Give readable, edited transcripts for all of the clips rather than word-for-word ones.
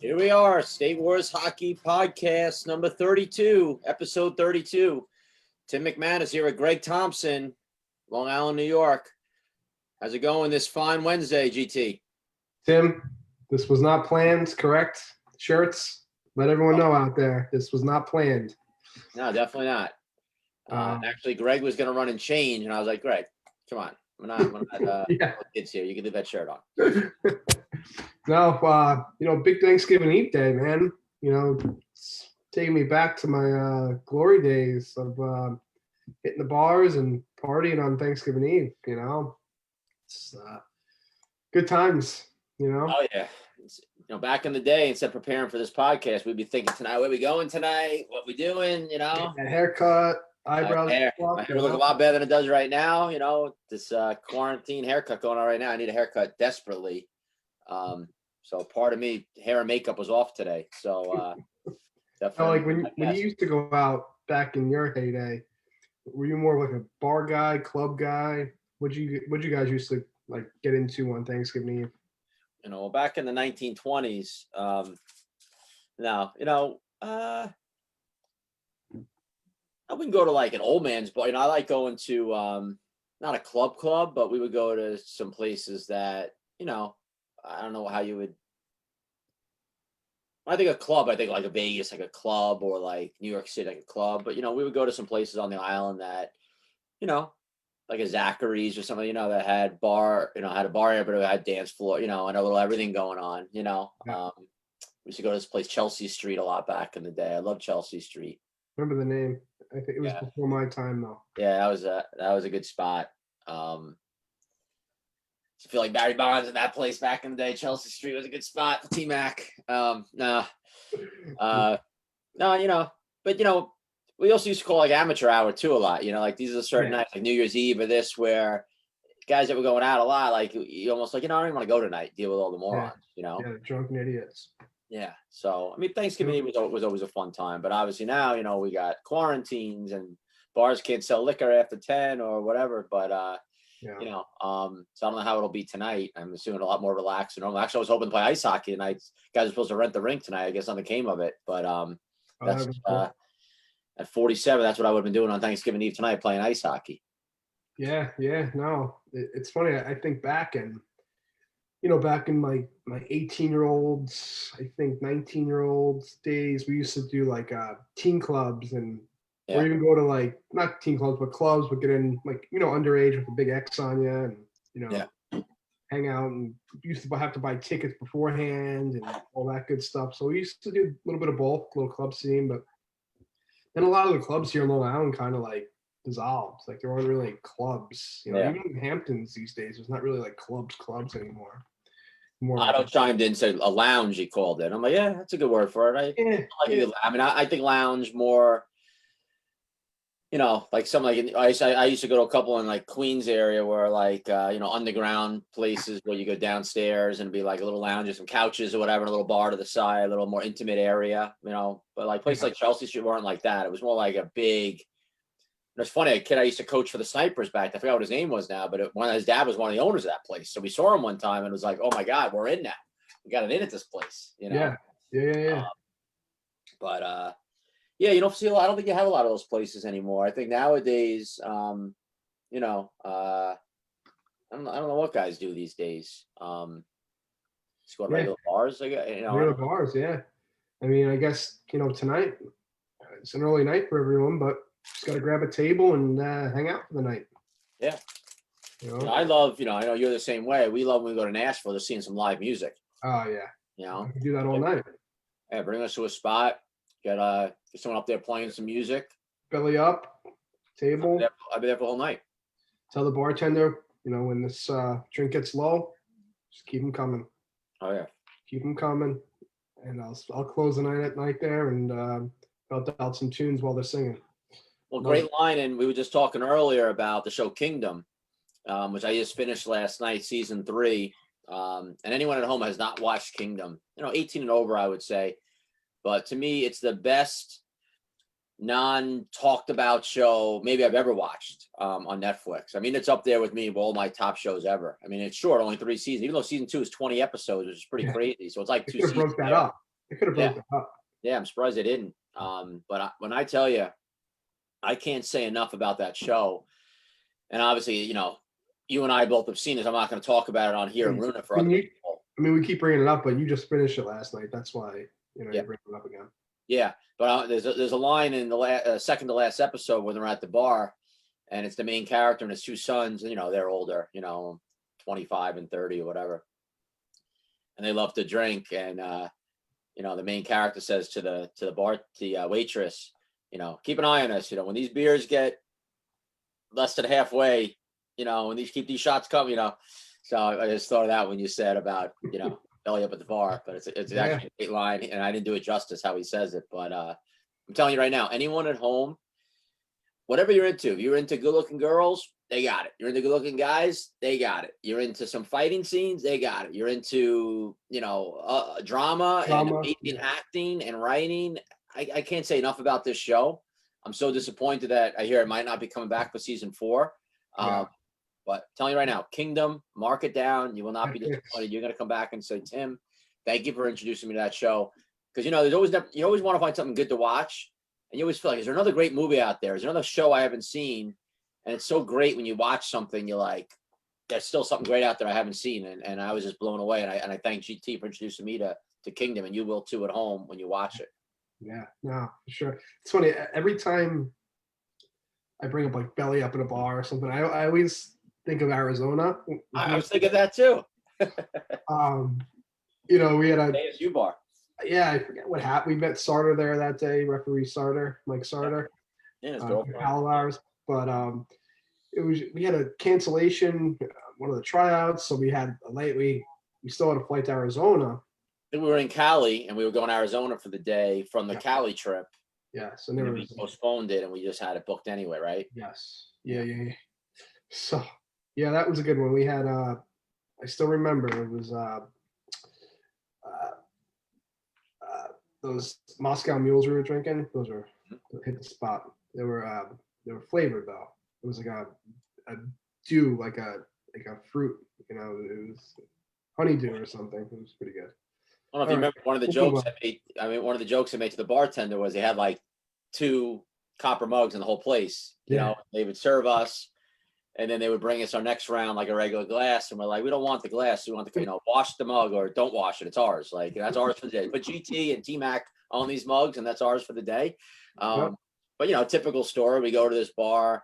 Here we are, State Wars Hockey Podcast number 32, episode 32. Tim McManus here with Greg Thompson, Long Island, New York. How's it going this fine Wednesday, GT? Tim, this was not planned, correct? Shirts, let everyone know out there, this was not planned. No, definitely not. Actually, Greg was going to run and change, and I was like, Greg, come on. We're not kids here. You can leave that shirt on. No, big Thanksgiving Eve day, man. It's taking me back to my glory days of hitting the bars and partying on Thanksgiving Eve, It's good times, Oh, yeah. Back in the day, instead of preparing for this podcast, we'd be thinking tonight, where we going tonight? What we doing, A haircut, eyebrows. My hair look a lot better than it does right now. This quarantine haircut going on right now. I need a haircut desperately. So part of me, hair and makeup was off today. So definitely. Like when you used to go out back in your heyday, were you more like a bar guy, club guy? What'd you guys used to like get into on Thanksgiving Eve? Back in the 1920s. I wouldn't go to like an old man's bar. I like going to not a club, but we would go to some places that, I don't know how you would. When I think of club, I think like a Vegas, like a club, or like New York City, like a club. But, we would go to some places on the island that, like a Zachary's or something, that had bar, had a bar area, but it had dance floor, and a little everything going on, Yeah. We used to go to this place, Chelsea Street, a lot back in the day. I love Chelsea Street. Remember the name? I think it was before my time, though. Yeah, that was a good spot. I feel like Barry Bonds in that place back in the day. Chelsea Street was a good spot for T-Mac. But we also used to call like amateur hour too a lot. Like these are certain nights, like New Year's Eve or this, where guys that were going out a lot, like you almost like, I don't even want to go tonight, deal with all the morons, Yeah, drunken idiots. Yeah. So, Thanksgiving Eve was always a fun time, but obviously now, we got quarantines and bars can't sell liquor after 10 or whatever, but, so I don't know how it'll be tonight. I'm assuming a lot more relaxed. Actually, I was hoping to play ice hockey tonight. Guys are supposed to rent the rink tonight. I guess nothing came of it, but, that's, at 47, that's what I would have been doing on Thanksgiving Eve tonight, playing ice hockey. Yeah. No, it's funny. I think back and, back in my 18-year-olds, I think 19-year-olds days, we used to do like teen clubs or even go to like, not teen clubs, but clubs, but get in like, underage with a big X on you and, hang out, and used to have to buy tickets beforehand and all that good stuff. So we used to do a little bit of both, little club scene, but then a lot of the clubs here in Long Island kind of like dissolved. Like there weren't really clubs, even in Hamptons these days, there's not really like clubs anymore. Otto chimed in, said a lounge, he called it. I'm like, yeah, that's a good word for it. I think lounge more, like some like I used to go to a couple in like Queens area where like underground places where you go downstairs and be like a little lounge, some couches or whatever, and a little bar to the side, a little more intimate area, but like places like Chelsea Street weren't like that. It was more like a big. It's funny, a kid I used to coach for the Snipers back. I forgot what his name was now, but his dad was one of the owners of that place. So we saw him one time and it was like, oh my God, we're in now. We got it in at this place, Yeah. But you don't see a lot. I don't think you have a lot of those places anymore. I think nowadays, I don't know what guys do these days. Just go to regular bars. Regular bars, yeah. I guess, tonight it's an early night for everyone, but just got to grab a table and hang out for the night. Yeah. I love, I know you're the same way. We love when we go to Nashville, just seeing some live music. Oh, yeah. I can do that all night. Yeah, bring us to a spot, get someone up there playing some music. Belly up, table. I'll be there for the whole night. Tell the bartender, when this drink gets low, just keep them coming. Oh, yeah. Keep them coming. And I'll close the night there and belt out some tunes while they're singing. Well, great line, and we were just talking earlier about the show Kingdom, which I just finished last night, season 3. And anyone at home has not watched Kingdom, 18 and over, I would say. But to me, it's the best non-talked about show maybe I've ever watched on Netflix. It's up there with me with all my top shows ever. It's short, only 3 seasons, even though season 2 is 20 episodes, which is pretty crazy. So it's like 2 seasons. Broke that up. They could have Yeah. broke it up. Yeah, I'm surprised they didn't. But when I tell you, I can't say enough about that show. And obviously, you and I both have seen it. I'm not going to talk about it on here and ruin it for other people. I mean, we keep bringing it up, but you just finished it last night. That's why Yeah. you're bringing it up again. Yeah, but there's a line in the second to last episode when they're at the bar, and it's the main character and his two sons. And they're older, 25 and 30 or whatever, and they love to drink. And the main character says to the waitress, keep an eye on us. When these beers get less than halfway, when keep these shots coming, So I just thought of that when you said about, belly up at the bar, but it's actually a great line, and I didn't do it justice how he says it. But I'm telling you right now, anyone at home, whatever you're into, if you're into good-looking girls, they got it. You're into good-looking guys, they got it. You're into some fighting scenes, they got it. You're into, drama and amazing acting and writing. I can't say enough about this show. I'm so disappointed that I hear it might not be coming back for season 4. But I'm telling you right now, Kingdom, mark it down. You will not be disappointed. You're going to come back and say, Tim, thank you for introducing me to that show. Because, you always want to find something good to watch. And you always feel like, is there another great movie out there? Is there another show I haven't seen? And it's so great when you watch something, you're like, there's still something great out there I haven't seen. And I was just blown away. And I thank GT for introducing me to Kingdom. And you will too at home when you watch it. Yeah, no, for sure. It's funny. Every time I bring up like belly up in a bar or something, I always think of Arizona. I was thinking that too. We had a ASU bar. Yeah, I forget what happened. We met Sarter there that day, referee Sarter, Mike Sarter. Yeah, his girlfriend. Pal of ours. But we had a cancellation, one of the tryouts, so we had a late. We still had a flight to Arizona. We were in Cali, and we were going to Arizona for the day from the Cali trip. Yes, and we postponed it, and we just had it booked anyway, right? Yes. Yeah. So, yeah, that was a good one. We had, I still remember, it was those Moscow mules we were drinking. Those were hit the spot. They were flavored though. It was like a dew, like a fruit. It was honeydew or something. It was pretty good. I don't know if you remember one of the jokes one of the jokes I made to the bartender was they had like 2 copper mugs in the whole place. They would serve us, and then they would bring us our next round like a regular glass, and we're like, we don't want the glass, we want the wash the mug or don't wash it. It's ours. Like that's ours for the day. Put GT and T-Mac on these mugs, and that's ours for the day. But typical story. We go to this bar.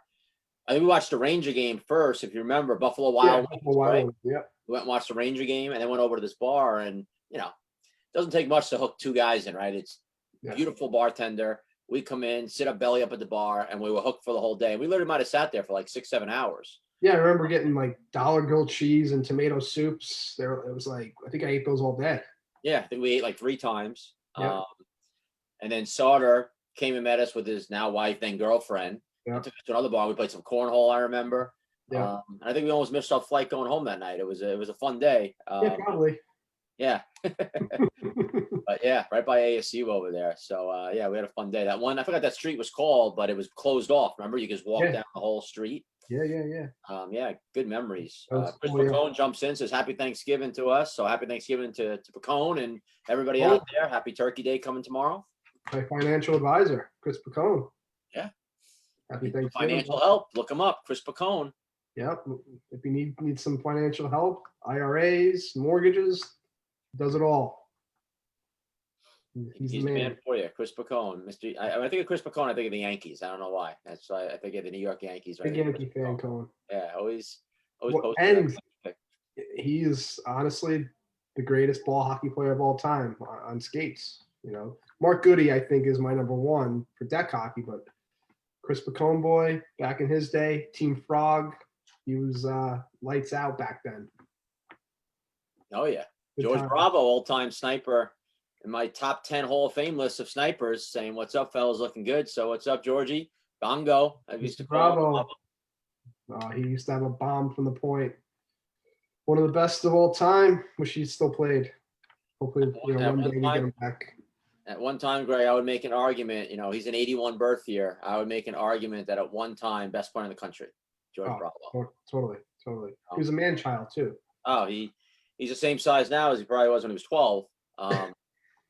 I think we watched the Ranger game first, if you remember, Buffalo Wild Wings. Right? Yeah. We went and watched the Ranger game, and then went over to this bar, and it doesn't take much to hook 2 guys in, right? It's beautiful bartender. We come in, sit up belly up at the bar, and we were hooked for the whole day. We literally might have sat there for like 6-7 hours. Yeah, I remember getting like dollar grilled cheese and tomato soups. It was like, I think I ate those all day. Yeah, I think we ate like 3 times. Yeah. And then Sauter came and met us with his now wife, then girlfriend. Yeah. Took us to another bar. We played some cornhole, I remember. Yeah. And I think we almost missed our flight going home that night. It was a fun day. Yeah, probably. Yeah. But yeah, right by ASU over there. So we had a fun day. That one, I forgot that street was called, but it was closed off. Remember, you just walk down the whole street. Yeah. Good memories. Chris cool, Pacone jumps in, says happy Thanksgiving to us. So happy Thanksgiving to Pacone and everybody out there. Happy Turkey Day coming tomorrow. My financial advisor, Chris Pacone. Yeah. Happy Thanksgiving. Financial help. Look him up, Chris Pacone. Yep. If you need some financial help, IRAs, mortgages, does it all. He's the man for you, Chris Pacone. I think of Chris Pacone, I think of the Yankees. I don't know why. That's why I think of the New York Yankees. Big Yankee fan, Cone. Yeah, always and he is honestly the greatest ball hockey player of all time on skates. Mark Goody, I think, is my number 1 for deck hockey, but Chris Pacone boy, back in his day, Team Frog, he was lights out back then. Oh yeah, George Bravo, old-time sniper. In my top 10 Hall of Fame list of snipers, saying, "What's up, fellas? Looking good." So, what's up, Georgie? Bongo. I used to call him. He used to have a bomb from the point. One of the best of all time. Wish he still played. Hopefully, one day we get him back. At one time, Greg, I would make an argument. He's an 81 birth year. I would make an argument that at one time, best player in the country, George Bravo. Totally. He was a man child too. Oh, he's the same size now as he probably was when he was 12.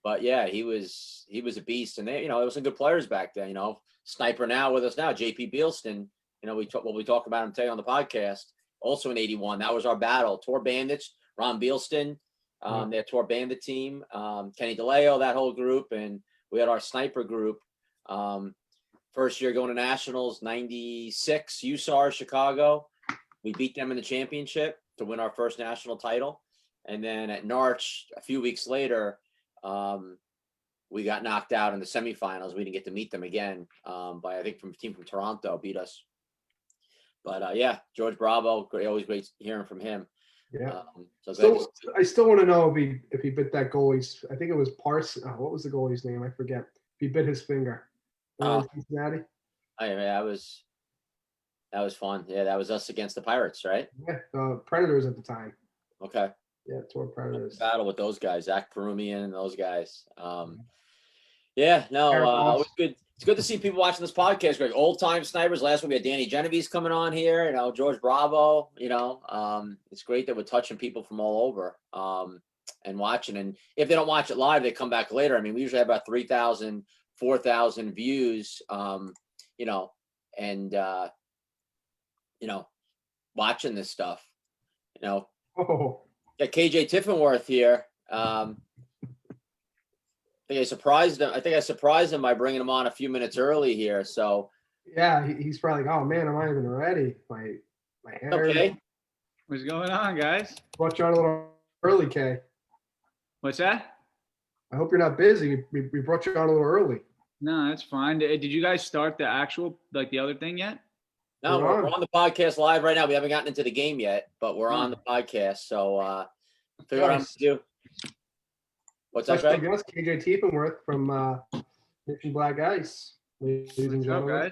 But yeah, he was a beast, and they, there was some good players back then. Sniper now with us now, JP Bealston. We talk about him today on the podcast. Also in '81, that was our battle. Tour Bandits, Ron Bealston, their Tour Bandit team, Kenny DeLeo, that whole group, and we had our sniper group. First year going to nationals, '96, USAR Chicago. We beat them in the championship to win our first national title, and then at Narch a few weeks later. We got knocked out in the semifinals. We didn't get to meet them again by, I think, from a team from Toronto beat us. But yeah, George Bravo, always great hearing from him. Yeah. I still want to know if he bit that goalie's. I think it was Parsons. What was the goalie's name? I forget. If he bit his finger. Cincinnati. That was fun. Yeah, that was us against the Pirates, right? Yeah, Predators at the time. Okay. Yeah, Tour Predators. Battle with those guys, Zach Perumian and those guys. It's good. It's good to see people watching this podcast, Greg. Old time snipers. Last week we had Danny Genovese coming on here. George Bravo. It's great that we're touching people from all over and watching. And if they don't watch it live, they come back later. I mean, we usually have about 3,000, 4,000 views. Watching this stuff. Oh. Got KJ Tiefenwerth here. I think I surprised him by bringing him on a few minutes early here. So yeah, he's probably like, oh man, am I even ready? My hair. Okay. What's going on, guys? Brought you on a little early, Kay. What's that? I hope you're not busy. We brought you on a little early. No, that's fine. Did you guys start the actual, the other thing yet? No, we're on the podcast live right now. We haven't gotten into the game yet, but we're on the podcast. So figure out what I'm going to do. What's up, Greg? KJ Tiefenwerth from Mission Black Ice. Ladies and gentlemen. Guys?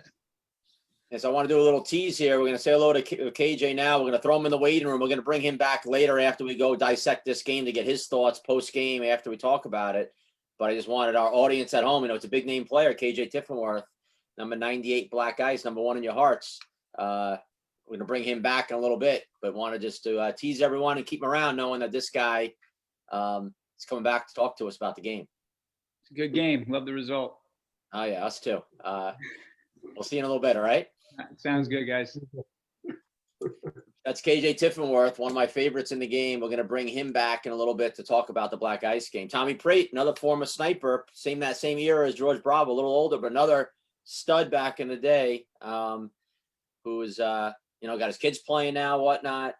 Yes, I want to do a little tease here. We're going to say hello to KJ now. We're going to throw him in the waiting room. We're going to bring him back later after we go dissect this game to get his thoughts post-game after we talk about it. But I just wanted our audience at home, it's a big-name player, KJ Tiefenwerth, number 98 Black Ice, number 1 in your hearts. We're going to bring him back in a little bit, but wanted just to tease everyone and keep him around knowing that this guy is coming back to talk to us about the game. It's a good game. Love the result. Oh, yeah, us too. We'll see you in a little bit, all right? Sounds good, guys. That's KJ Tiefenwerth, one of my favorites in the game. We're going to bring him back in a little bit to talk about the Black Ice game. Tommy Prate, another former sniper, that same era as George Bravo, a little older, but another stud back in the day, who is, got his kids playing now, whatnot.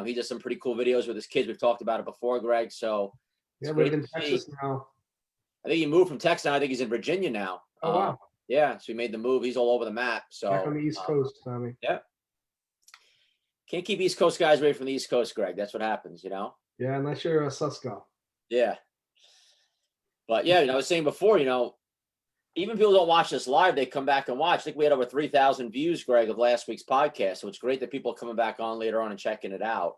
He does some pretty cool videos with his kids. We've talked about it before, Greg. So yeah, we live in Texas now. I think he moved from Texas. I think he's in Virginia now. Oh, wow. Yeah, so he made the move. He's all over the map. So back on the East Coast, Tommy. Yeah. Can't keep East Coast guys away from the East Coast, Greg. That's what happens, Yeah, unless you're a Susco. Yeah. But yeah, I was saying before, even people don't watch this live, they come back and watch. I think we had over 3,000 views, Greg, of last week's podcast. So it's great that people are coming back on later on and checking it out.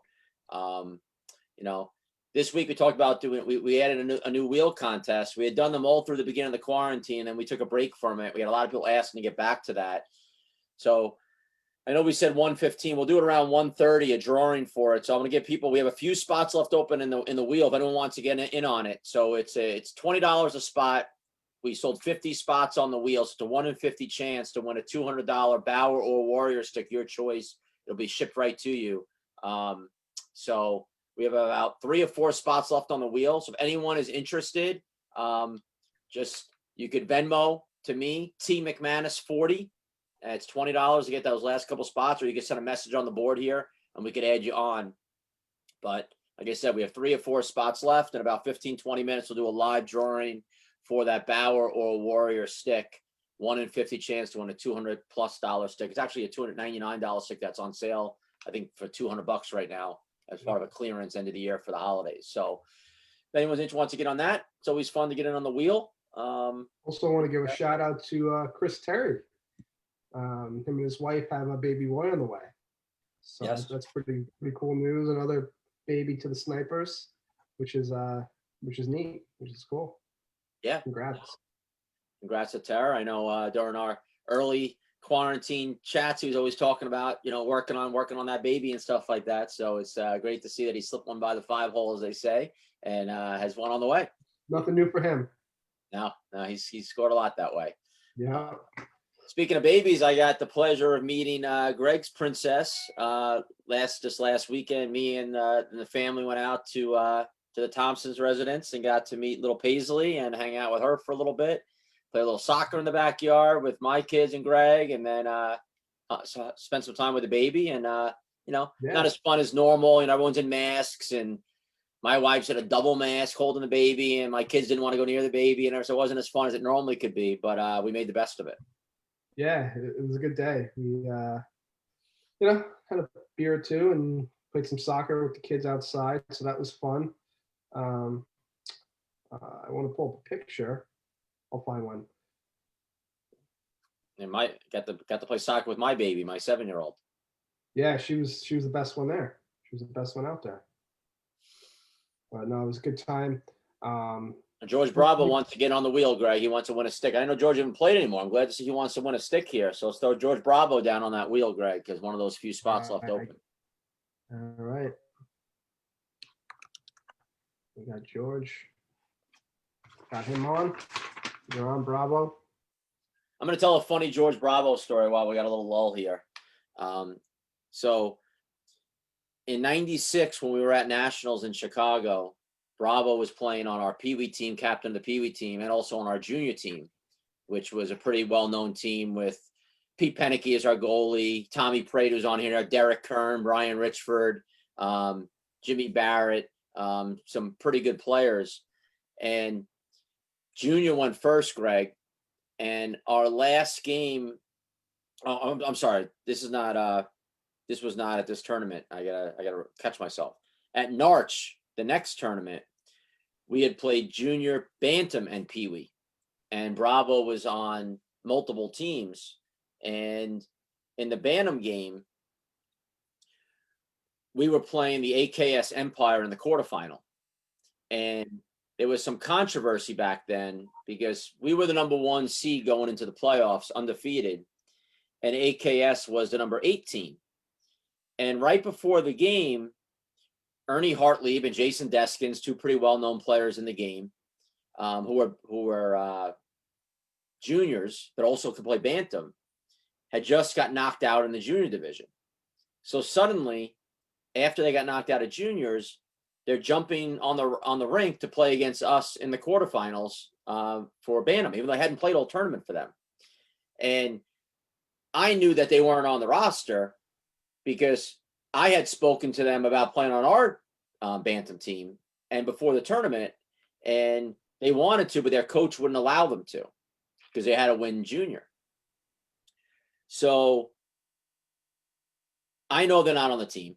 This week we talked about we added a new wheel contest. We had done them all through the beginning of the quarantine, and we took a break from it. We had a lot of people asking to get back to that. So I know we said 1:15. We'll do it around 1:30, a drawing for it. So I'm going to give people, we have a few spots left open in the wheel if anyone wants to get in on it. So it's $20 a spot. We sold 50 spots on the wheel. So it's a 1 in 50 chance to win a $200 Bauer or Warrior stick, your choice. It'll be shipped right to you. So we have about 3 or 4 spots left on the wheel. So if anyone is interested, you could Venmo to me, T McManus 40. It's $20 to get those last couple spots, or you can send a message on the board here and we could add you on. But like I said, we have 3 or 4 spots left. In about 15, 20 minutes, we'll do a live drawing for that Bauer or Warrior stick. 1 in 50 chance to win a $200+ stick. It's actually a $299 stick that's on sale, I think, for $200 right now as part of a clearance end of the year for the holidays. So if anyone wants to get on that, it's always fun to get in on the wheel. Also want to give a shout out to Chris Terry. Him and his wife have a baby boy on the way. So yes, that's pretty cool news. Another baby to the Snipers, which is neat, which is cool. Yeah. Congrats to Tara. I know during our early quarantine chats, he was always talking about, working on that baby and stuff like that. So it's great to see that he slipped one by the 5 hole, as they say, and has one on the way. Nothing new for him. No, he scored a lot that way. Yeah. Speaking of babies, I got the pleasure of meeting Greg's princess this last weekend. Me and the family went out to the Thompsons' residence and got to meet little Paisley and hang out with her for a little bit. Play a little soccer in the backyard with my kids and Greg, and then so spent some time with the baby. And not as fun as normal. Everyone's in masks, and my wife's had a double mask holding the baby, and my kids didn't want to go near the baby, and so it wasn't as fun as it normally could be. But we made the best of it. Yeah, it was a good day. We, had a beer or two and played some soccer with the kids outside, so that was fun. I want to pull up a picture. I'll find one. And got to play soccer with my baby, my 7-year-old. Yeah, she was the best one there. She was the best one out there. But no, it was a good time. George Bravo wants to get on the wheel, Greg. He wants to win a stick. I know George hasn't played anymore. I'm glad to see he wants to win a stick here. So let's throw George Bravo down on that wheel, Greg, because one of those few spots left open. All right. We got George. Got him on. You're on, Bravo. I'm going to tell a funny George Bravo story while we got a little lull here. So in 96, when we were at Nationals in Chicago, Bravo was playing on our Pee Wee team, captain of the Pee Wee team, and also on our junior team, which was a pretty well-known team with Pete Penicky as our goalie, Tommy Prate was on here, Derek Kern, Brian Richford, Jimmy Barrett, some pretty good players. And junior went first, Greg, and our last game. I'm sorry, this was not at this tournament. I gotta catch myself. At Narch, the next tournament, we had played junior, bantam, and peewee, and Bravo was on multiple teams. And in the bantam game, we were playing the AKS Empire in the quarterfinal, and there was some controversy back then because we were the number 1 seed going into the playoffs, undefeated, and AKS was the number 18. And right before the game, Ernie Hartlieb and Jason Deskins, two pretty well-known players in the game, who were juniors but also could play bantam, had just got knocked out in the junior division. So suddenly, after they got knocked out of juniors, they're jumping on the rink to play against us in the quarterfinals for bantam, even though I hadn't played all tournament for them. And I knew that they weren't on the roster because I had spoken to them about playing on our bantam team and before the tournament, and they wanted to, but their coach wouldn't allow them to because they had to win junior. So I know they're not on the team.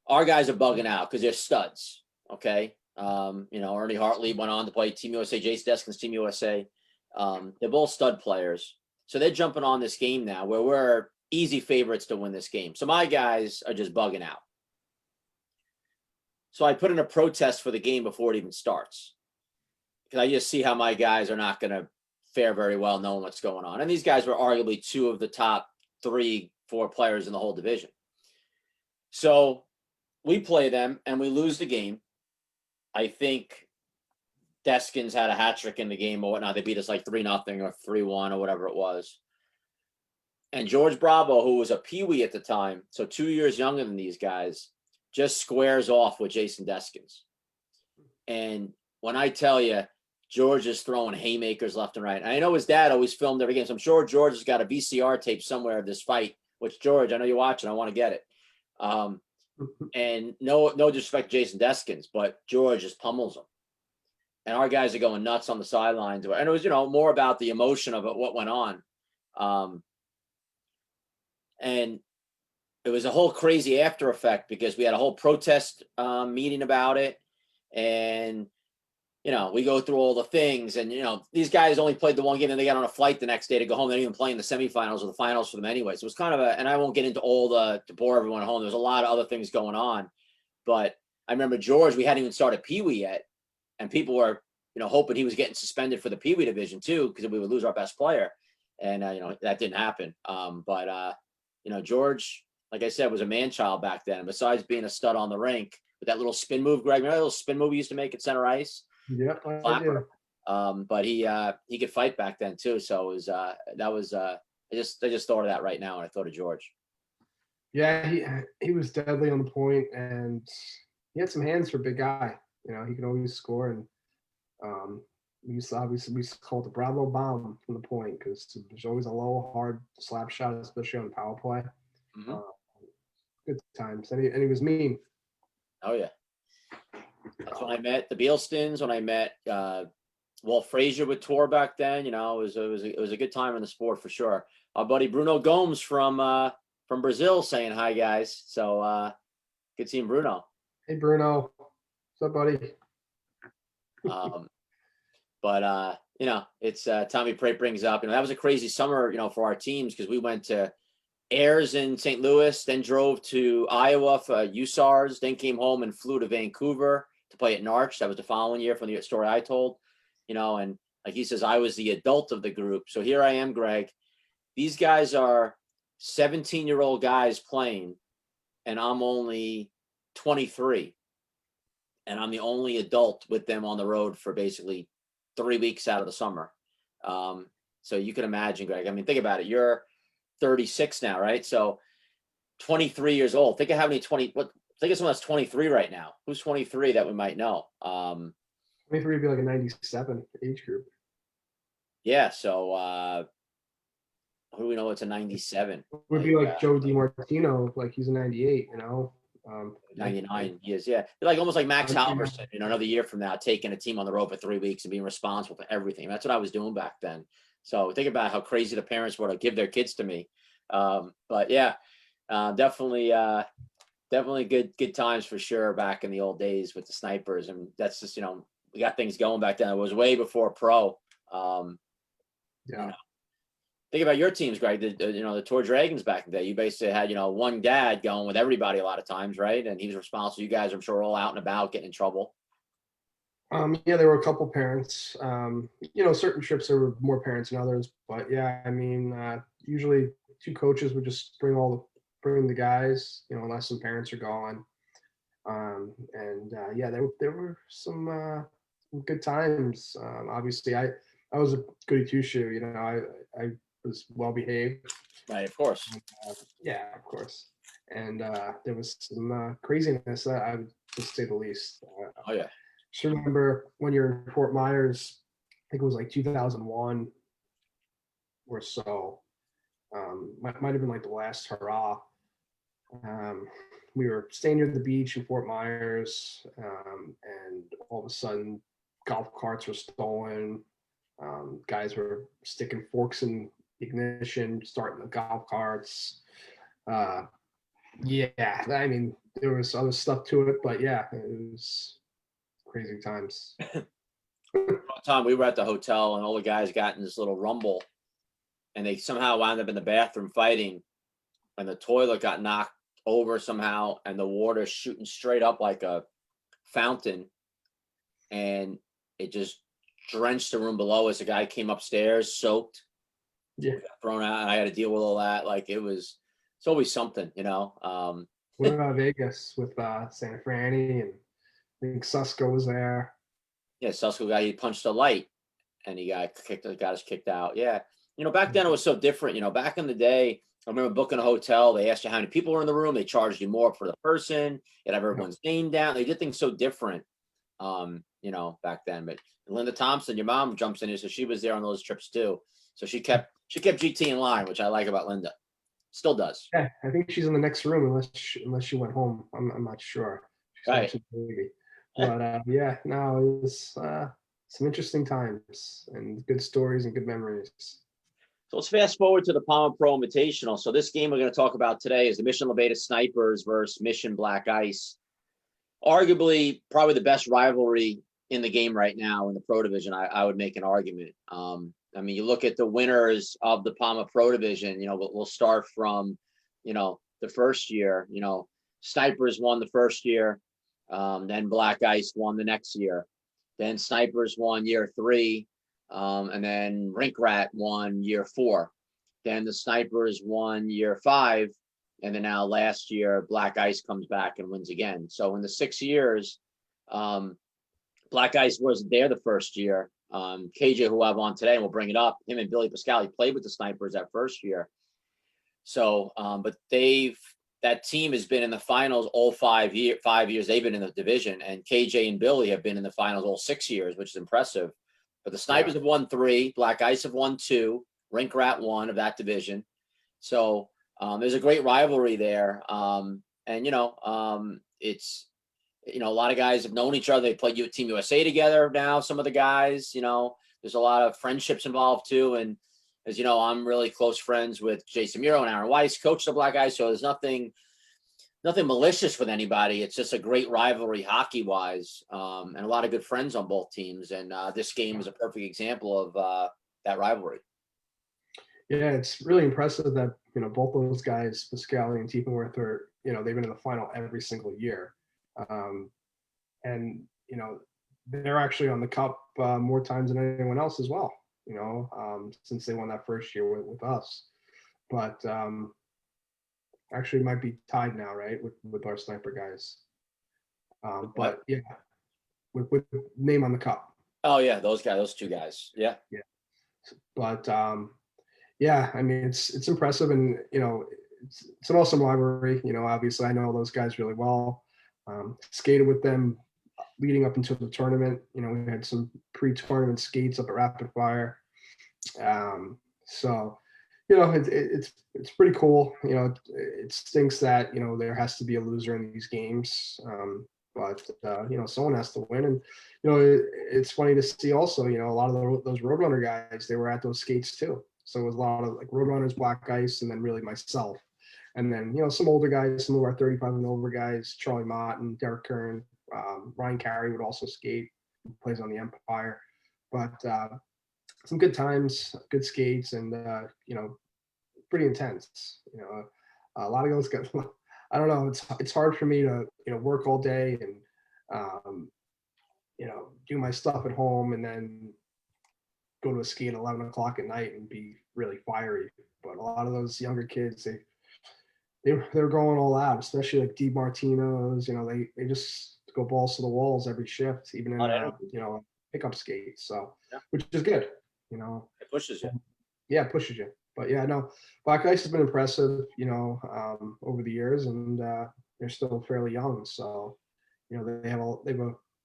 Our guys are bugging out because they're studs. Okay. Ernie Hartley went on to play Team USA, Jason Deskins, Team USA. They're both stud players. So they're jumping on this game now where we're easy favorites to win this game. So my guys are just bugging out. So I put in a protest for the game before it even starts, because I just see how my guys are not going to fare very well knowing what's going on. And these guys were arguably 2 of the top 3-4 players in the whole division. So we play them and we lose the game. I think Deskins had a hat trick in the game or whatnot. They beat us like 3-0 or 3-1 or whatever it was. And George Bravo, who was a peewee at the time, so 2 years younger than these guys, just squares off with Jason Deskins. And when I tell you, George is throwing haymakers left and right. And I know his dad always filmed every game, so I'm sure George has got a VCR tape somewhere of this fight, which, George, I know you're watching. I want to get it. And no disrespect to Jason Deskins, but George just pummels him. And our guys are going nuts on the sidelines. And it was, more about the emotion of it, what went on. And it was a whole crazy after effect because we had a whole protest meeting about it. And, we go through all the things. And, these guys only played the one game and they got on a flight the next day to go home. They didn't even play in the semifinals or the finals for them anyway. So it was kind of and I won't get into all to bore everyone at home. There's a lot of other things going on. But I remember George, we hadn't even started peewee yet. And people were, hoping he was getting suspended for the peewee division too, because we would lose our best player. And, that didn't happen. George, like I said, was a man-child back then. Besides being a stud on the rink with that little spin move, Greg, remember that little spin move he used to make at center ice? Yeah, I do. But he could fight back then too. So it was I just thought of that right now, and I thought of George. Yeah, he was deadly on the point, and he had some hands for a big guy. You know, he could always score, and we used to call it the Bravo bomb from the point because there's always a low, hard slap shot, especially on power play. Mm-hmm. Good times, and he was mean. Oh yeah, that's when I met the Beelstons. When I met Walt Frazier with Tour back then. You know, it was a good time in the sport for sure. Our buddy Bruno Gomes from Brazil saying hi, guys. So good seeing Bruno. Hey Bruno, what's up, buddy? But you know, it's Tommy Prate brings up, you know, that was a crazy summer, you know, for our teams because we went to Ayers in St. Louis, then drove to Iowa for USARS, then came home and flew to Vancouver to play at Narch. That was the following year from the story I told, you know, and like he says, I was the adult of the group. So here I am, Greg. These guys are 17-year-old guys playing, and I'm only 23. And I'm the only adult with them on the road for basically 3 weeks out of the summer. So you can imagine, Greg. I mean, think about it. You're 36 now, right? So 23 years old. Think of how many think of someone that's 23 right now. Who's 23 that we might know? 23 would be like a 97 age group. Yeah. So who do we know? It's a 97. Would be like Joe DiMartino, like he's a 98. You know. 99 years, yeah. They're like almost like Max Halverson, you know, another year from now, taking a team on the road for 3 weeks and being responsible for everything. That's what I was doing back then. So think about how crazy the parents were to give their kids to me. But yeah, definitely good times for sure back in the old days with the Snipers. And that's just, you know, we got things going back then. It was way before pro. Yeah. You know, think about your teams, Greg. You know, the Tour Dragons back in the day. You basically had, you know, one dad going with everybody a lot of times, right? And he was responsible. You guys, I'm sure, all out and about, getting in trouble. Yeah, there were a couple parents. You know, certain trips there were more parents than others, but yeah, I mean, usually two coaches would just bring the guys, you know, unless some parents are gone. Yeah, there were some good times. Obviously, I was a goody two shoe. You know, I was well behaved. Right, of course. Yeah, of course. And there was some craziness, I would just say the least. Oh yeah. Just remember when you're in Fort Myers, I think it was like 2001 or so. Might have been like the last hurrah. We were staying near the beach in Fort Myers, and all of a sudden, golf carts were stolen. Guys were sticking forks in ignition, starting the golf carts. Yeah, I mean, there was other stuff to it, but yeah, it was crazy times. One time we were at the hotel and all the guys got in this little rumble, and they somehow wound up in the bathroom fighting, and the toilet got knocked over somehow, and the water shooting straight up like a fountain, and it just drenched the room below us. A guy came upstairs soaked, Yeah, thrown out, and I had to deal with all that. Like it's always something, you know. what about Vegas with Santa Franny, and I think Susko was there. Yeah, Susko guy, he punched a light and he got us kicked out. Yeah. You know, back then it was so different. You know, back in the day, I remember booking a hotel. They asked you how many people were in the room. They charged you more for the person. You'd have everyone's name down. They did things so different, you know, back then. But Linda Thompson, your mom jumps in here, so she was there on those trips too. So she kept GT in line, which I like about Linda. Still does. Yeah, I think she's in the next room unless she went home. I'm not sure. She's Right. Baby. But yeah, no, it was some interesting times and good stories and good memories. So let's fast forward to the PAMA Pro Invitational. So this game we're going to talk about today is the Mission Labeda Snipers versus Mission Black Ice. Arguably, probably the best rivalry in the game right now in the Pro Division. I would make an argument. I mean, you look at the winners of the PAMA Pro Division. You know, we'll start from, you know, the first year. You know, Snipers won the first year. Then Black Ice won the next year. Then Snipers won year 3. And then Rink Rat won year 4. Then the Snipers won year 5. And then now last year, Black Ice comes back and wins again. So in the 6 years, Black Ice wasn't there the first year. KJ, who I have on today, and we'll bring it up. Him and Billy Pascali played with the Snipers that first year. So, but that team has been in the finals all 5 years they've been in the division, and KJ and Billy have been in the finals all 6 years, which is impressive. But the Snipers have won 3, Black Ice have won 2, Rink Rat 1 of that division. So there's a great rivalry there. And, it's, a lot of guys have known each other. They played Team USA together now, some of the guys, there's a lot of friendships involved too. And as you know, I'm really close friends with Jason Muro and Aaron Weiss, coach of the Black Ice. So there's nothing malicious with anybody. It's just a great rivalry hockey-wise, and a lot of good friends on both teams. And this game is a perfect example of that rivalry. Yeah, it's really impressive that both those guys, Pascali and Tiefenwerth, are they've been in the final every single year, and they're actually on the cup more times than anyone else as well. Since they won that first year with us, but actually might be tied now, right, with our Sniper guys. But yeah, with name on the cup. Oh yeah, those 2 guys. Yeah. But yeah, I mean it's impressive, and it's an awesome rivalry. Obviously I know those guys really well. Skated with them leading up into the tournament. We had some pre-tournament skates up at Rapid Fire. So it's pretty cool. It stinks that there has to be a loser in these games, but someone has to win. And it's funny to see also a lot of those Roadrunner guys, they were at those skates too. So it was a lot of like Roadrunners, Black Ice, and then really myself, and then some older guys, some of our 35 and over guys, Charlie Mott and Derek Kern. Ryan Carey would also skate, plays on the Empire, but some good times, good skates, and pretty intense. A lot of those guys. I don't know. It's hard for me to work all day and do my stuff at home and then go to a skate at 11 o'clock at night and be really fiery. But a lot of those younger kids, they're going all out, especially like Di Martino's. They just go balls to the walls every shift, even in pickup skates. So which is good. It pushes you. Yeah, it pushes you. But yeah, no, Black Ice has been impressive, over the years, and they're still fairly young. So, they have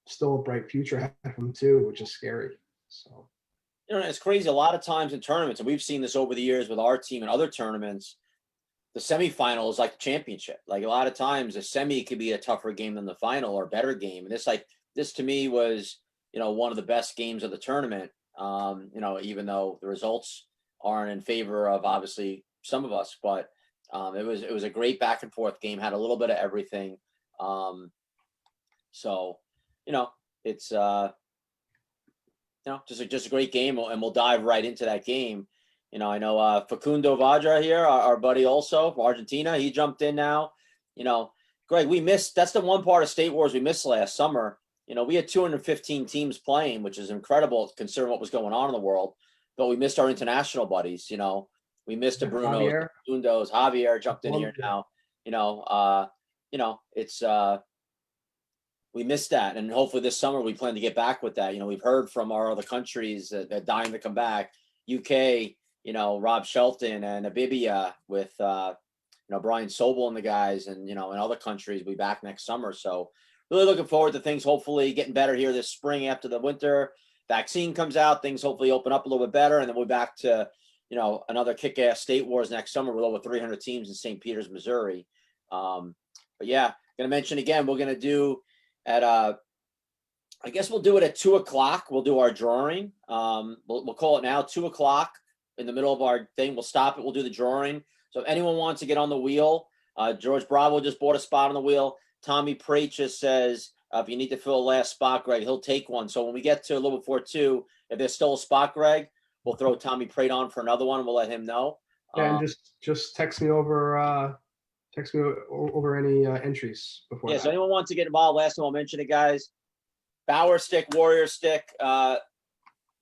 still a bright future ahead of them too, which is scary. So, it's crazy. A lot of times in tournaments, and we've seen this over the years with our team and other tournaments, the semifinal is like the championship. Like a lot of times, a semi could be a tougher game than the final or a better game. And this to me was, one of the best games of the tournament. Even though the results aren't in favor of obviously some of us, but it was a great back and forth game, had a little bit of everything. So it's just a great game, and we'll dive right into that game. I know Facundo Vadra here, our buddy also from Argentina, he jumped in now. Greg, that's the one part of State Wars we missed last summer. We had 215 teams playing, which is incredible considering what was going on in the world. But we missed our international buddies. We missed the Brunos, Fagundos. Javier jumped in here now. It's we missed that, and hopefully this summer we plan to get back with that. We've heard from our other countries that they're dying to come back. UK, Rob Shelton and Abibia with Brian Sobel and the guys, and in other countries we'll be back next summer. So really looking forward to things hopefully getting better here this spring after the winter vaccine comes out. Things hopefully open up a little bit better, and then we're back to another kick-ass State Wars next summer with over 300 teams in St. Peters, Missouri. But yeah, gonna mention again, we're gonna do at I guess we'll do it at 2:00. We'll do our drawing. We'll call it now 2:00 in the middle of our thing. We'll stop it. We'll do the drawing. So if anyone wants to get on the wheel, George Bravo just bought a spot on the wheel. Tommy Prate just says, if you need to fill a last spot, Greg, he'll take one. So when we get to a little before 2, if there's still a spot, Greg, we'll throw Tommy Prate on for another one, and we'll let him know. Yeah, and just text me over any entries before. Yeah, so anyone wants to get involved, last time I'll mention it, guys. Bauer stick, Warrior stick,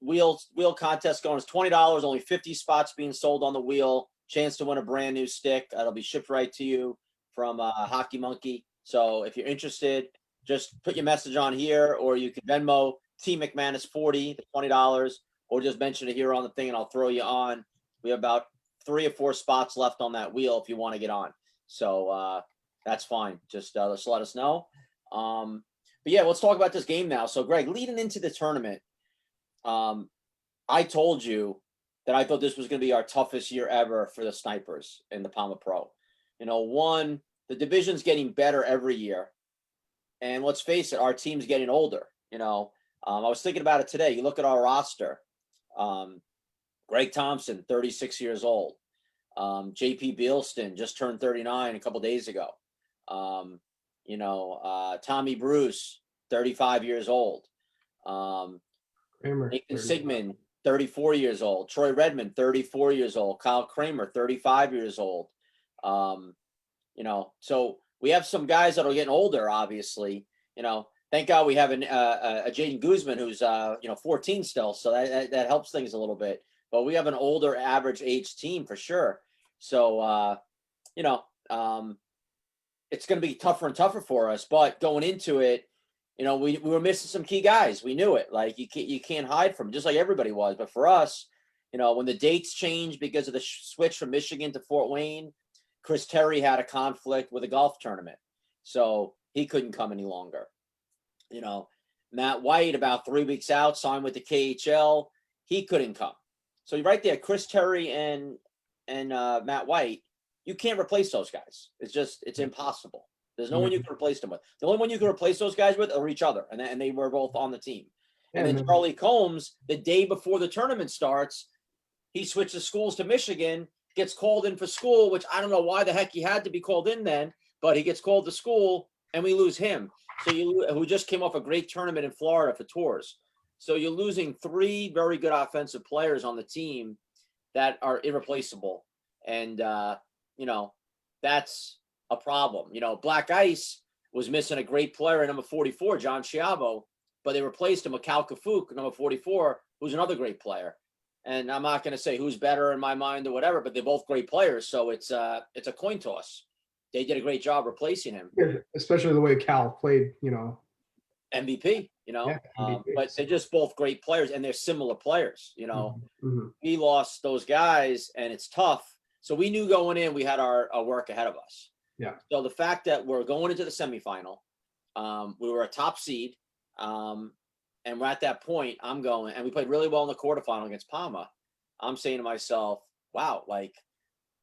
wheel contest going is $20. Only 50 spots being sold on the wheel. Chance to win a brand new stick. It'll be shipped right to you from Hockey Monkey. So if you're interested, just put your message on here, or you can Venmo Team McManus 40, the $20, or just mention it here on the thing and I'll throw you on. We have about 3 or 4 spots left on that wheel if you want to get on. So that's fine. Just let us know. But yeah, let's talk about this game now. So Greg, leading into the tournament, I told you that I thought this was going to be our toughest year ever for the Snipers in the PAMA Pro. You know, one, the division's getting better every year. And let's face it, our team's getting older. You know, I was thinking about it today. You look at our roster. Greg Thompson, 36 years old. JP Bealston just turned 39 a couple days ago. Tommy Bruce, 35 years old. Kramer, Nathan Sigmund, 34 years old. Troy Redmond, 34 years old. Kyle Kramer, 35 years old. So we have some guys that are getting older, obviously. Thank God we have a Jaden Guzman who's 14 still, so that helps things a little bit. But we have an older average age team for sure. So it's going to be tougher and tougher for us. But going into it, we were missing some key guys. We knew it. Like you can't hide from it, just like everybody was. But for us, when the dates changed because of the switch from Michigan to Fort Wayne, Chris Terry had a conflict with a golf tournament, so he couldn't come any longer. Matt White, about 3 weeks out, signed with the KHL. He couldn't come. So you're right there, Chris Terry and Matt White. You can't replace those guys. It's impossible. There's no one you can replace them with. The only one you can replace those guys with are each other, and they were both on the team. And then Charlie Combs, the day before the tournament starts, he switches schools to Michigan, gets called in for school, which I don't know why the heck he had to be called in then, but he gets called to school, and we lose him. So who just came off a great tournament in Florida for tours. So you're losing 3 very good offensive players on the team that are irreplaceable. And, that's a problem. Black Ice was missing a great player at number 44, John Schiavo, but they replaced him with Cal Kafuk, number 44, who's another great player. And I'm not going to say who's better in my mind or whatever, but they're both great players. So it's a coin toss. They did a great job replacing him. Yeah, especially the way Cal played, MVP, Yeah, MVP. But they're just both great players and they're similar players, Mm-hmm. We lost those guys and it's tough. So we knew going in, we had our work ahead of us. Yeah. So the fact that we're going into the semifinal, we were a top seed, and we're at that point, and we played really well in the quarterfinal against PAMA. I'm saying to myself, wow, like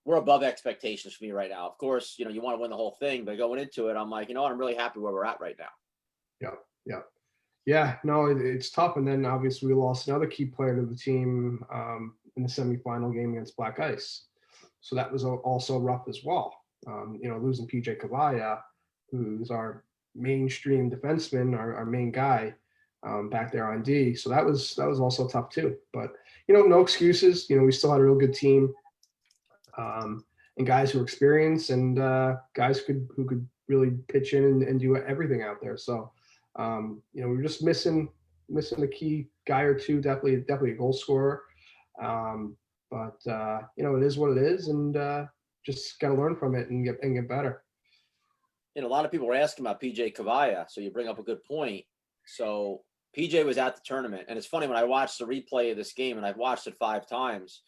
we're above expectations for me right now. Of course, you want to win the whole thing, but going into it, I'm like, I'm really happy where we're at right now. Yeah, no, it's tough. And then obviously we lost another key player to the team in the semifinal game against Black Ice. So that was also rough as well. Losing PJ Kavaya, who's our mainstream defenseman, our main guy back there on D. So that was also tough too. But, no excuses. We still had a real good team and guys who were experienced and guys who could really pitch in and do everything out there. So, we were just missing a key guy or two, definitely a goal scorer. But it is what it is, and just got to learn from it and get better. A lot of people were asking about PJ Kavaya, so you bring up a good point. So PJ was at the tournament, and it's funny when I watched the replay of this game, and I've watched it 5 times.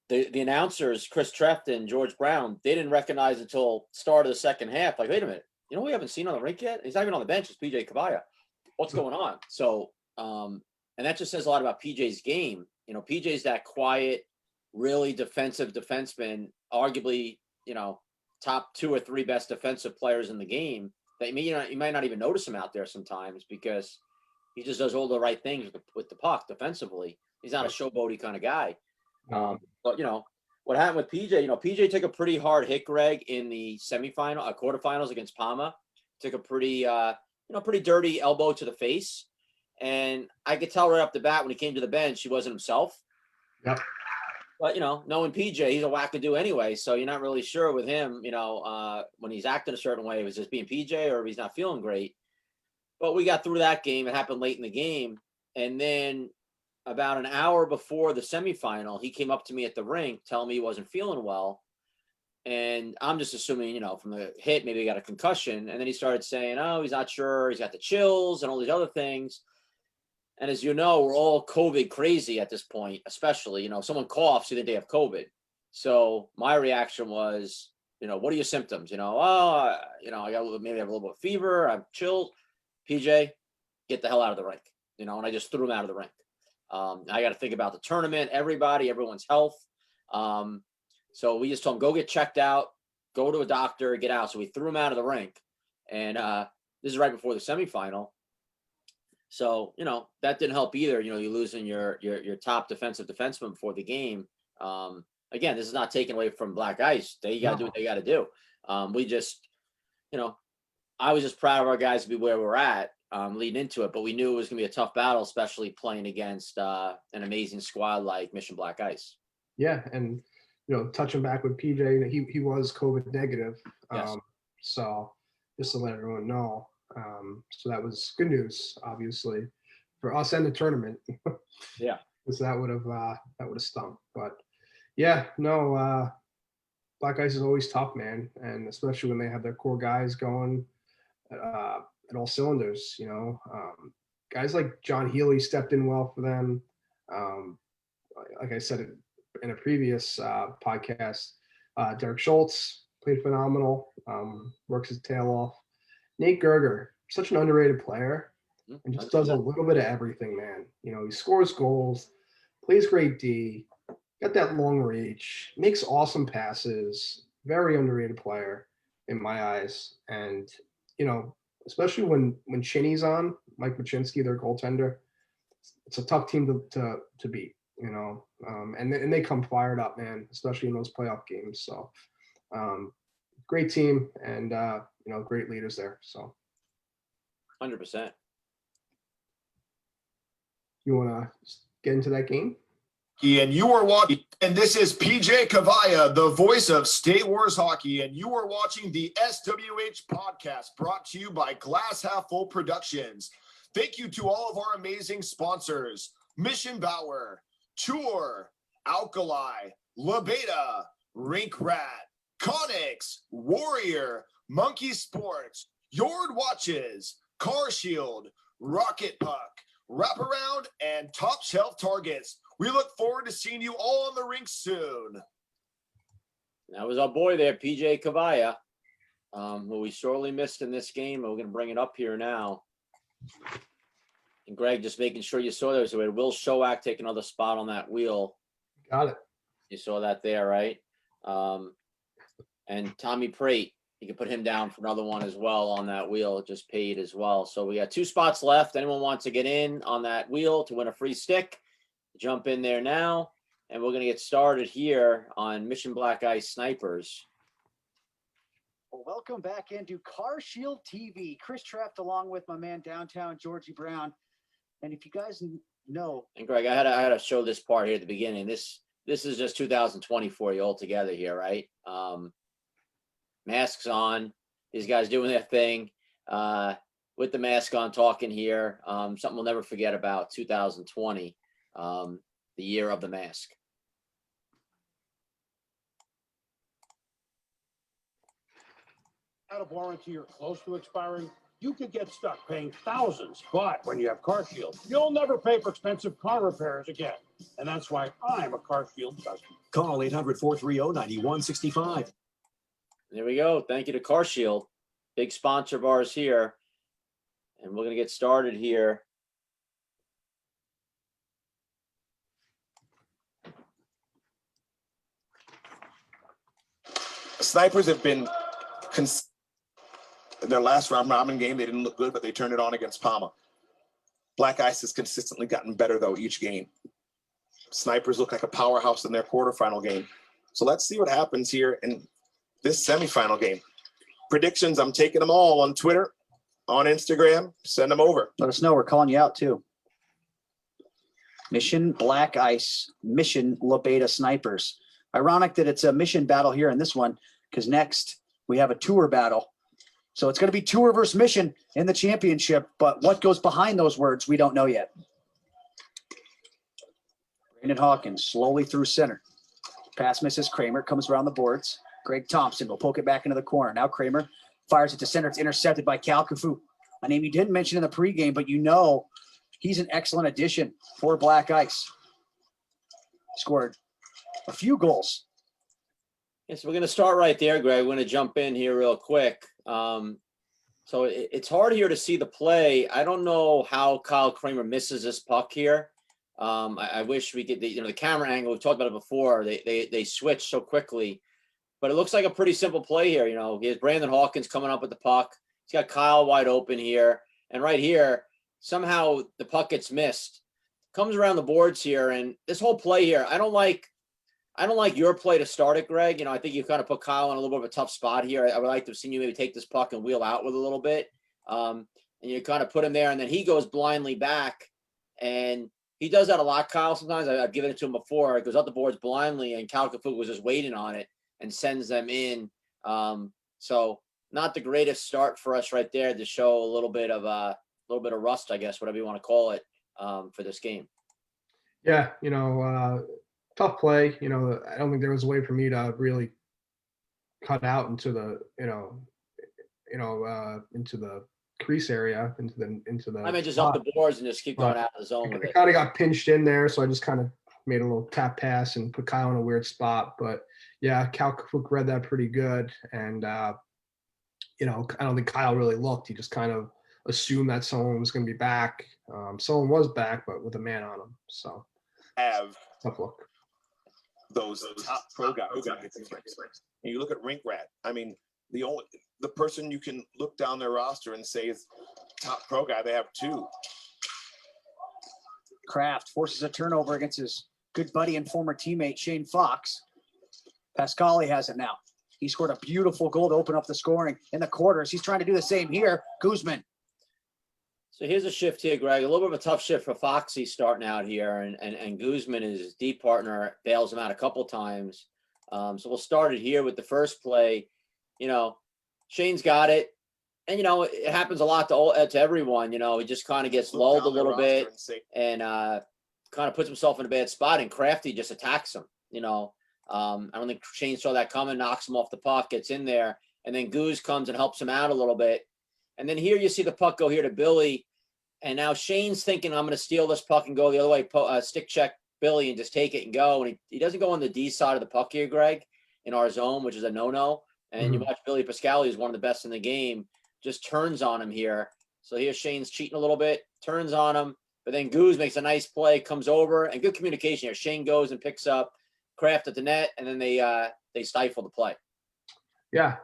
The announcers, Chris Trefton and George Brown, they didn't recognize until start of the second half. Like, wait a minute, we haven't seen on the rink yet? He's not even on the bench. It's PJ Kavaya. What's going on? So, and that just says a lot about PJ's game. PJ's that quiet, really defensive defenseman, arguably, top 2 or 3 best defensive players in the game. That you might not even notice him out there sometimes because he just does all the right things with the puck defensively. He's not a showboaty kind of guy. But what happened with PJ? PJ took a pretty hard hit, Greg, in the quarterfinals against PAMA. Took a pretty dirty elbow to the face. And I could tell right off the bat when he came to the bench, he wasn't himself. Yep. But, knowing PJ, he's a wackadoo anyway. So you're not really sure with him, when he's acting a certain way, if it's just being PJ or if he's not feeling great. But we got through that game. It happened late in the game. And then about an hour before the semifinal, he came up to me at the rink telling me he wasn't feeling well. And I'm just assuming, from the hit, maybe he got a concussion. And then he started saying, oh, he's not sure. He's got the chills and all these other things. And as you know, we're all COVID crazy at this point, especially, if someone coughs, you think they have COVID. So my reaction was, what are your symptoms? I got maybe have a little bit of fever. I'm chilled. PJ, get the hell out of the rink. And I just threw him out of the rink. I got to think about the tournament, everyone's health. So we just told him, go get checked out, go to a doctor, get out. So we threw him out of the rink. And this is right before the semifinal. So, that didn't help either. You're losing your top defensive defenseman before the game. Again, this is not taken away from Black Ice. They got to do what they got to do. We just, I was just proud of our guys to be where we're at leading into it. But we knew it was going to be a tough battle, especially playing against an amazing squad like Mission Black Ice. Yeah, and touching back with PJ, he was COVID negative. Yes. So just to let everyone know. So that was good news, obviously, for us and the tournament. Yeah, because that would have stunk. But yeah, no, Black Ice is always tough, man, and especially when they have their core guys going at all cylinders. Guys like John Healy stepped in well for them. Like I said in a previous podcast, Derek Schultz played phenomenal. Works his tail off. Nate Gerger, such an underrated player, and just does a little bit of everything, man. He scores goals, plays great D, got that long reach, makes awesome passes, very underrated player in my eyes. And, especially when Chinny's on, Mike Machinski, their goaltender, it's a tough team to beat, and they come fired up, man, especially in those playoff games. So great team and, great leaders there. So 100%. You want to get into that game? And you are watching, and this is PJ Cavalla, the voice of State Wars Hockey, and you are watching the SWH podcast brought to you by Glass Half Full Productions. Thank you to all of our amazing sponsors: Mission Bauer, Tour, Alkali, Labeda, Rink Rat, Conix, Warrior, Monkey Sports, Yord Watches, Car Shield, Rocket Puck, Wraparound, and Top Shelf Targets. We look forward to seeing you all on the rink soon. That was our boy there, PJ Cavalla, who we sorely missed in this game. We're going to bring it up here now. And Greg, just making sure you saw there. So we had Will Showak take another spot on that wheel. Got it. You saw that there, right? And Tommy Prate, you can put him down for another one as well on that wheel. It just paid as well. So we got 2 spots left. Anyone wants to get in on that wheel to win a free stick, jump in there now. And we're going to get started here on Mission Black Ice Snipers. Well, welcome back into Car Shield TV. Chris Traft along with my man downtown, Georgie Brown. And if you guys know. And Greg, I had to show this part here at the beginning. This is just 2020 for you altogether here, right? Masks on, these guys doing their thing with the mask on, talking here. Something we'll never forget about 2020, the year of the mask. Out of warranty or close to expiring, you could get stuck paying thousands. But when you have Car Shield, you'll never pay for expensive car repairs again. And that's why I'm a Car Shield customer. Call 800-430-9165. There we go. Thank you to Car Shield, big sponsor of ours here. And we're going to get started here. Snipers have been in their last round robin game. They didn't look good, but they turned it on against PAMA. Black Ice has consistently gotten better, though, each game. Snipers look like a powerhouse in their quarterfinal game. So let's see what happens here in this semifinal game. Predictions, I'm taking them all on Twitter, on Instagram. Send them over. Let us know. We're calling you out too. Mission Black Ice, Mission Labeda Snipers. Ironic that it's a mission battle here in this one, because next we have a tour battle. So it's going to be tour versus mission in the championship, but what goes behind those words, we don't know yet. Brandon Hawkins slowly through center. Pass misses. Kramer comes around the boards. Greg Thompson will poke it back into the corner. Now Kramer fires it to center. It's intercepted by Cal Cafu, a name you didn't mention in the pregame, but you know He's an excellent addition for Black Ice. Scored a few goals. Yes, we're going to start right there, Greg. We're going to jump in here real quick. So it's hard here to see the play. I don't know how Kyle Kramer misses this puck here. I wish we could, the camera angle, we've talked about it before. They switch so quickly, but it looks like a pretty simple play here. He has Brandon Hawkins coming up with the puck. He's got Kyle wide open here. And right here, somehow the puck gets missed. Comes around the boards here. And this whole play here, I don't like your play to start it, Greg. I think you kind of put Kyle in a little bit of a tough spot here. I would like to have seen you maybe take this puck and wheel out with a little bit. And you kind of put him there, and then he goes blindly back. And he does that a lot, Kyle. Sometimes I've given it to him before. It goes up the boards blindly, and Kyle Kafuk was just waiting on it and sends them in. So not the greatest start for us right there to show a little bit of rust, I guess, whatever you want to call it, for this game. Yeah, tough play. I don't think there was a way for me to really cut out into the, into the crease area, into the. I mean, just up the boards and just keep going out of the zone with I it. kind of got pinched in there, so I just kind of made a little tap pass and put Kyle in a weird spot. But yeah, Kyle Kafuk read that pretty good, and I don't think Kyle really looked. He just kind of assumed that someone was going to be back. Someone was back, but with a man on him. So have tough look. those top pro guys. And you look at Rink Rat. I mean, the person you can look down their roster and say is top pro guy. They have two. Kraft forces a turnover against his good buddy and former teammate, Shane Fox. Pascali has it now. He scored a beautiful goal to open up the scoring in the quarters. He's trying to do the same here. Guzman. So here's a shift here, Greg. A little bit of a tough shift for Foxy starting out here, and Guzman, his deep partner, bails him out a couple times. So we'll start it here with the first play. Shane's got it, and it happens a lot to everyone. He just kind of gets lulled a little bit and kind of puts himself in a bad spot, and Crafty just attacks him. I don't think Shane saw that coming, knocks him off the puck, gets in there, and then Goose comes and helps him out a little bit. And then here you see the puck go here to Billy. And now Shane's thinking, I'm going to steal this puck and go the other way, stick check Billy and just take it and go. And he doesn't go on the D side of the puck here, Greg, in our zone, which is a no-no. And you watch Billy Pascali, who's one of the best in the game, just turns on him here. So here Shane's cheating a little bit, turns on him. But then Goose makes a nice play, comes over, and good communication here. Shane goes and picks up Kraft at the net, and then they stifle the play. Yeah,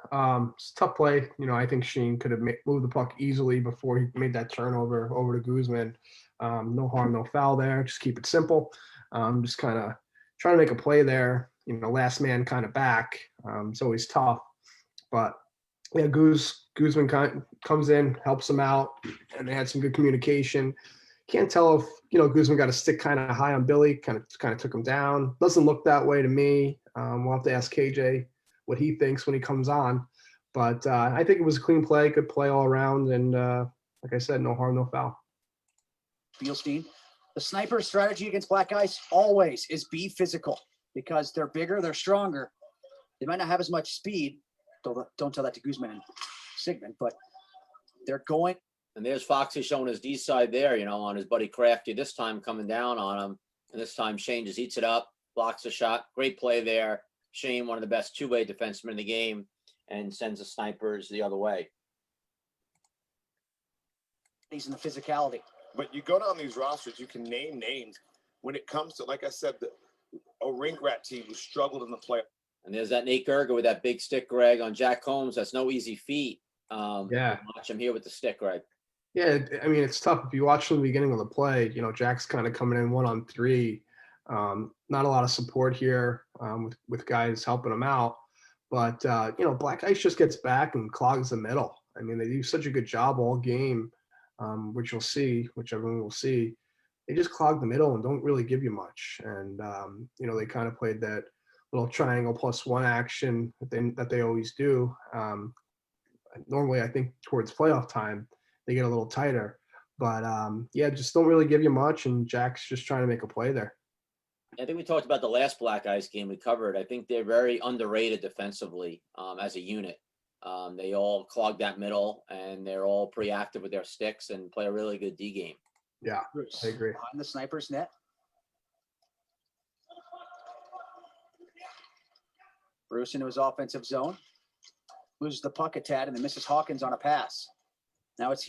it's a tough play. I think Shane could have moved the puck easily before he made that turnover over to Guzman. No harm, no foul there. Just keep it simple. Just kind of trying to make a play there. Last man kind of back. It's always tough. But yeah, Guzman comes in, helps him out, and they had some good communication. Can't tell if Guzman got a stick kind of high on Billy, kind of took him down. Doesn't look that way to me. We'll have to ask KJ what he thinks when he comes on. But I think it was a clean play, good play all around, and like I said, no harm, no foul. Bielstein, the sniper strategy against Black Ice always is be physical because they're bigger, they're stronger. They might not have as much speed. Don't tell that to Guzman and Sigmund, but they're going. And there's Foxy showing his D side there, on his buddy Crafty, this time coming down on him. And this time Shane just eats it up, blocks a shot. Great play there. Shane, one of the best two-way defensemen in the game, and sends the Snipers the other way. He's in the physicality. But you go down these rosters, you can name names. When it comes to, like I said, a Rink Rat team who struggled in the play. And there's that Nate Gerger with that big stick, Greg, on Jack Combs. That's no easy feat. Yeah. Watch him here with the stick, Greg. Yeah, I mean, it's tough. If you watch from the beginning of the play, Jack's kind of coming in 1-on-3. Not a lot of support here with guys helping him out. But, Black Ice just gets back and clogs the middle. I mean, they do such a good job all game, which everyone will see. They just clog the middle and don't really give you much. And, they kind of played that little triangle +1 action that they always do. Normally, I think towards playoff time, they get a little tighter. But, just don't really give you much. And Jack's just trying to make a play there. I think we talked about the last Black Ice game we covered. I think they're very underrated defensively as a unit. They all clog that middle, and they're all pretty active with their sticks and play a really good D game. Yeah, Bruce I agree. behind the Snipers net. Bruce into his offensive zone. Loses the puck at Tad and then misses Hawkins on a pass. Now it's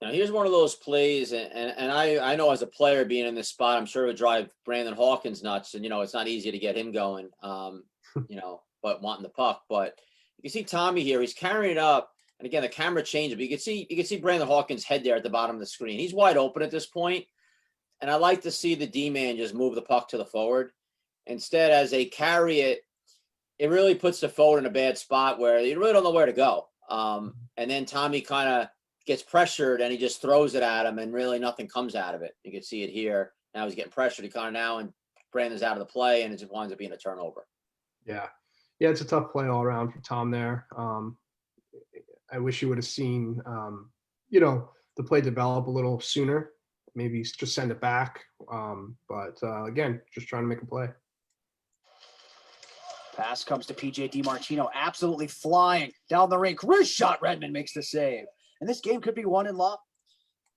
Now here's one of those plays, and I know as a player being in this spot, I'm sure it would drive Brandon Hawkins nuts, and it's not easy to get him going, but wanting the puck. But you can see Tommy here; he's carrying it up, and again the camera changes, but you can see Brandon Hawkins' head there at the bottom of the screen. He's wide open at this point, and I like to see the D-man just move the puck to the forward. Instead, as they carry it, it really puts the forward in a bad spot where you really don't know where to go. And then Tommy kind of gets pressured and he just throws it at him and really nothing comes out of it. You can see it here. Now he's getting pressured. He kind of now, and Brandon's out of the play and it just winds up being a turnover. Yeah. Yeah, it's a tough play all around for Tom there. I wish you would have seen, the play develop a little sooner. Maybe just send it back. But again, just trying to make a play. pass comes to PJ DiMartino, absolutely flying down the rink. Wrist shot. Redmond makes the save. And this game could be won in law.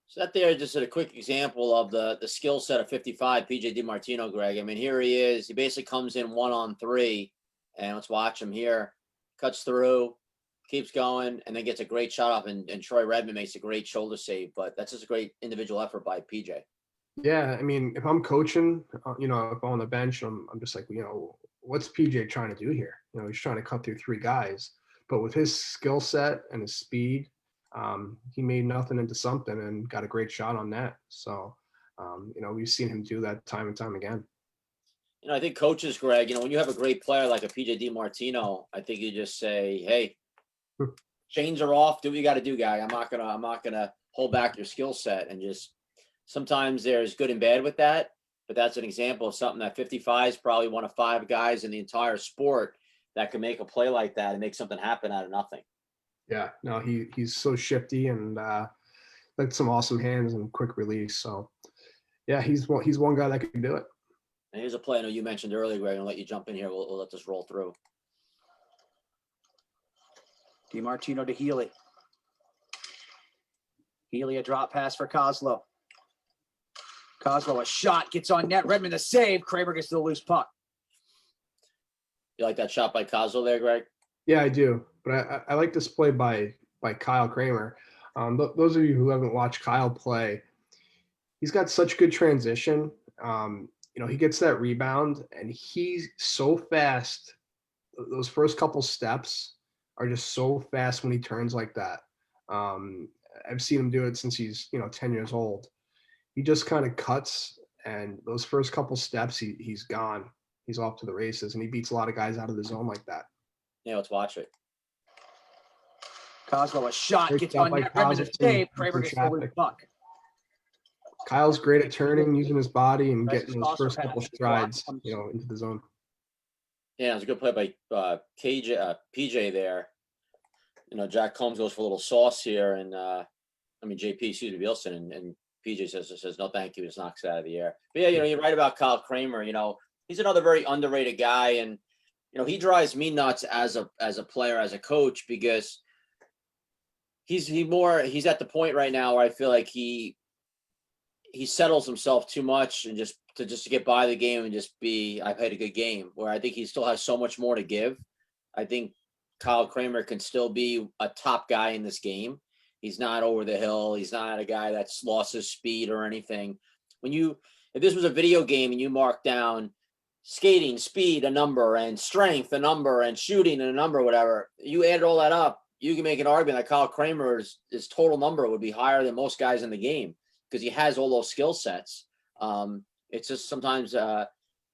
So that there just a quick example of the skill set of 55, PJ DiMartino, Greg. I mean, here he is. He basically comes in 1-on-3, and let's watch him here. Cuts through, keeps going, and then gets a great shot off, and Troy Redmond makes a great shoulder save. But that's just a great individual effort by PJ. Yeah, I mean, if I'm coaching, if I'm on the bench, I'm just like, what's PJ trying to do here? He's trying to cut through three guys. But with his skill set and his speed, he made nothing into something and got a great shot on net. So, we've seen him do that time and time again. I think coaches, Greg, when you have a great player like a PJ DiMartino, I think you just say, hey, chains are off. Do what you got to do, guy. I'm not gonna hold back your skill set. And just sometimes there's good and bad with that. But that's an example of something that 55 is probably one of 5 guys in the entire sport that can make a play like that and make something happen out of nothing. Yeah, no, he's so shifty and like some awesome hands and quick release. So, yeah, he's one guy that can do it. And here's a play I know you mentioned earlier, Greg. I'll let you jump in here. We'll let this roll through. DiMartino to Healy. Healy, a drop pass for Kozlo. Kozlo, a shot, gets on net. Redmond, the save. Kramer gets the loose puck. You like that shot by Kozlo there, Greg? Yeah, I do. But I like this play by Kyle Kramer. Those of you who haven't watched Kyle play, he's got such good transition. He gets that rebound and he's so fast. Those first couple steps are just so fast when he turns like that. I've seen him do it since he's 10 years old. He just kind of cuts, and those first couple steps, he's gone. He's off to the races, and he beats a lot of guys out of the zone like that. Yeah, let's watch it. Kozlo, a shot, Great gets shot on by net. Redmond, the Kozlo, save. from Kramer gets the loose traffic. puck. Kyle's great at turning, using his body, and Nice getting those cross first pass. couple strides, into the zone. Yeah, it was a good play by PJ there. Jack Combs goes for a little sauce here, and JP, Bielson, and PJ says no, thank you, just knocks it out of the air. But yeah, you're right about Kyle Kramer. He's another very underrated guy, and he drives me nuts as a player, as a coach, because he's at the point right now where I feel like he settles himself too much and just to get by the game and just be, I played a good game, where I think he still has so much more to give. I think Kyle Kramer can still be a top guy in this game. He's not over the hill. He's not a guy that's lost his speed or anything. If this was a video game and you mark down skating, speed, a number, and strength, a number, and shooting, a number, whatever, you add all that up, you can make an argument that Kyle Kramer's his total number would be higher than most guys in the game because he has all those skill sets. It's just sometimes, I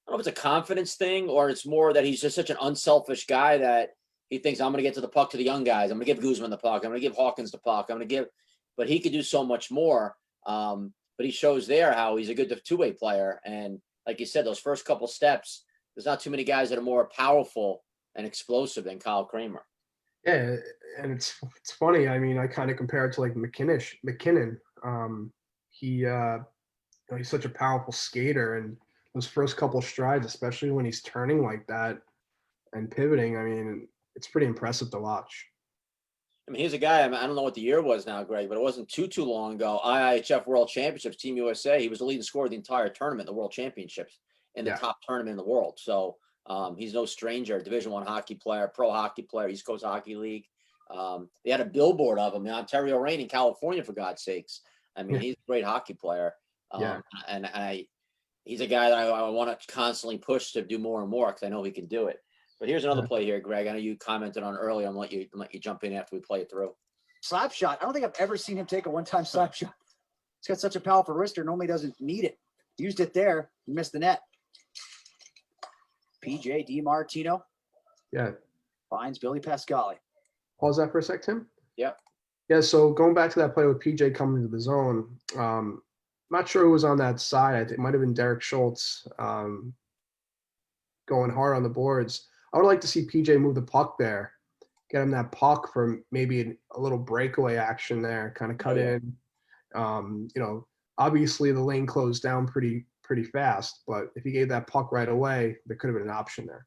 don't know if it's a confidence thing or it's more that he's just such an unselfish guy that he thinks, I'm going to get to the puck to the young guys. I'm going to give Guzman the puck. I'm going to give Hawkins the puck. But he could do so much more. But he shows there how he's a good two-way player. And like you said, those first couple steps, there's not too many guys that are more powerful and explosive than Kyle Kramer. Yeah, and it's funny. I mean, I kind of compare it to like McKinnon. He's such a powerful skater, and those first couple of strides, especially when he's turning like that and pivoting, I mean, it's pretty impressive to watch. I mean, here's a guy, I don't know what the year was now, Greg, but it wasn't too long ago. IIHF World Championships, Team USA, he was the leading scorer of the entire tournament, the World Championships, in the Yeah. top tournament in the world. So he's no stranger, Division I hockey player, pro hockey player, East Coast Hockey League. They had a billboard of him in Ontario Reign in California, for God's sakes. I mean, Yeah. he's a great hockey player. Yeah. And he's a guy that I want to constantly push to do more and more because I know he can do it. But here's another Yeah. play here, Greg. I know you commented on earlier. I'm gonna let you jump in after we play it through. Slap shot. I don't think I've ever seen him take a one-time slap shot. He's got such a powerful wrister. Normally doesn't need it. Used it there. He missed the net. PJ DiMartino Yeah. finds Billy Pascali. Pause that for a sec, Tim. Yep. Yeah, so going back to that play with PJ coming into the zone, not sure who was on that side. I think it might have been Derek Schultz going hard on the boards. I would like to see PJ move the puck there, get him that puck for maybe a little breakaway action there, kind of cut in. Obviously the lane closed down pretty fast, but if he gave that puck right away, there could have been an option there.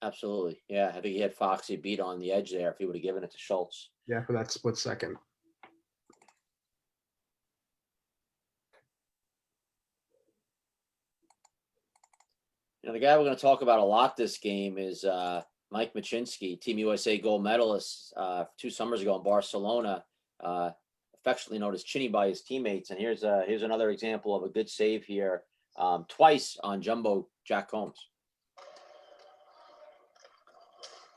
Absolutely. Yeah, I think he had Foxy beat on the edge there if he would have given it to Schultz. Yeah, for that split second. The guy we're going to talk about a lot this game is Mike Machinski, Team USA gold medalist 2 summers ago in Barcelona, affectionately known as Chinny by his teammates. And here's another example of a good save here, twice on Jumbo Jack Combs.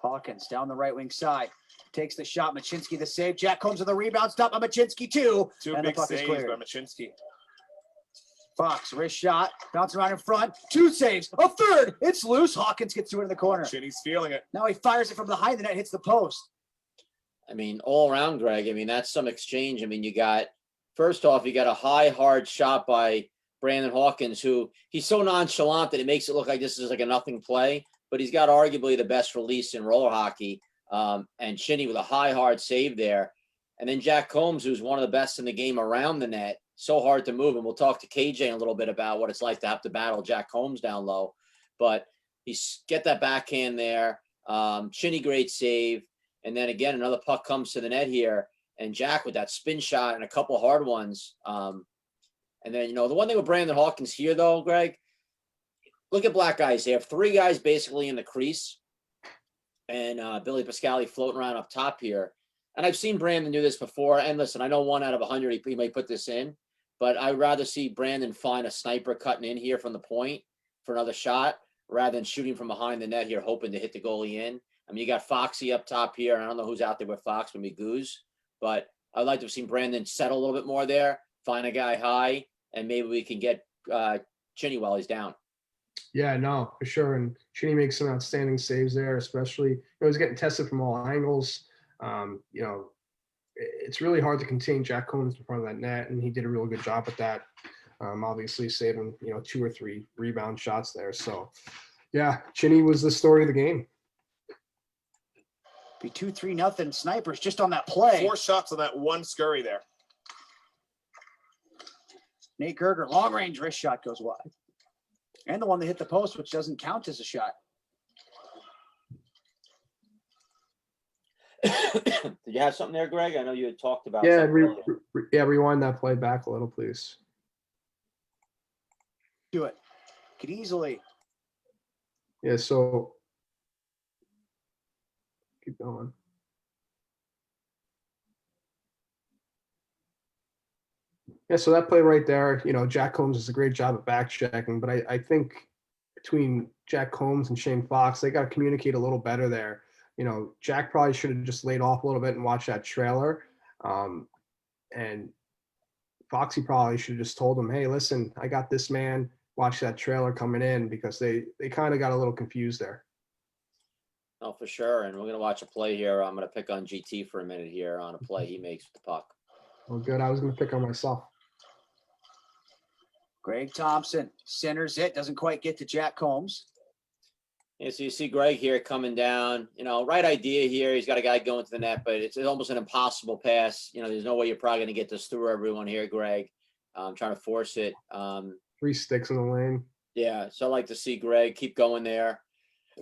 Hawkins down the right wing side. Takes the shot. Machinski the save. Jack Combs with the rebound. Stop by Machinski too. Two And the big puck is saves cleared. by Machinski. Fox, wrist shot. Bounce around in front. 2 saves. A third. It's loose. Hawkins gets to it in the corner. Chinny's feeling it. Now he fires it from behind the net. Hits the post. I mean, all around, Greg. I mean, that's some exchange. I mean, first off, you got a high, hard shot by Brandon Hawkins, who he's so nonchalant that it makes it look like this is like a nothing play, but he's got arguably the best release in roller hockey. And Chinny with a high, hard save there. And then Jack Combs, who's one of the best in the game around the net, so hard to move. And we'll talk to KJ in a little bit about what it's like to have to battle Jack Combs down low. But he's get that backhand there. Chinny, great save. And then again, another puck comes to the net here. And Jack with that spin shot and a couple hard ones. And then, the one thing with Brandon Hawkins here, though, Greg, look at black guys. They have 3 guys basically in the crease. And Billy Pascali floating around up top here. And I've seen Brandon do this before. And listen, I know 1 out of 100 he may put this in. But I'd rather see Brandon find a sniper cutting in here from the point for another shot rather than shooting from behind the net here, hoping to hit the goalie in. I mean, you got Foxy up top here. And I don't know who's out there with Fox, maybe Goose. But I'd like to have seen Brandon settle a little bit more there, find a guy high, and maybe we can get Chinny while he's down. Yeah, no, for sure. And Chinny makes some outstanding saves there, especially, he's getting tested from all angles. It's really hard to contain Jack Combs in front of that net, and he did a real good job with that. Obviously saving, 2 or 3 rebound shots there. So, yeah, Chinny was the story of the game. Be 2-3-0 Snipers just on that play. 4 shots on that one scurry there. Nate Gerger, long range wrist shot goes wide. And the one that hit the post, which doesn't count as a shot. Did you have something there, Greg? I know you had talked about. Yeah, something earlier. rewind that play back a little, please. Do it. Could easily. Yeah, so keep going. Yeah, so that play right there, Jack Combs does a great job at back checking, but I think between Jack Combs and Shane Fox, they got to communicate a little better there. Jack probably should have just laid off a little bit and watched that trailer. And Foxy probably should have just told him, hey, listen, I got this man, watch that trailer coming in, because they kind of got a little confused there. Oh, for sure. And we're going to watch a play here. I'm going to pick on GT for a minute here on a play he makes with the puck. Oh, good. I was going to pick on myself. Greg Thompson centers it, doesn't quite get to Jack Combs. Yeah, so you see Greg here coming down, right idea here. He's got a guy going to the net, but it's almost an impossible pass. There's no way you're probably going to get this through everyone here, Greg. Trying to force it. 3 sticks in the lane. Yeah, so I like to see Greg keep going there.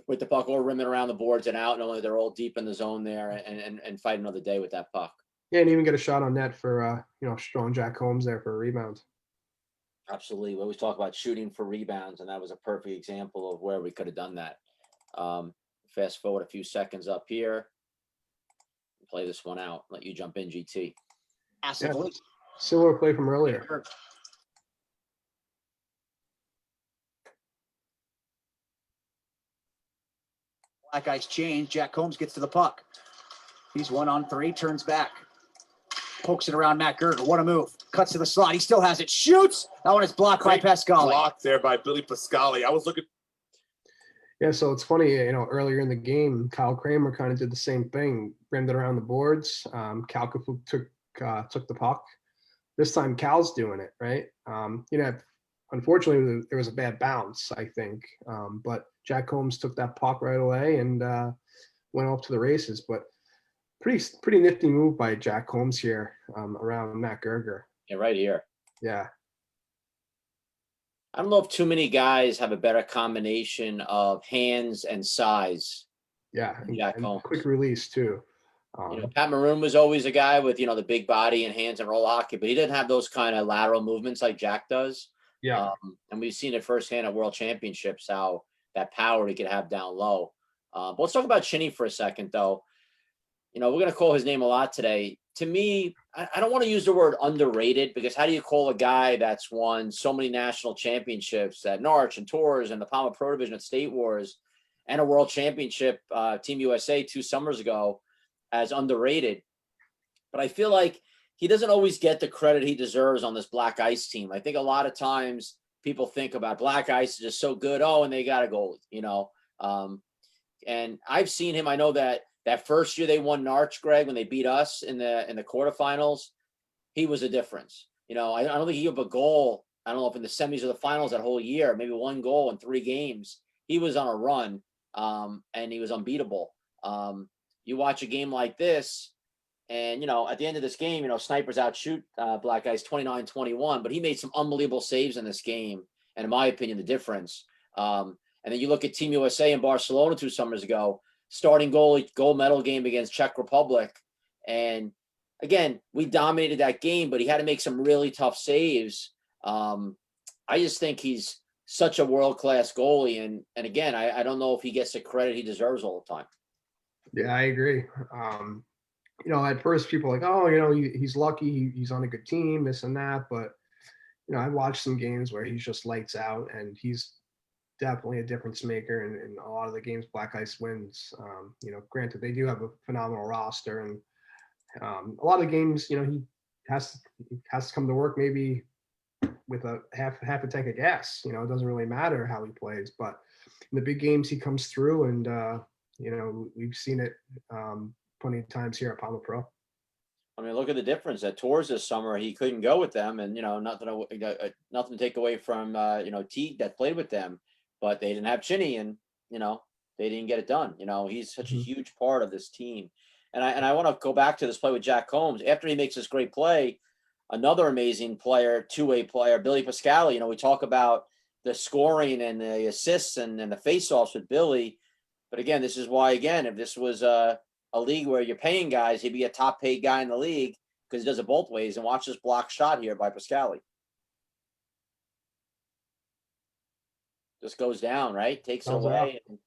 with the puck or rimming around the boards and out, knowing they're all deep in the zone there and fight another day with that puck. Yeah, and even get a shot on net for strong Jack Holmes there for a rebound. Absolutely. We always talk about shooting for rebounds, and that was a perfect example of where we could have done that. Fast forward a few seconds up here. Play this one out. Let you jump in, GT. Massively. Similar play from earlier. Black ice change. Jack Holmes gets to the puck. He's 1-on-3, turns back. Pokes it around Matt Gerger. What a move. Cuts to the slot. He still has it. Shoots. That one is blocked by Pascali. Blocked there by Billy Pascali. I was looking. Yeah, so it's funny, earlier in the game, Kyle Kramer kind of did the same thing, rimmed it around the boards. Cal Kafuk took the puck. This time Cal's doing it, right? Unfortunately, there was a bad bounce, I think. But Jack Holmes took that puck right away and went off to the races. But pretty nifty move by Jack Holmes here around Matt Gerger. Yeah, right here. Yeah. I don't know if too many guys have a better combination of hands and size. Yeah, Jack and Holmes. quick release too. Pat Maroon was always a guy with, the big body and hands and roll hockey, but he didn't have those kind of lateral movements like Jack does. Yeah. And we've seen it firsthand at World Championships, how that power he could have down low. But let's talk about Chinny for a second, though. We're going to call his name a lot today. To me, I don't want to use the word underrated, because how do you call a guy that's won so many national championships at Norwich and Tours and the PAMA Pro Division at State Wars and a World Championship, Team USA 2 summers ago, as underrated? But I feel like he doesn't always get the credit he deserves on this Black Ice team. I think a lot of times people think about Black Ice is just so good. Oh, and they got a goalie, and I've seen him. I know that first year they won Norwich, Greg, when they beat us in the quarterfinals, he was a difference. I don't think he gave up a goal. I don't know if in the semis or the finals that whole year, maybe 1 goal in 3 games. He was on a run, and he was unbeatable. You watch a game like this, and, at the end of this game, Snipers outshoot Black Ice 29-21, but he made some unbelievable saves in this game. And in my opinion, the difference. And then you look at Team USA in Barcelona 2 summers ago, starting gold medal game against Czech Republic. And again, we dominated that game, but he had to make some really tough saves. I just think he's such a world-class goalie. And again, I don't know if he gets the credit he deserves all the time. Yeah, I agree. At first people are like, oh, he's lucky. He's on a good team, this and that. But, I watched some games where he's just lights out, and he's definitely a difference maker in a lot of the games Black Ice wins. Granted, they do have a phenomenal roster, and a lot of games, he has to come to work maybe with a half a tank of gas. It doesn't really matter how he plays, but in the big games he comes through, and we've seen it plenty of times here at PAMA Pro. I mean, look at the difference. At Tours this summer, he couldn't go with them, and nothing to take away from Teague that played with them, but they didn't have Chinny, and they didn't get it done. He's such a huge part of this team, and I want to go back to this play with Jack Holmes after he makes this great play. Another amazing player, 2-way player, Billy Pascali. We talk about the scoring and the assists and the faceoffs with Billy, but again, this is why, if this was a league where you're paying guys, he'd be a top paid guy in the league, because he does it both ways. And watch this block shot here by Pascali. Just goes down, right? Takes it away. And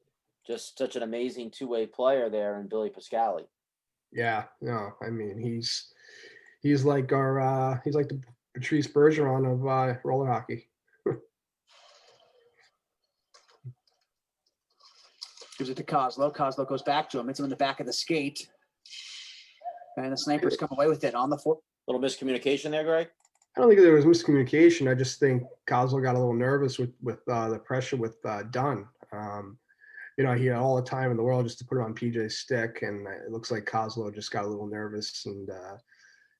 just such an amazing 2-way player there in Billy Pascali. Yeah, no, I mean, he's like he's like the Patrice Bergeron of roller hockey. Gives it to Kozlo. Kozlo goes back to him. It's him in the back of the skate. And the Snipers come away with it on the floor. Little miscommunication there, Greg? I don't think there was miscommunication. I just think Kozlo got a little nervous with the pressure with Dunn. He had all the time in the world just to put it on PJ's stick, and it looks like Kozlo just got a little nervous and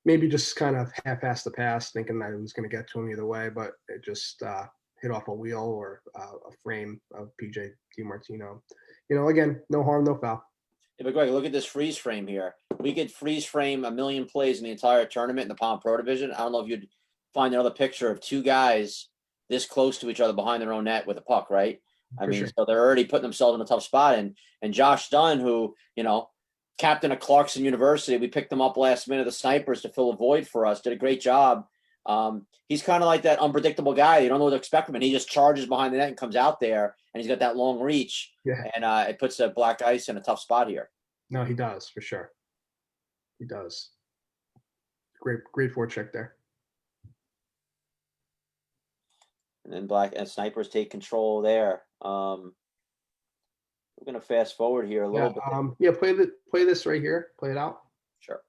maybe just kind of half-assed the pass, thinking that it was going to get to him either way, but it just hit off a wheel or a frame of PJ DiMartino. Again, no harm, no foul. Yeah, but Greg, look at this freeze frame here. We could freeze frame a million plays in the entire tournament in the PAMA Pro Division. I don't know if you'd find another picture of 2 guys this close to each other behind their own net with a puck, right? I For mean, sure. so they're already putting themselves in a tough spot. And Josh Dunn, who, captain of Clarkson University, we picked him up last minute, the Snipers, to fill a void for us, did a great job. He's kind of like that unpredictable guy. You don't know what to expect from him. And he just charges behind the net and comes out there, and he's got that long reach. Yeah. And it puts the Black Ice in a tough spot here. No, he does, for sure. He does. Great forecheck there. And then Black and Snipers take control there. We're gonna fast forward here a little bit. Play this right here. Play it out. Sure.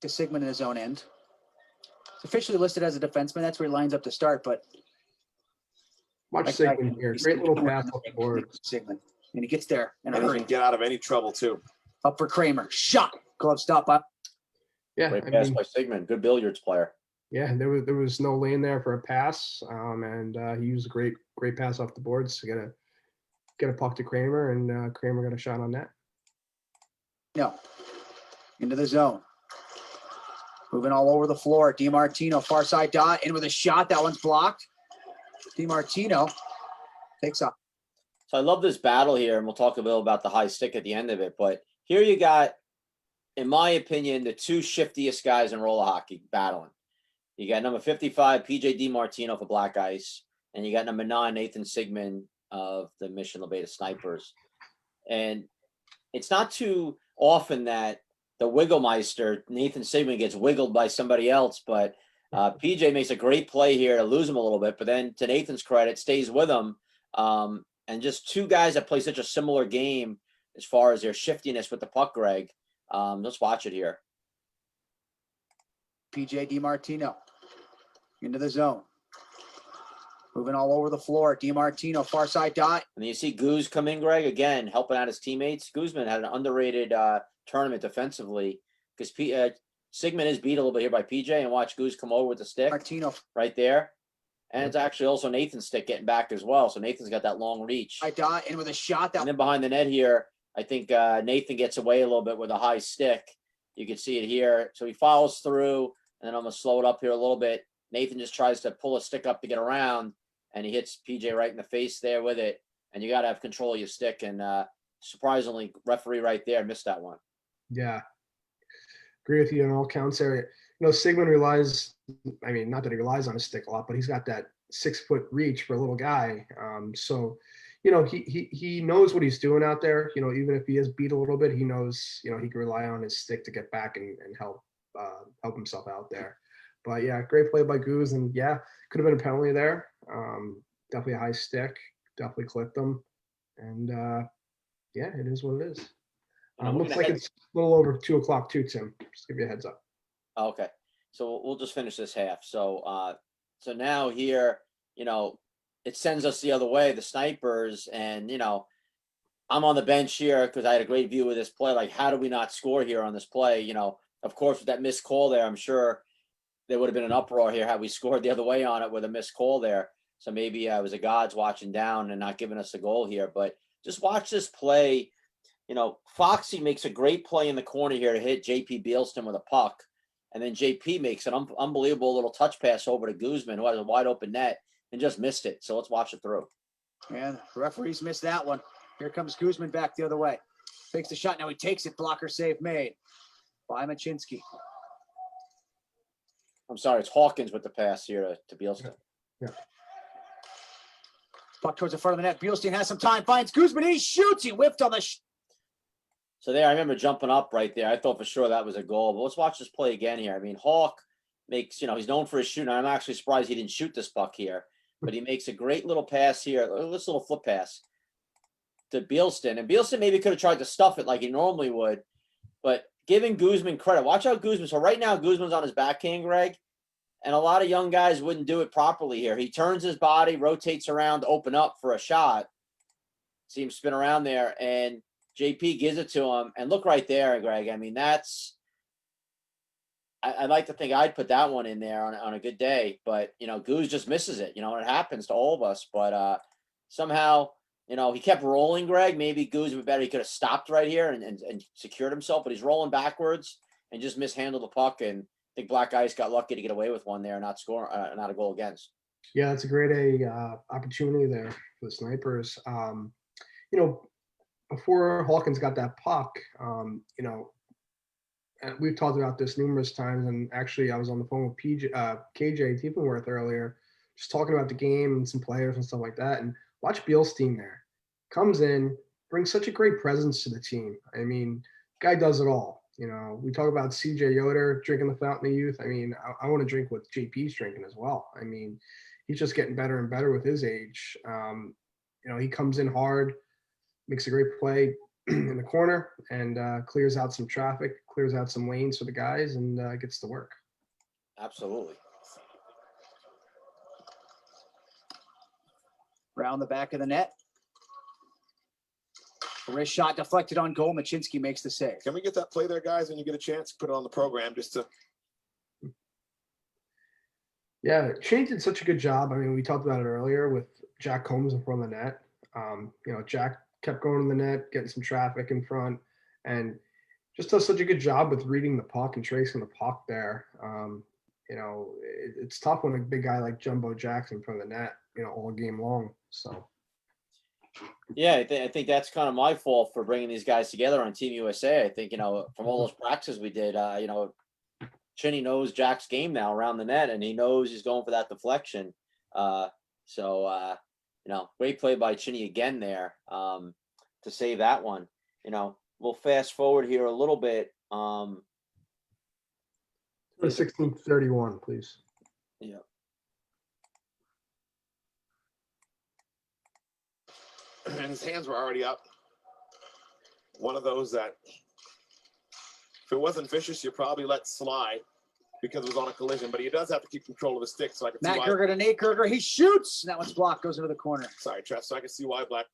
To Sigmund in his own end. It's officially listed as a defenseman. That's where he lines up to start, but Watch Sigmund here. Great little pass off the board. Sigmund. And he gets there in a And he hurry. can get out of any trouble too. Up for Kramer. Shot. Glove stop up. Yeah, Great I pass mean, by Sigmund. Good billiards player. yeah, there was no lane there for a pass, and he used a great pass off the boards to get a puck to Kramer, and Kramer got a shot on net. No. Into the zone. Moving all over the floor. DiMartino, far side dot, in with a shot. That one's blocked. DiMartino takes off. So I love this battle here, and we'll talk a little about the high stick at the end of it. But here you got, in my opinion, the two shiftiest guys in roller hockey battling. You got number 55, PJ DiMartino for Black Ice, and you got number 9, Nathan Sigmund of the Mission Labeda Snipers. And it's not too often that the Wigglemeister, Nathan Sigmund, gets wiggled by somebody else, but PJ makes a great play here to lose him a little bit, but then to Nathan's credit, stays with him. And just two guys that play such a similar game as far as their shiftiness with the puck, Greg. Let's watch it here. PJ DiMartino into the zone. Moving all over the floor. DiMartino, far side dot. And then you see Goose come in, Greg, again, helping out his teammates. Guzman had an underrated tournament defensively because Sigmund is beat a little bit here by PJ, and watch Goose come over with the stick Martino, right there. And it's actually also Nathan's stick getting back as well. So Nathan's got that long reach. side dot, in with a shot. That And then behind the net here, I think Nathan gets away a little bit with a high stick. You can see it here. So he follows through, and then I'm going to slow it up here a little bit. Nathan just tries to pull a stick up to get around, and he hits PJ right in the face there with it. And you got to have control of your stick. And surprisingly, referee right there missed that one. Yeah, agree with you on all counts there. Sigmund relies, I mean, not that he relies on his stick a lot, but he's got that 6-foot reach for a little guy. So, he knows what he's doing out there. Even if he is beat a little bit, he knows, he can rely on his stick to get back and help himself out there. But yeah, great play by Goose, and yeah, could have been a penalty there. Definitely a high stick, definitely clipped him, and yeah, it is what it is. Looks like it's a little over 2:00 too, Tim. Just give you a heads up. Okay. So we'll just finish this half. So now here, it sends us the other way, the Snipers, and, I'm on the bench here because I had a great view of this play. Like, how do we not score here on this play? Of course, with that missed call there, I'm sure there would have been an uproar here had we scored the other way on it with a missed call there. So maybe it was the gods watching down and not giving us a goal here. But just watch this play. Foxy makes a great play in the corner here to hit JP Bealston with a puck. And then JP makes an unbelievable little touch pass over to Guzman, who has a wide open net, and just missed it. So let's watch it through. And referees missed that one. Here comes Guzman back the other way. Takes the shot. Now he takes it. Blocker save made by Machinski. I'm sorry, it's Hawkins with the pass here to Bealston. Yeah. Puck towards the front of the net. Bealstein has some time. Finds Guzman. He shoots. He whipped on the So there, I remember jumping up right there. I thought for sure that was a goal. But let's watch this play again here. I mean, Hawk makes, he's known for his shooting. I'm actually surprised he didn't shoot this puck here. But he makes a great little pass here. This little flip pass to Bealston. And Bealston maybe could have tried to stuff it like he normally would. But giving Guzman credit. Watch out Guzman. So right now, Guzman's on his backhand, Greg. And a lot of young guys wouldn't do it properly here. He turns his body, rotates around to open up for a shot. See him spin around there. And JP gives it to him, and look right there, Greg. I mean, I like to think I'd put that one in there on a good day, but Goose just misses it. And it happens to all of us. But somehow, he kept rolling. Greg, maybe Goose would be better. He could have stopped right here and secured himself, but he's rolling backwards and just mishandled the puck. And I think Black Ice got lucky to get away with one there, not a goal against. Yeah, that's a great opportunity there for the Snipers. You know, before Hawkins got that puck, you know, and we've talked about this numerous times. And actually, I was on the phone with KJ Tiefenwerth earlier, just talking about the game and some players and stuff like that. And watch Beilstein there. Comes in, brings such a great presence to the team. I mean, guy does it all. You know, we talk about CJ Yoder drinking the fountain of youth. I mean, I want to drink what JP's drinking as well. I mean, he's just getting better and better with his age. You know, he comes in hard, makes a great play in the corner, and clears out some traffic, clears out some lanes for the guys, and gets to work. Absolutely. Around the back of the net. Wrist shot deflected on goal. Machinski makes the save. Can we get that play there, guys? When you get a chance, put it on the program just to. Yeah, Shane did such a good job. I mean, we talked about it earlier with Jack Combs in front of the net. You know, Jack kept going to the net, getting some traffic in front, and just does such a good job with reading the puck and tracing the puck there. You know, it's tough when a big guy like Jumbo Jack's in front of the net, you know, all game long. So. Yeah, I think that's kind of my fault for bringing these guys together on Team USA. I think, you know, from all those practices we did, you know, Chinny knows Jack's game now around the net, and he knows he's going for that deflection. So, you know, great play by Chinny again there to save that one. You know, we'll fast forward here a little bit. 1631, please. Yeah. And his hands were already up. One of those that, if it wasn't vicious, you probably let slide because it was on a collision. But he does have to keep control of his stick, so I can see Matt why. Gerger to Nate Gerger. He shoots. That one's blocked. Goes into the corner. Sorry, Trev. So I can see why Black.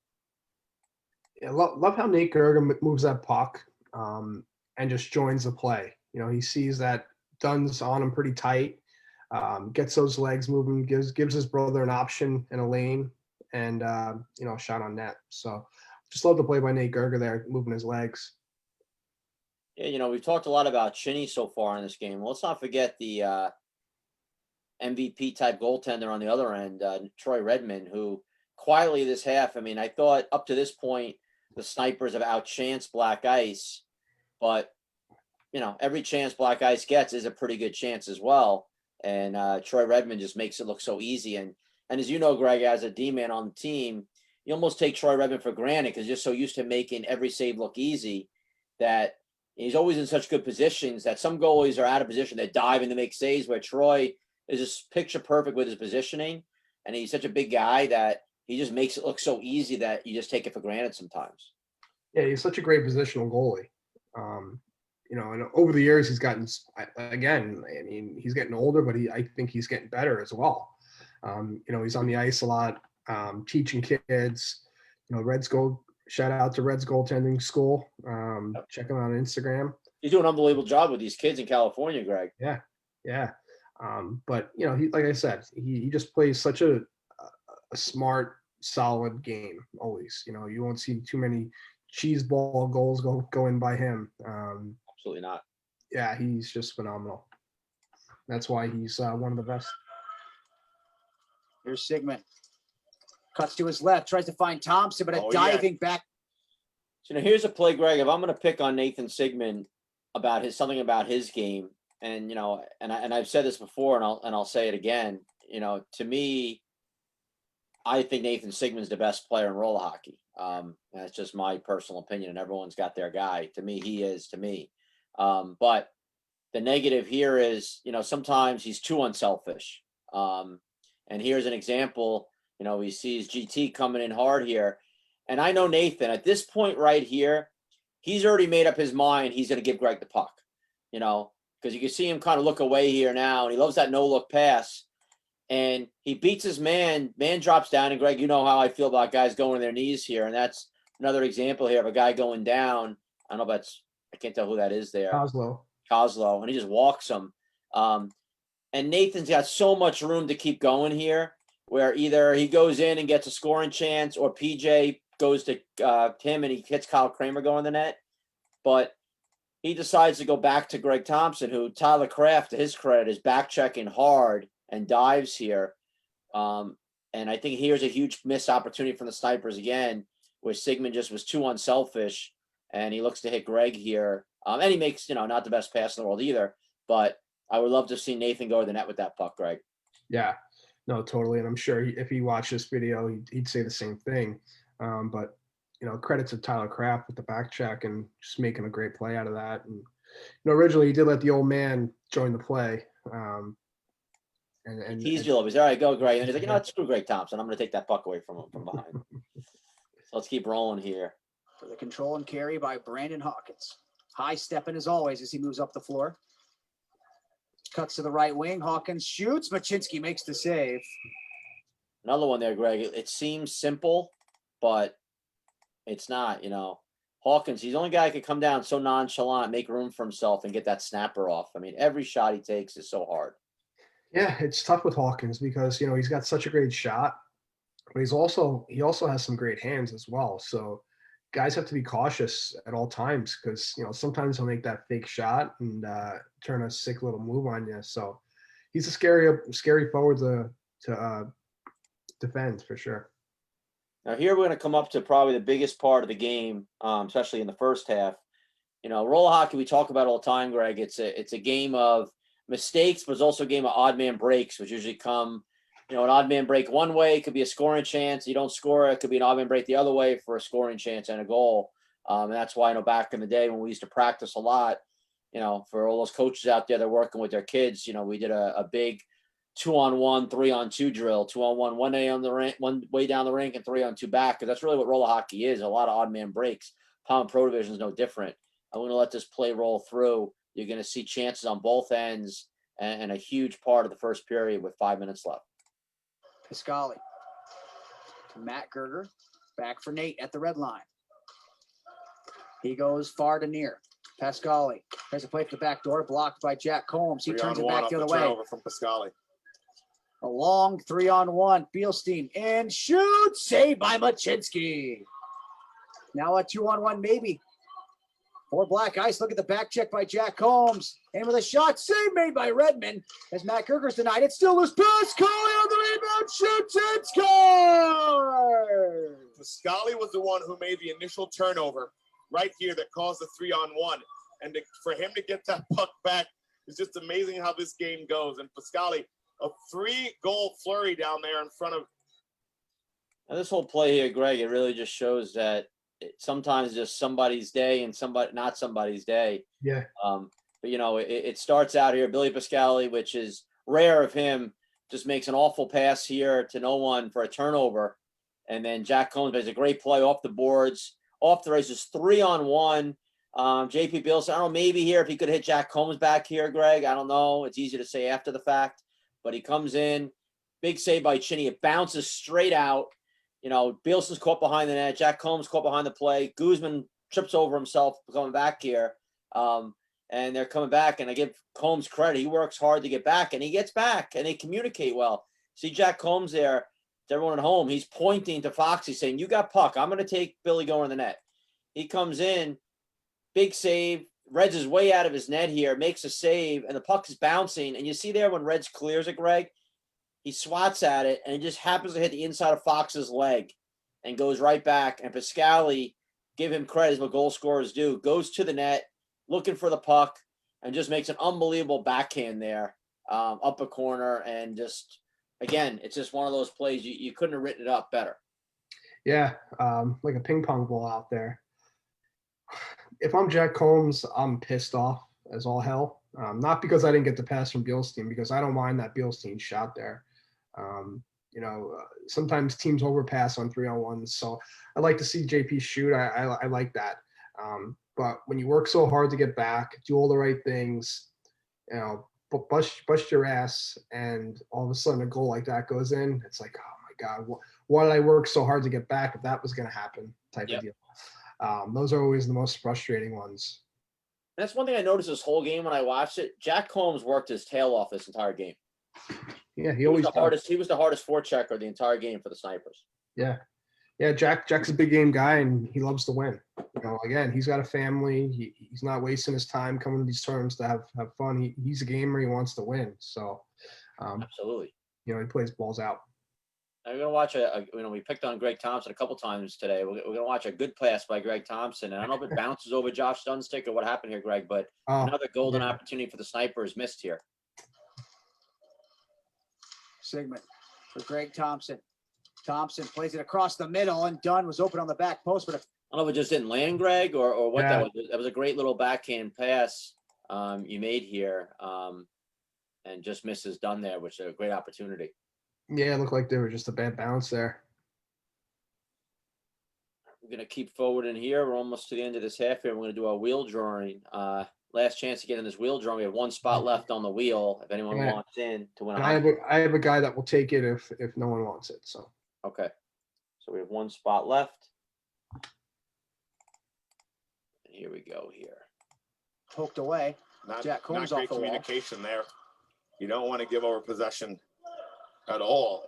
Yeah, love how Nate Gerger moves that puck and just joins the play. You know, he sees that Dunn's on him pretty tight, gets those legs moving, gives his brother an option in a lane, and you know, shot on net. So just love the play by Nate Gerger there, moving his legs. Yeah, you know, we've talked a lot about Chinny so far in this game. Well, let's not forget the MVP type goaltender on the other end, Troy Redmond, who quietly this half, I mean, I thought up to this point, the Snipers have outchanced Black Ice, but, you know, every chance Black Ice gets is a pretty good chance as well. And Troy Redmond just makes it look so easy. And as you know, Greg, as a D-man on the team, you almost take Troy Redmond for granted because you're so used to making every save look easy that he's always in such good positions that some goalies are out of position that dive in to make saves, where Troy is just picture perfect with his positioning. And he's such a big guy that he just makes it look so easy that you just take it for granted sometimes. Yeah, he's such a great positional goalie. You know, and over the years he's gotten, again, I mean, he's getting older, but I think he's getting better as well. You know, he's on the ice a lot, teaching kids. You know, Reds Gold. Shout out to Reds Goaltending School. Check him out on Instagram. He's doing an unbelievable job with these kids in California, Greg. Yeah. But you know, he, like I said, he just plays such a smart, solid game. Always, you know, you won't see too many cheese ball goals go in by him. Absolutely not. Yeah, he's just phenomenal. That's why he's one of the best. Here's Sigmund. Cuts to his left, tries to find Thompson, but a diving back. So now here's a play, Greg. If I'm going to pick on Nathan Sigmund about something about his game, and you know, and I've said this before, and I'll say it again. You know, to me, I think Nathan Sigmund's the best player in roller hockey. That's just my personal opinion, and everyone's got their guy. To me, he is. To me, but the negative here is, you know, sometimes he's too unselfish. And here's an example. You know, he sees GT coming in hard here. And I know Nathan, at this point right here, he's already made up his mind he's going to give Greg the puck, you know, because you can see him kind of look away here now, and he loves that no-look pass. And he beats his man drops down, and Greg, you know how I feel about guys going to their knees here, and that's another example here of a guy going down. I don't know if that's – I can't tell who that is there. Kozlow, and he just walks him. And Nathan's got so much room to keep going here, where either he goes in and gets a scoring chance, or PJ goes to him and he hits Kyle Kramer going the net. But he decides to go back to Greg Thompson, who Tyler Kraft, to his credit, is back checking hard and dives here. And I think here's a huge missed opportunity from the Snipers again, where Sigmund just was too unselfish, and he looks to hit Greg here. And he makes, not the best pass in the world either, but I would love to see Nathan go to the net with that puck, Greg. Yeah, no, totally. And I'm sure if he watched this video, he'd say the same thing. But, credit to Tyler Kraft with the back check and just making a great play out of that. And, originally he did let the old man join the play. And He's you always, all right, go, Greg. And he's like, screw Greg Thompson. I'm going to take that puck away from him from behind. So let's keep rolling here. For the control and carry by Brandon Hawkins. High stepping as always as he moves up the floor. Cuts to the right wing. Hawkins shoots. Machinski makes the save. Another one there, Greg. It seems simple, but it's not, Hawkins, he's the only guy who could come down so nonchalant, make room for himself, and get that snapper off. I mean, every shot he takes is so hard. Yeah, it's tough with Hawkins because, he's got such a great shot, but he also has some great hands as well. So guys have to be cautious at all times because, sometimes he'll make that fake shot and turn a sick little move on you. So he's a scary forward to defend for sure. Now here we're going to come up to probably the biggest part of the game, especially in the first half. Roller hockey, we talk about all the time, Greg. It's a game of mistakes, but it's also a game of odd man breaks, which usually come, an odd man break one way, it could be a scoring chance. You don't score, it could be an odd man break the other way for a scoring chance and a goal. And that's why back in the day when we used to practice a lot, for all those coaches out there that are working with their kids, we did a big 2-on-1, 3-on-2 drill, 2-on-1, one way down the rink and 3-on-2 back. Because that's really what roller hockey is, a lot of odd man breaks. PAMA Pro Division is no different. I'm going to let this play roll through. You're going to see chances on both ends and a huge part of the first period with 5 minutes left. Pascali to Matt Gerger. Back for Nate at the red line. He goes far to near. Pascali has a play for the back door, blocked by Jack Combs. He turns it back the other way. From Pascali. A long 3-on-1. Bielstein and shoots. Saved by Machinski. Now a 2-on-1 maybe. For Black Ice, look at the back check by Jack Combs. And with a shot, save made by Redmond. As Matt Gerger's denied it, still loose. Pascali on the rebound, shoots and scores! Pascali was the one who made the initial turnover right here that caused the 3-on-1. And for him to get that puck back is just amazing how this game goes. And Pascali, a 3-goal flurry down there in front of. Now this whole play here, Greg, it really just shows that sometimes just somebody's day and not somebody's day. Yeah. But it starts out here. Billy Pascali, which is rare of him, just makes an awful pass here to no one for a turnover. And then Jack Combs makes a great play off the boards, off the races, 3-on-1. JP Bielson, I don't know, maybe here if he could hit Jack Combs back here, Greg. I don't know. It's easy to say after the fact. But he comes in, big save by Chinny. It bounces straight out. Bielson's caught behind the net. Jack Combs caught behind the play. Guzman trips over himself coming back here. And they're coming back, and I give Combs credit. He works hard to get back, and he gets back, and they communicate well. See Jack Combs there, to everyone at home, he's pointing to Foxy saying, you got puck. I'm going to take Billy going in the net. He comes in, big save. Reds is way out of his net here, makes a save, and the puck is bouncing. And you see there when Reds clears it, Greg, he swats at it, and it just happens to hit the inside of Fox's leg and goes right back. And Pascali, give him credit as what goal scorers do, goes to the net, looking for the puck, and just makes an unbelievable backhand there up a corner. And just, again, it's just one of those plays you couldn't have written it up better. Yeah, like a ping pong ball out there. If I'm Jack Combs, I'm pissed off as all hell. Not because I didn't get the pass from Bielstein, because I don't mind that Bielstein shot there. Sometimes teams overpass on 3-on-1s, so I like to see JP shoot. I like that. But when you work so hard to get back, do all the right things, bust your ass, and all of a sudden a goal like that goes in, it's like, oh my God, why did I work so hard to get back if that was going to happen type of deal. Those are always the most frustrating ones. That's one thing I noticed this whole game when I watched it. Jack Combs worked his tail off this entire game. Yeah, He was the hardest forechecker the entire game for the Snipers. Yeah, Jack's a big game guy, and he loves to win. Again, he's got a family. He's not wasting his time coming to these tournaments to have fun. He's a gamer. He wants to win. So, Absolutely. He plays balls out. we're gonna watch we picked on Greg Thompson a couple times today. We're gonna watch a good pass by Greg Thompson, and I don't know if it bounces over Josh Dunstick or what happened here, Greg, but another golden opportunity for the Snipers missed here. Sigmund for Greg Thompson. Thompson plays it across the middle, and Dunn was open on the back post, but I don't know if it just didn't land, Greg, or what that Yeah. was. That was a great little backhand pass you made here, and just misses Dunn there, which is a great opportunity. Yeah, it looked like there was just a bad bounce there. We're going to keep forward in here. We're almost to the end of this half here. We're going to do our wheel drawing. Last chance to get in this wheel drawing. We have one spot left on the wheel. If anyone Yeah. wants in to win a And hot I have a guy that will take it if no one wants it. So Okay. So we have one spot left. And here we go here. poked away. Not, Jack not Combs off great the wall. communication there. You don't want to give over possession at all.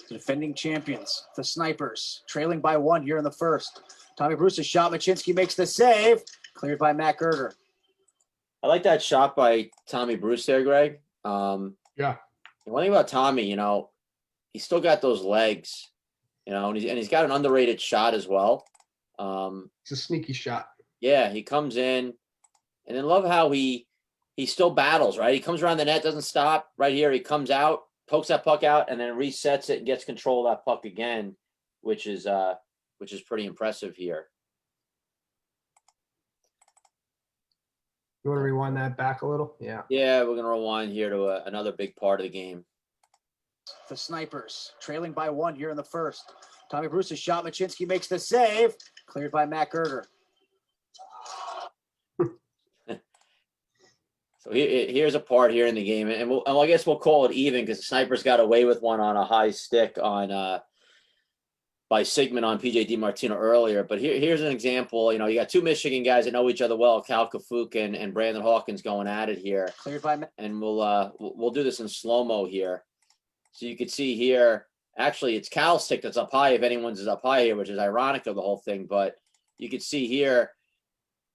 The defending champions, the Snipers, trailing by 1 here in the first. Tommy Bruce's shot. Machinski makes the save. Cleared by Matt Gerger. I like that shot by Tommy Bruce there, Greg. Yeah. The one thing about Tommy, he's still got those legs, and he's got an underrated shot as well. it's a sneaky shot. Yeah, he comes in, and then love how he still battles, right? He comes around the net, doesn't stop. Right here, he comes out, pokes that puck out, and then resets it and gets control of that puck again, which is pretty impressive here. You want to rewind that back a little? Yeah. Yeah, we're gonna rewind here to another big part of the game. The Snipers, trailing by 1 here in the first. Tommy Bruce's shot. Machinski makes the save. Cleared by Matt Gerger. So here's a part here in the game, and I guess we'll call it even because the Snipers got away with one on a high stick on by Sigmund on PJ DiMartino earlier. But here's an example. You got two Michigan guys that know each other well, Cal Kafuk and Brandon Hawkins going at it here. Cleared by Matt. And we'll do this in slow-mo here. So you can see here, actually it's Cal's stick that's up high if anyone's is up high here, which is ironic of the whole thing. But you can see here,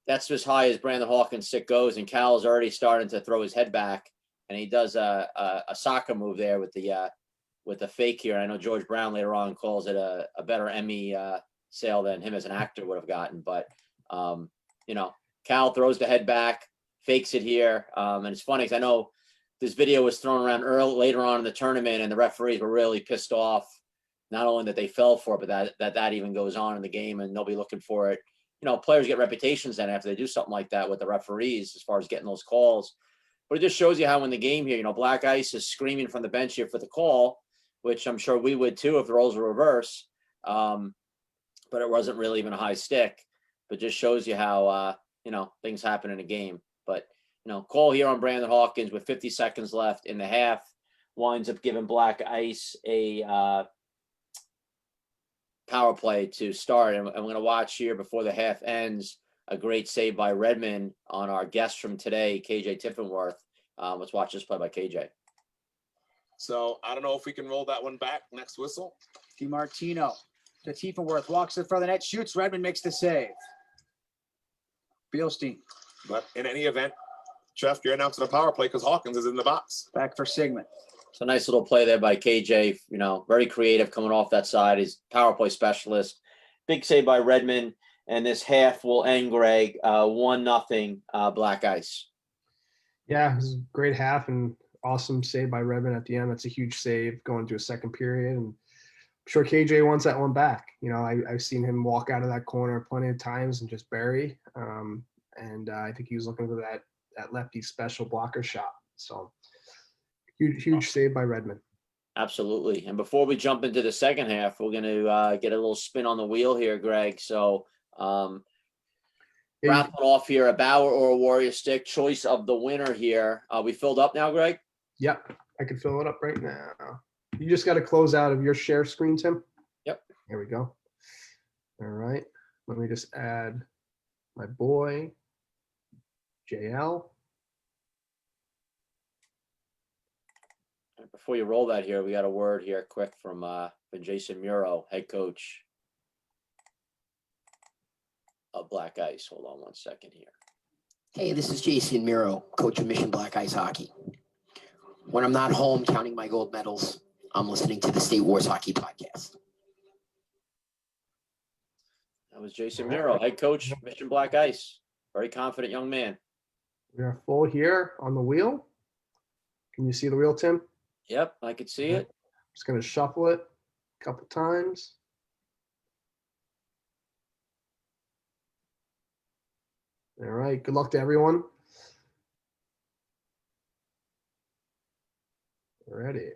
that's as high as Brandon Hawkins' stick goes, and Cal is already starting to throw his head back, and he does a soccer move there with the fake here. I know George Brown later on calls it a better Emmy sale than him as an actor would have gotten. But Cal throws the head back, fakes it here, and it's funny because I know this video was thrown around later on in the tournament, and the referees were really pissed off. Not only that they fell for it, but that even goes on in the game, and they'll be looking for it. Players get reputations then after they do something like that with the referees as far as getting those calls. But it just shows you how in the game here, Black Ice is screaming from the bench here for the call, which I'm sure we would too if the roles were reverse. But it wasn't really even a high stick. But just shows you how things happen in a game. But call here on Brandon Hawkins with 50 seconds left in the half winds up giving Black Ice a power play to start. And I'm going to watch here before the half ends a great save by Redmond on our guest from today, KJ Tiefenwerth. Let's watch this play by KJ. So I don't know if we can roll that one back next whistle. DiMartino to Tiefenwerth. Walks in front of the net. Shoots. Redmond makes the save. Bielstein But in any event, Jeff, you're announcing a power play because Hawkins is in the box. back for Sigmund. So nice little play there by KJ, very creative coming off that side. He's power play specialist. Big save by Redmond. And this half will end, Greg, 1-0 Black Ice. Yeah, it was a great half and awesome save by Redmond at the end. That's a huge save going to a second period. And I'm sure KJ wants that one back. I've seen him walk out of that corner plenty of times and just bury. And I think he was looking for that lefty special blocker shot. So huge save by Redmond. Absolutely. And before we jump into the second half, we're going to get a little spin on the wheel here, Greg. So wrapping off here, a Bauer or a Warrior stick, choice of the winner here. We filled up now, Greg? Yep, I can fill it up right now. You just got to close out of your share screen, Tim. Yep. Here we go. All right. Let me just add my boy, JL. Before you roll that here, we got a word here quick from Jason Muro, head coach of Black Ice. Hold on one second here. Hey, this is Jason Miro, coach of Mission Black Ice Hockey. When I'm not home counting my gold medals, I'm listening to the State Wars Hockey Podcast. That was Jason Miro, head coach, Mission Black Ice. Very confident young man. We're full here on the wheel. Can you see the wheel, Tim? Yep, I could see it. Just going to shuffle it a couple times. All right. Good luck to everyone. Ready.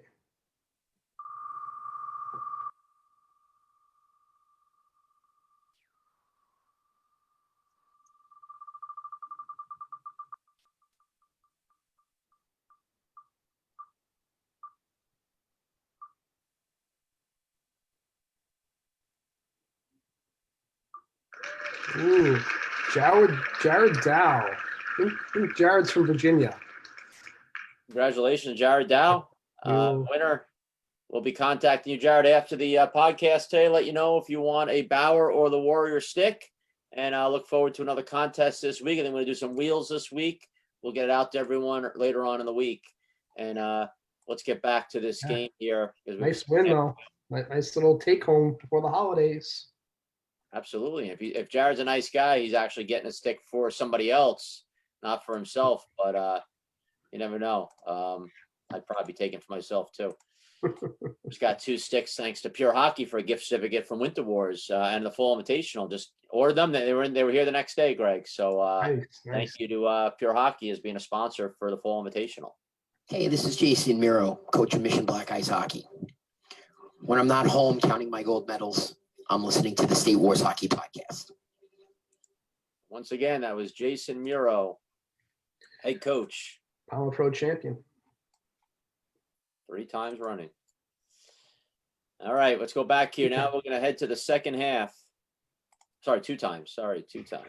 Ooh, Jared Dow. I think Jared's from Virginia. Congratulations, Jared Dow. You- Winner. We'll be contacting you, Jared, after the podcast today. Let you know if you want a Bauer or the Warrior stick. And I look forward to another contest this week. And then we're going to do some wheels this week. We'll get it out to everyone later on in the week. And let's get back to this game here. Nice win, though. Nice little take home before the holidays. Absolutely. If Jared's a nice guy, he's actually getting a stick for somebody else, not for himself. But you never know. I'd probably be taking for myself too. Just got 2 sticks thanks to Pure Hockey for a gift certificate from Winter Wars and the Fall Invitational. Just ordered them. They were here the next day, Greg. So Nice. thank you to Pure Hockey as being a sponsor for the Fall Invitational. Hey, this is Jason Miro, coach of Mission Black Ice Hockey. When I'm not home counting my gold medals, I'm listening to the State Wars Hockey Podcast. Once again, that was Jason Muro, head coach, PAMA Pro champion. 3 times running. All right, let's go back here. Now we're going to head to the second half. Sorry, 2 times. Sorry, 2 times.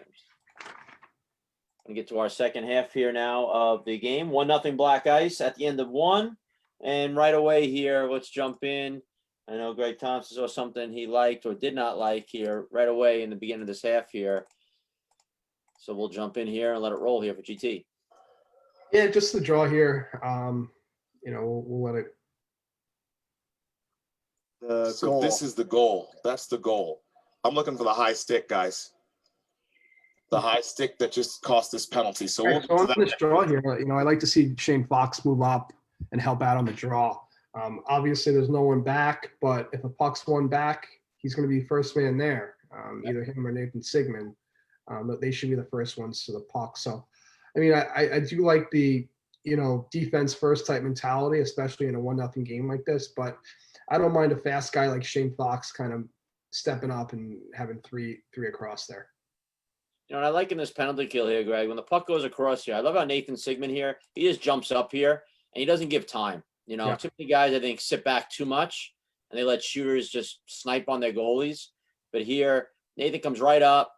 Going to get to our second half here now of the game. 1-0 Black Ice at the end of 1. And right away here, let's jump in. I know Greg Thompson saw something he liked or did not like here right away in the beginning of this half here. So we'll jump in here and let it roll here for GT. Yeah, just the draw here. We'll let it. So Goal. this is the goal. That's the goal. I'm looking for the high stick, guys. The high stick that just cost this penalty. So we'll Right, so on this draw here, I like to see Shane Fox move up and help out on the draw. Obviously, there's no one back, but if a puck's one back, he's going to be first man there. Either him or Nathan Sigmund. They should be the first ones to the puck. So, I mean, I do like the defense first type mentality, especially in a 1-0 game like this. But I don't mind a fast guy like Shane Fox kind of stepping up and having three across there. And I like in this penalty kill here, Greg, when the puck goes across here, I love how Nathan Sigmund here, he just jumps up here and he doesn't give time. Yeah. Too many guys, I think, sit back too much and they let shooters just snipe on their goalies. But here, Nathan comes right up,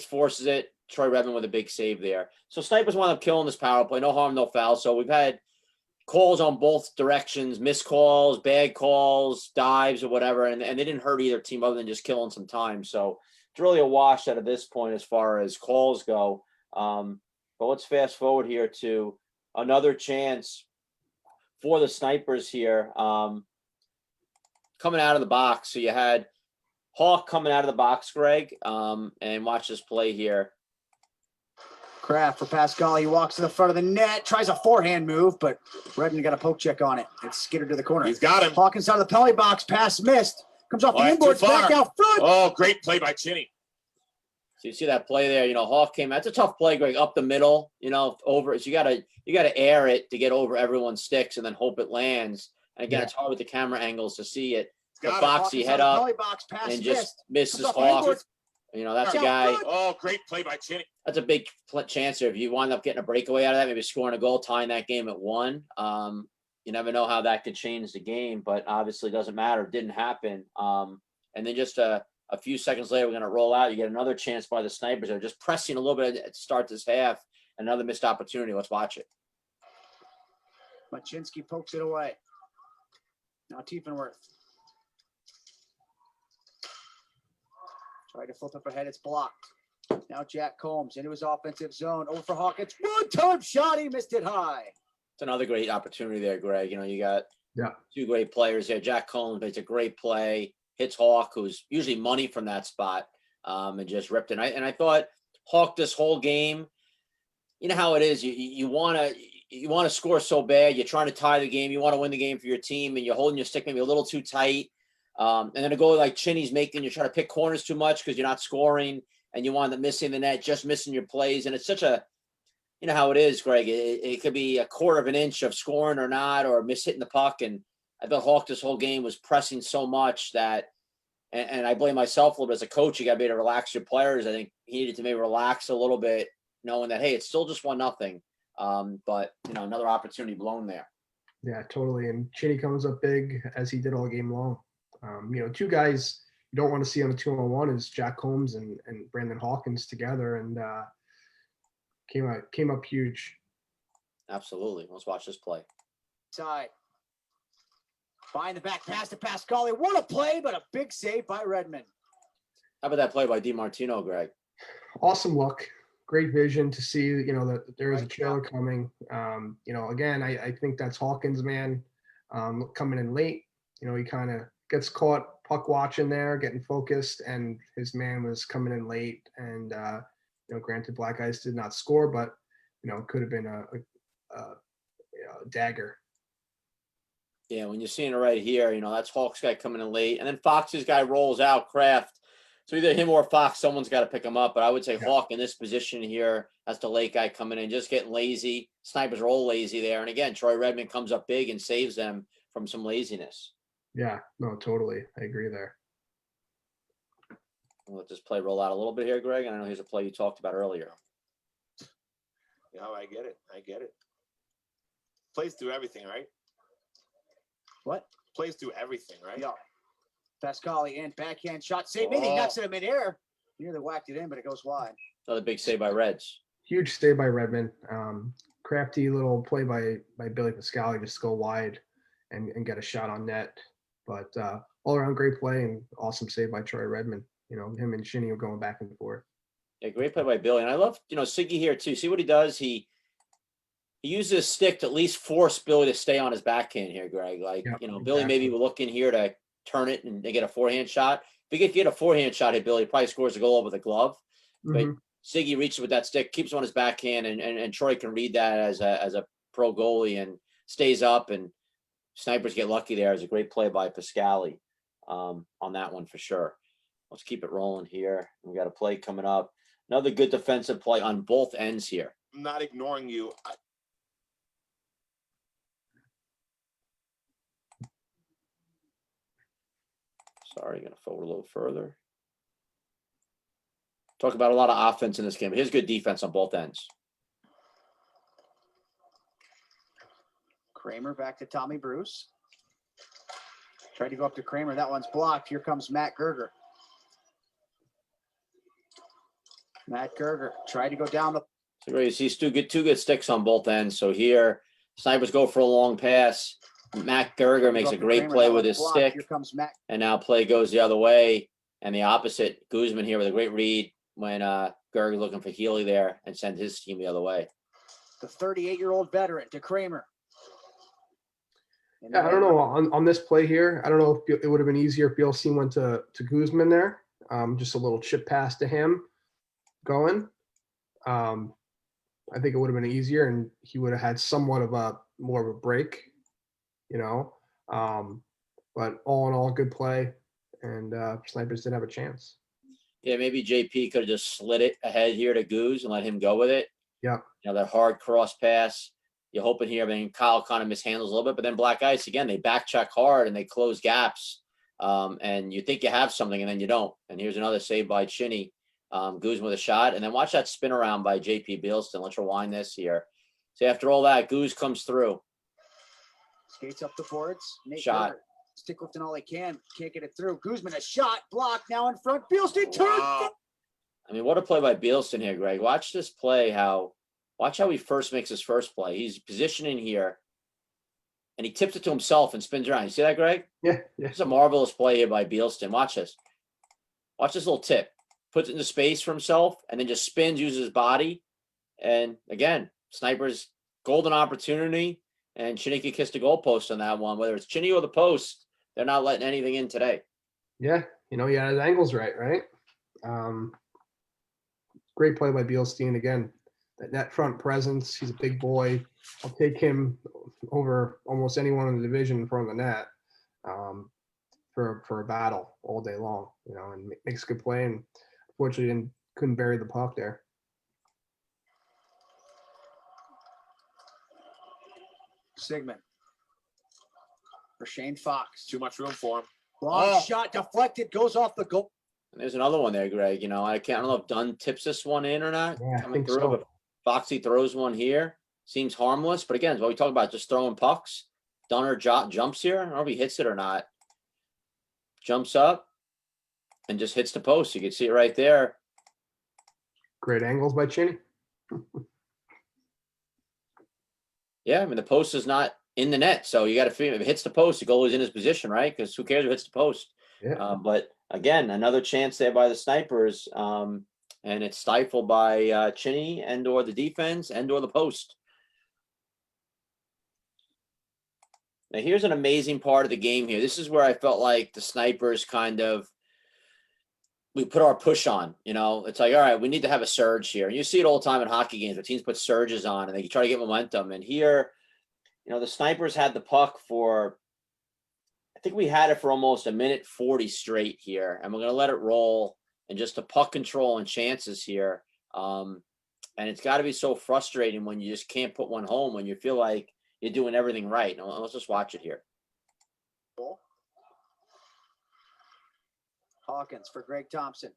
forces it. Troy Redmond with a big save there. So Snipers wound up killing this power play. No harm, no foul. So we've had calls on both directions, missed calls, bad calls, dives or whatever. And they didn't hurt either team other than just killing some time. So it's really a wash out of this point as far as calls go. But let's fast forward here to another chance for the Snipers here coming out of the box. So you had Hawk coming out of the box, Greg, and watch this play here. Kraft for Pascali. He walks to the front of the net, tries a forehand move, but Redmond got a poke check on it. It's skittered to the corner. He's got him. Hawk inside of the penalty box. Pass missed. Comes off the Oh, inboards, too far. back out front. Oh, great play by Chinny. So you see that play there, Hawk came. That's a tough play, Greg, up the middle, over. So you gotta air it to get over everyone's sticks and then hope it lands. And again, It's hard with the camera angles to see it. The Got it. Foxy Hawk head inside the up penalty box, pass and missed. just misses Comes off the Hawk. inboards. That's a Yeah, guy. good. Oh, great play by Chinny. That's a big chance there. If you wind up getting a breakaway out of that, maybe scoring a goal, tying that game at 1. You never know how that could change the game, but obviously it doesn't matter. It didn't happen. And then just a few seconds later, we're going to roll out. You get another chance by the Snipers. They're just pressing a little bit to start this half. Another missed opportunity. Let's watch it. Machinski pokes it away. Now Tiefenwerth. Tried to flip up ahead. It's blocked. Now Jack Combs into his offensive zone. Over for Hawkins. One-time shot. He missed it high. It's another great opportunity there, Greg. You know, you got Yeah. two great players there. Jack Combs makes a great play, hits Hawk, who's usually money from that spot, and just ripped it. And I thought Hawk this whole game, you know how it is. You want to score so bad. You're trying to tie the game. You want to win the game for your team, and you're holding your stick maybe a little too tight. And then a goal like Chinny's making, you're trying to pick corners too much because you're not scoring, and you wind up missing the net, just missing your plays. And it's such a, you know how it is, Greg. It could be a quarter of an inch of scoring or not, or miss hitting the puck. And I thought Hawk this whole game was pressing so much that, and I blame myself a little bit as a coach. You got to be able to relax your players. I think he needed to maybe relax a little bit, knowing that, hey, it's still just 1-0. But, you know, another opportunity blown there. Yeah, totally. And Chinny comes up big as he did all game long. You know, two guys you don't want to see on a 2-on-1 is Jack Combs and Brandon Hawkins together, and came up huge. Absolutely. Let's watch this play. Side. Behind the back pass to Pascali. What a play, but a big save by Redmond. How about that play by DiMartino, Greg? Awesome look. Great vision to see, you know, that there is a trailer coming. You know, again, I think that's Hawkins, man, coming in late. You know, he kind of gets caught puck watching there, getting focused, and his man was coming in late. And, you know, granted, Black Ice did not score, but, you know, it could have been a dagger. Yeah, when you're seeing it right here, you know, that's Hawk's guy coming in late. And then Fox's guy rolls out, Kraft. So either him or Fox, someone's got to pick him up. But I would say Hawk in this position here, that's the late guy coming in, just getting lazy. Snipers are all lazy there. And again, Troy Redmond comes up big and saves them from some laziness. Yeah, no, totally. I agree there. We'll let this play roll out a little bit here, Greg. And I know here's a play you talked about earlier. Yeah, I get it. I get it. Plays through everything, right? What? Plays through everything, right? Yeah. Pascali in, backhand shot, save me. He knocks it in midair. Nearly whacked it in, but it goes wide. Another big save by Reds. Huge save by Redmond. Crafty little play by Billy Pascali, just go wide and get a shot on net. But all around great play and awesome save by Troy Redmond. You know, him and Shinny are going back and forth. Yeah, great play by Billy. And I love, you know, Siggy here too. See what he does? He uses his stick to at least force Billy to stay on his backhand here, Greg. Like, you know, Billy maybe will look in here to turn it and they get a forehand shot. If he could get a forehand shot at Billy, he probably scores a goal over the glove. But Siggy reaches with that stick, keeps on his backhand, and Troy can read that as a pro goalie and stays up. And Snipers get lucky there. It's a great play by Pascali on that one for sure. Let's keep it rolling here. We got a play coming up. Another good defensive play on both ends here. I'm not ignoring you. Sorry, going to forward a little further. Talk about a lot of offense in this game. Here's good defense on both ends. Kramer back to Tommy Bruce. Tried to go up to Kramer. That one's blocked. Here comes Matt Gerger. Matt Gerger tried to go down the. So great. You see two good sticks on both ends. So here, Snipers go for a long pass. Matt Gerger makes a great play with his stick. Here comes Matt. And now play goes the other way. And the opposite, Guzman here with a great read when Gerger looking for Healy there and send his team the other way. The 38-year-old veteran to Kramer. Yeah, I don't know on this play here. I don't know if it would have been easier if BLC went to Guzman there. Just a little chip pass to him going. I think it would have been easier and he would have had somewhat of a more of a break, you know. But all in all, good play. And Snipers did have a chance. Yeah, maybe JP could have just slid it ahead here to Goose and let him go with it. Yeah. You know, that hard cross pass. You're hoping here, I mean, Kyle kind of mishandles a little bit, but then Black Ice, again, they back check hard and they close gaps. And you think you have something and then you don't. And here's another save by Chinny. Guzman with a shot. And then watch that spin around by JP Bealston. Let's rewind this here. So after all that, Goose comes through. Skates up the boards. Nate Shot. Gerger, stick lifting all he can. Can't get it through. Guzman, a shot. Blocked. Now in front. Bealston turns. Wow. I mean, what a play by Bealston here, Greg. Watch this play. Watch how he first makes his first play. He's positioning here. And he tips it to himself and spins around. You see that, Greg? Yeah. It's a marvelous play here by Bealston. Watch this. Watch this little tip. puts it into space for himself, and then just spins, uses his body. And again, Snipers golden opportunity, and Chinny kissed the goalpost on that one. Whether it's Chinny or the post, they're not letting anything in today. Yeah, he had his angles right? Great play by Bielstein again. That front presence, he's a big boy. I'll take him over almost anyone in the division in front of the net for a battle all day long, and makes a good play. And unfortunately, couldn't bury the puck there. Sigmund for Shane Fox. Too much room for him. Long shot deflected, goes off the goal. And there's another one there, Greg. I don't know if Dunn tips this one in or not. Yeah, I Coming think through, so. but Foxy throws one here. Seems harmless, but again, what we talk about, just throwing pucks. Dunner jumps here. I don't know if he hits it or not. Jumps up and just hits the post. You can see it right there. Great angles by Chinny. Yeah, I mean, the post is not in the net, so you got to figure if it hits the post, the goalie's in his position, right? Because who cares who hits the post? Yeah. But again, another chance there by the Snipers, and it's stifled by Chinny and or the defense and or the post. Now, here's an amazing part of the game here. This is where I felt like the Snipers we put our push on. It's like, all right, we need to have a surge here. And you see it all the time in hockey games where teams put surges on and they try to get momentum. And here, the Snipers had the puck for, I think we had it for almost a minute 40 straight here. And we're going to let it roll and just the puck control and chances here. And it's got to be so frustrating when you just can't put one home, when you feel like you're doing everything right. Now, let's just watch it here. Hawkins for Greg Thompson.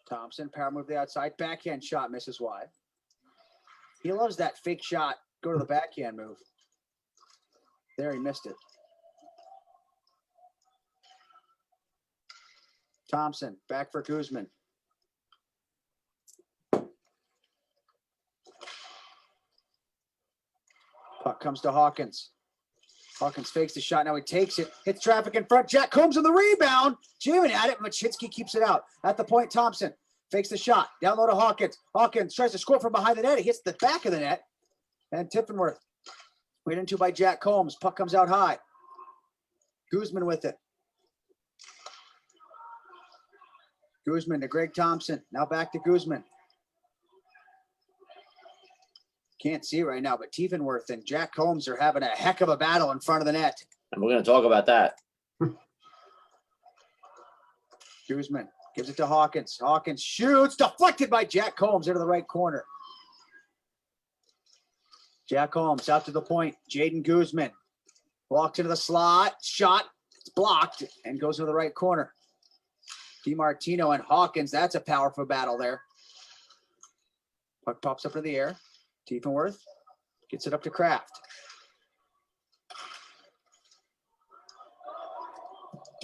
Thompson, power move to the outside. Backhand shot misses wide. He loves that fake shot. Go to the backhand move. There, he missed it. Thompson, back for Guzman. Puck comes to Hawkins. Hawkins fakes the shot. Now he takes it. Hits traffic in front. Jack Combs on the rebound. Jamming at it. Machinski keeps it out. At the point, Thompson fakes the shot. Down low to Hawkins. Hawkins tries to score from behind the net. He hits the back of the net. And Tiefenwerth. Waited into by Jack Combs. Puck comes out high. Guzman with it. Guzman to Greg Thompson. Now back to Guzman. Can't see it right now, but Tiefenwerth and Jack Combs are having a heck of a battle in front of the net. And we're going to talk about that. Guzman gives it to Hawkins. Hawkins shoots, deflected by Jack Combs into the right corner. Jack Combs out to the point. Jaden Guzman walks into the slot. Shot. It's blocked and goes to the right corner. DiMartino and Hawkins. That's a powerful battle there. Puck pops up in the air. Tiefenwerth gets it up to Kraft.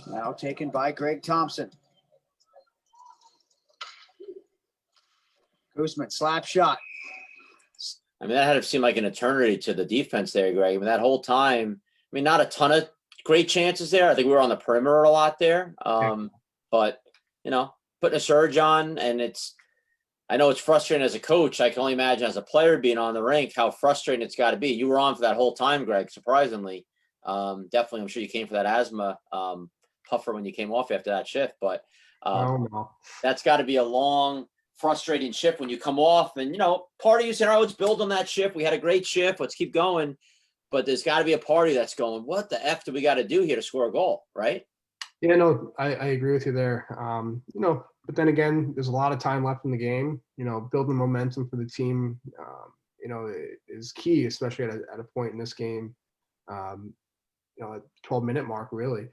Now taken by Greg Thompson. Guzman, slap shot. I mean, that had to seem like an eternity to the defense there, Greg. I mean, that whole time, not a ton of great chances there. I think we were on the perimeter a lot there. But, putting a surge on, and I know it's frustrating as a coach. I can only imagine as a player being on the rink, how frustrating it's got to be. You were on for that whole time, Greg, surprisingly. Definitely, I'm sure you came for that asthma puffer when you came off after that shift. But that's got to be a long, frustrating shift when you come off. And, part of you said, let's build on that shift. We had a great shift. Let's keep going. But there's got to be a party that's going, what the F do we got to do here to score a goal, right? Yeah, no, I agree with you there. But then again, there's a lot of time left in the game. Building momentum for the team, is key, especially at a point in this game. At 12-minute mark, really.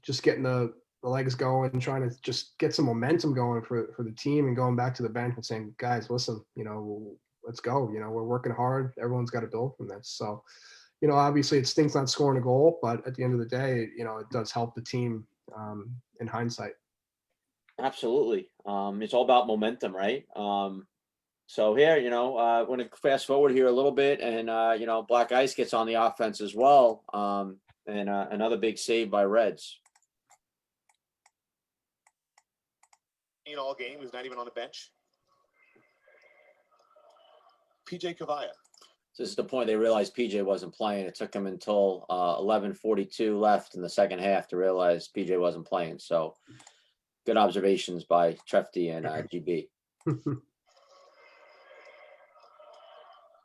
Just getting the legs going and trying to just get some momentum going for the team, and going back to the bench and saying, guys, listen, let's go. We're working hard. Everyone's got to build from this. So, obviously it stinks not scoring a goal, but at the end of the day, it does help the team in hindsight. Absolutely. It's all about momentum, right? So here, we're going to fast forward here a little bit, and, Black Ice gets on the offense as well. And another big save by Reds. all game. He's not even on the bench. PJ Cavalla. This is the point they realized PJ wasn't playing. It took them until 11:42 left in the second half to realize PJ wasn't playing. So good observations by Trefty and GB.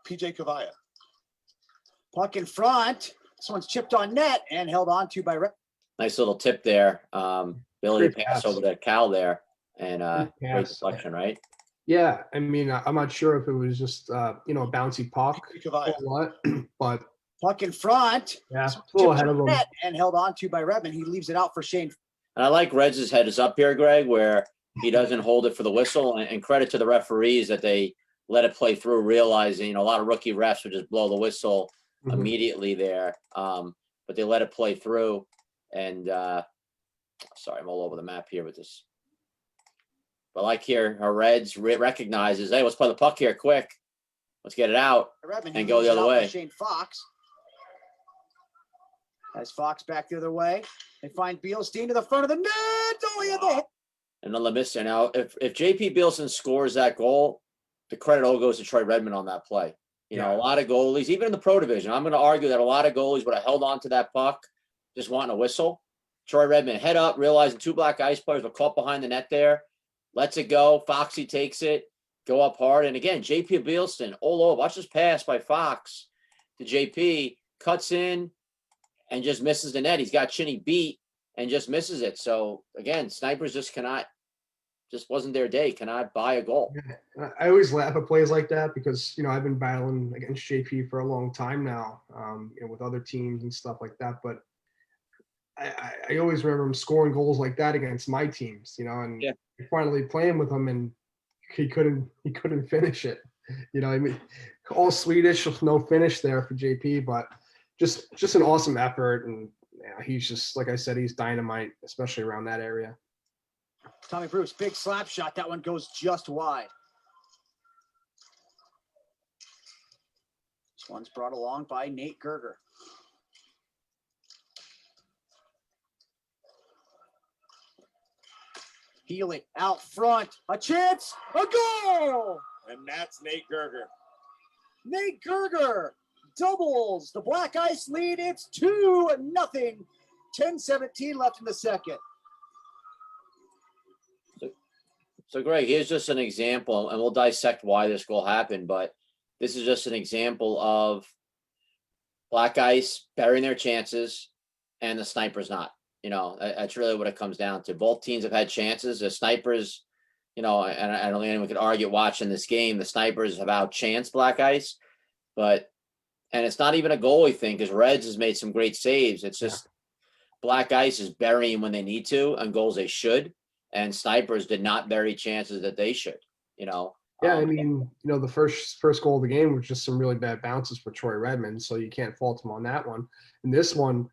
PJ Cavalla. Puck in front. This one's chipped on net and held on to by Nice little tip there. Billy Great pass pass. over to Cal there, and Great great pass. deflection, right? Yeah, I mean, I'm not sure if it was just a bouncy puck PJ or Cavalla. what, but puck in front. yeah, This a one's little chipped ahead on of him. net and held on to by Redmond. He leaves it out for Shane. And I like Reds' head is up here, Greg, where he doesn't hold it for the whistle. And credit to the referees that they let it play through, realizing a lot of rookie refs would just blow the whistle Mhm. immediately there. But they let it play through. And sorry, I'm all over the map here with this. But like here, our Reds recognizes, hey, let's play the puck here quick. Let's get it out. Redmond, And he go leaves the it other out for way. Shane Fox. As Fox back the other way, they find Bielstein to the front of the net. Oh, he had the And on the mister. Now, if JP Bielson scores that goal, the credit all goes to Troy Redmond on that play. You know, Yeah. a lot of goalies, even in the pro division, I'm going to argue that a lot of goalies would have held on to that puck, just wanting a whistle. Troy Redmond head up, realizing two black ice players were caught behind the net there. Lets it go. Foxy takes it, go up hard. And again, JP Bielson all over. Watch this pass by Fox to JP, cuts in and just misses the net. He's got Chinny beat and just misses it. So again, Snipers just wasn't their day, cannot buy a goal. I always laugh at plays like that because I've been battling against JP for a long time now, with other teams and stuff like that. But I always remember him scoring goals like that against my teams, and Yeah. finally playing with him, and he couldn't finish it. I mean, all Swedish, no finish there for JP, but just an awesome effort, and he's just, like I said, he's dynamite, especially around that area. Tommy Bruce, big slap shot. That one goes just wide. This one's brought along by Nate Gerger. Healy out front. A chance. A goal. And that's Nate Gerger. Nate Gerger doubles the Black Ice lead. It's 2-0. 10:17 left in the second. So Greg, here's just an example, and we'll dissect why this goal happened, but this is just an example of Black Ice burying their chances and the Snipers not. That's really what it comes down to. Both teams have had chances. The Snipers, and I don't think anyone could argue watching this game, the Snipers have outchanced Black Ice, and it's not even a goalie thing because Reds has made some great saves. It's just Black Ice is burying when they need to and goals they should, and Snipers did not bury chances that they should, Yeah, I mean, the first goal of the game was just some really bad bounces for Troy Redmond, so you can't fault him on that one. And this one,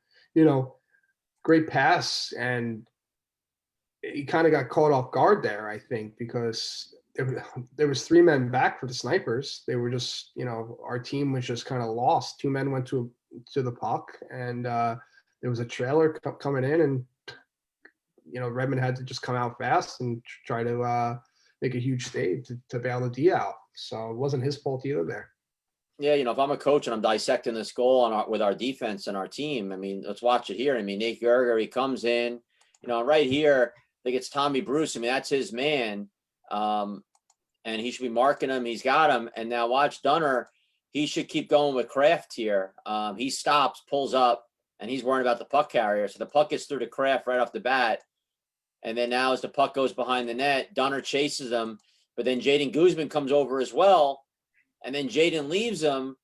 great pass, and he kind of got caught off guard there, I think, because there was three men back for the Snipers. They were just, our team was just kind of lost. Two men went to the puck, and there was a trailer coming in, and Redmond had to just come out fast and try to make a huge save to bail the D out. So it wasn't his fault either there. Yeah, if I'm a coach and I'm dissecting this goal with our defense and our team, I mean, let's watch it here. I mean, Nate Gerger, he comes in, right here, I think it's Tommy Bruce. I mean, that's his man. And he should be marking him. He's got him. And now watch Dunner. He should keep going with Kraft here. He stops, pulls up, and he's worrying about the puck carrier. So the puck gets through to Kraft right off the bat. And then now as the puck goes behind the net, Dunner chases him. But then Jaden Guzman comes over as well. And then Jaden leaves him.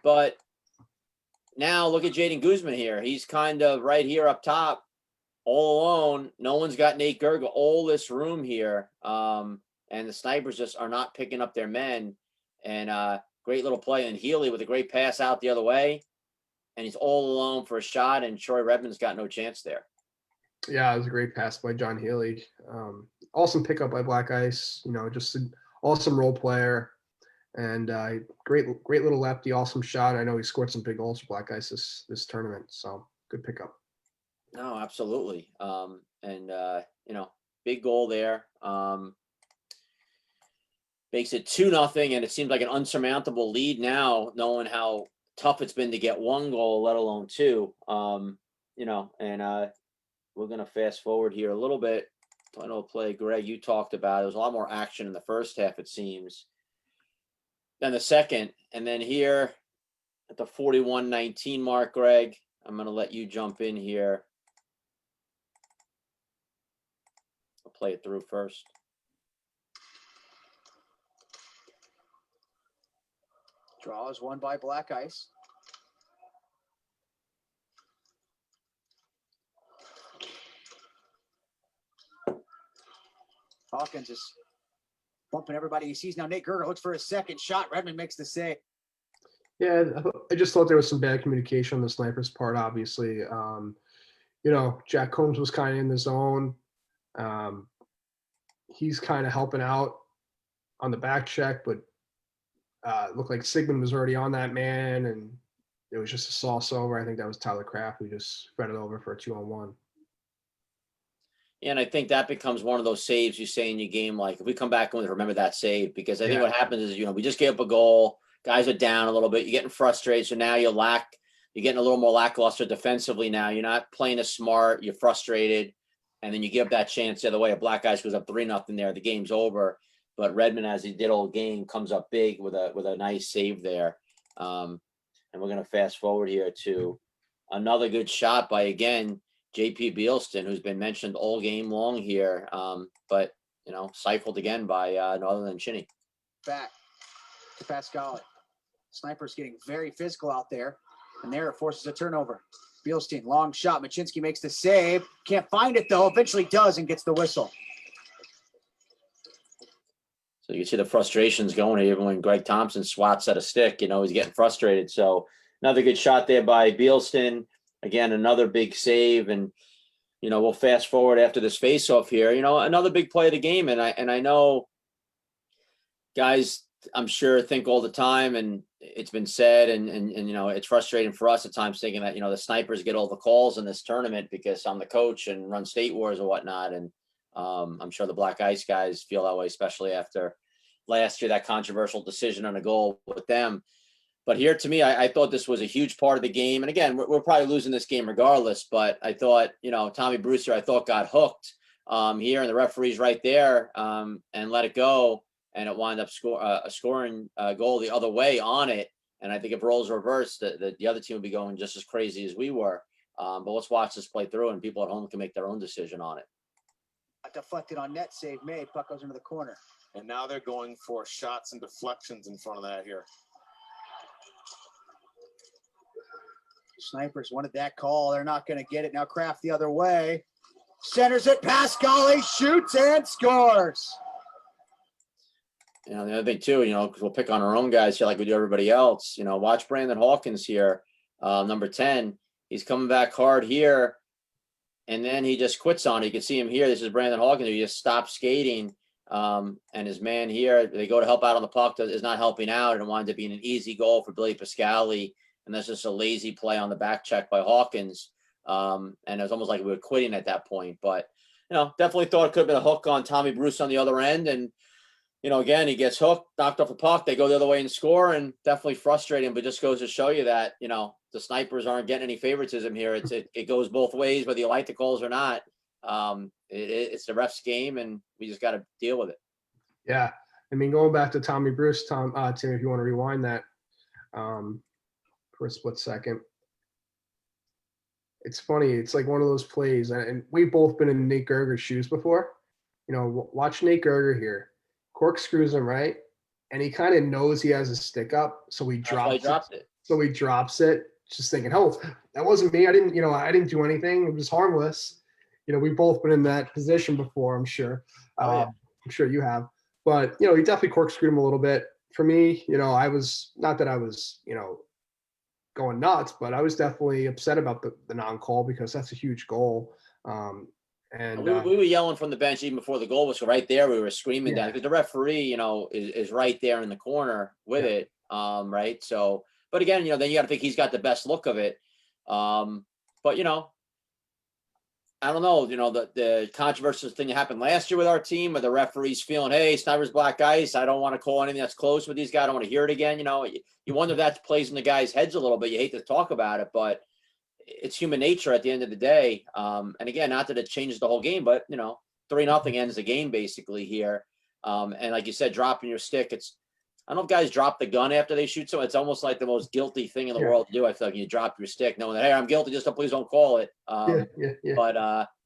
But now look at Jaden Guzman here. He's kind of right here up top, all alone. No one's got Nate Gerger, all this room here. And the Snipers just are not picking up their men. And great little play. And Healy with a great pass out the other way. And he's all alone for a shot. And Troy Redmond's got no chance there. Yeah, it was a great pass by John Healy. Awesome pickup by Black Ice. Just an awesome role player. And great little lefty, awesome shot. I know he scored some big goals for Black Ice this tournament, so good pickup. No, absolutely. big goal there. Makes it 2-0, and it seems like an unsurmountable lead now, knowing how tough it's been to get one goal, let alone two. You know, and we're gonna fast forward here a little bit. Final play, Greg, you talked about. There was a lot more action in the first half, it seems, than the second. And then here at the 41-19 mark, Greg, I'm gonna let you jump in here. I'll play it through first. Draw is won by Black Ice. Hawkins is bumping everybody he sees now. Nate Gerger looks for his second shot. Redmond makes the save. Yeah, I just thought there was some bad communication on the Snipers' part, obviously. You know, Jack Combs was kind of in the zone. He's kind of helping out on the back check, but it looked like Sigmund was already on that man, and it was just a sauce over. I think that was Tyler Kraft who just spread it over for a 2-on-1. Yeah, and I think that becomes one of those saves you say in your game, like if we come back and remember that save, because I think what happens is, you know, we just gave up a goal, guys are down a little bit, you're getting frustrated, so now you're getting a little more lackluster defensively now. You're not playing as smart, you're frustrated, and then you give that chance the other way. A Black Ice goes up 3-0 there, the game's over. But Redmond, as he did all game, comes up big with a nice save there. And we're going to fast forward here to another good shot by, again, J.P. Bealston, who's been mentioned all game long here, but, you know, stifled again by none other than Chinny. Back to Pascali. Snipers getting very physical out there, and there it forces a turnover. Bealstein, long shot. Machinski makes the save. Can't find it, though. Eventually does and gets the whistle. So you can see the frustrations going here. Even when Greg Thompson swats at a stick, you know, he's getting frustrated. So another good shot there by Bealston. Again, another big save. And, you know, we'll fast forward after this faceoff here. You know, another big play of the game. And I know guys, I'm sure, think all the time, and it's been said, and you know, it's frustrating for us at times thinking that, you know, the Snipers get all the calls in this tournament because I'm the coach and run State Wars or whatnot. And I'm sure the Black Ice guys feel that way, especially after last year, that controversial decision on a goal with them. But here, to me, I thought this was a huge part of the game. And again, we're probably losing this game regardless, but I thought, you know, Tommy Brewster, I thought got hooked here, and the referee's right there and let it go. And it wound up scoring a goal the other way on it. And I think if roles reversed, the other team would be going just as crazy as we were. But let's watch this play through, and people at home can make their own decision on it. Deflected on net, save made. Puck goes into the corner. And now they're going for shots and deflections in front of that here. Snipers wanted that call. They're not going to get it. Now Kraft the other way. Centers it. Pascali shoots and scores. You know, the other thing too, you know, because we'll pick on our own guys here like we do everybody else. You know, watch Brandon Hawkins here, number 10. He's coming back hard here, and then he just quits on it. You can see him here. This is Brandon Hawkins. He just stops skating, and his man here, they go to help out on the puck, is not helping out, and it winds up being an easy goal for Billy Pascali. And that's just a lazy play on the back check by Hawkins. And it was almost like we were quitting at that point. But, you know, definitely thought it could have been a hook on Tommy Bruce on the other end. And, you know, again, he gets hooked, knocked off the puck. They go the other way and score, and definitely frustrating. But just goes to show you that, you know, the Snipers aren't getting any favoritism here. It goes both ways, whether you like the calls or not. It's the ref's game, and we just got to deal with it. Yeah. I mean, going back to Tommy Bruce, Tim, if you want to rewind that for a split second. It's funny. It's like one of those plays, and we've both been in Nate Gerger's shoes before. You know, watch Nate Gerger here. Corkscrews him, right? And he kind of knows he has a stick up, so he drops it. So he drops it, just thinking, oh, that wasn't me. I didn't do anything. It was harmless. You know, we've both been in that position before, I'm sure. I'm sure you have. But, you know, he definitely corkscrewed him a little bit. For me, you know, I was, not that I was, you know, going nuts, but I was definitely upset about the non-call because that's a huge goal. And we were yelling from the bench even before the goal was right there. We were screaming down because the referee, you know, is right there in the corner with it. Right. So, but again, you know, then you got to think he's got the best look of it. But, you know, I don't know, the controversial thing that happened last year with our team, where the referees feeling, hey, Snipers black ice, I don't want to call anything that's close with these guys. I don't want to hear it again. You wonder if that plays in the guys' heads a little bit. You hate to talk about it, but it's human nature at the end of the day. And again, not that it changes the whole game, but 3-0 ends the game basically here. And like you said, dropping your stick, I don't know if guys drop the gun after they shoot someone. It's almost like the most guilty thing in the world to do. I feel like you drop your stick knowing that, hey, I'm guilty, please don't call it. Yeah. But,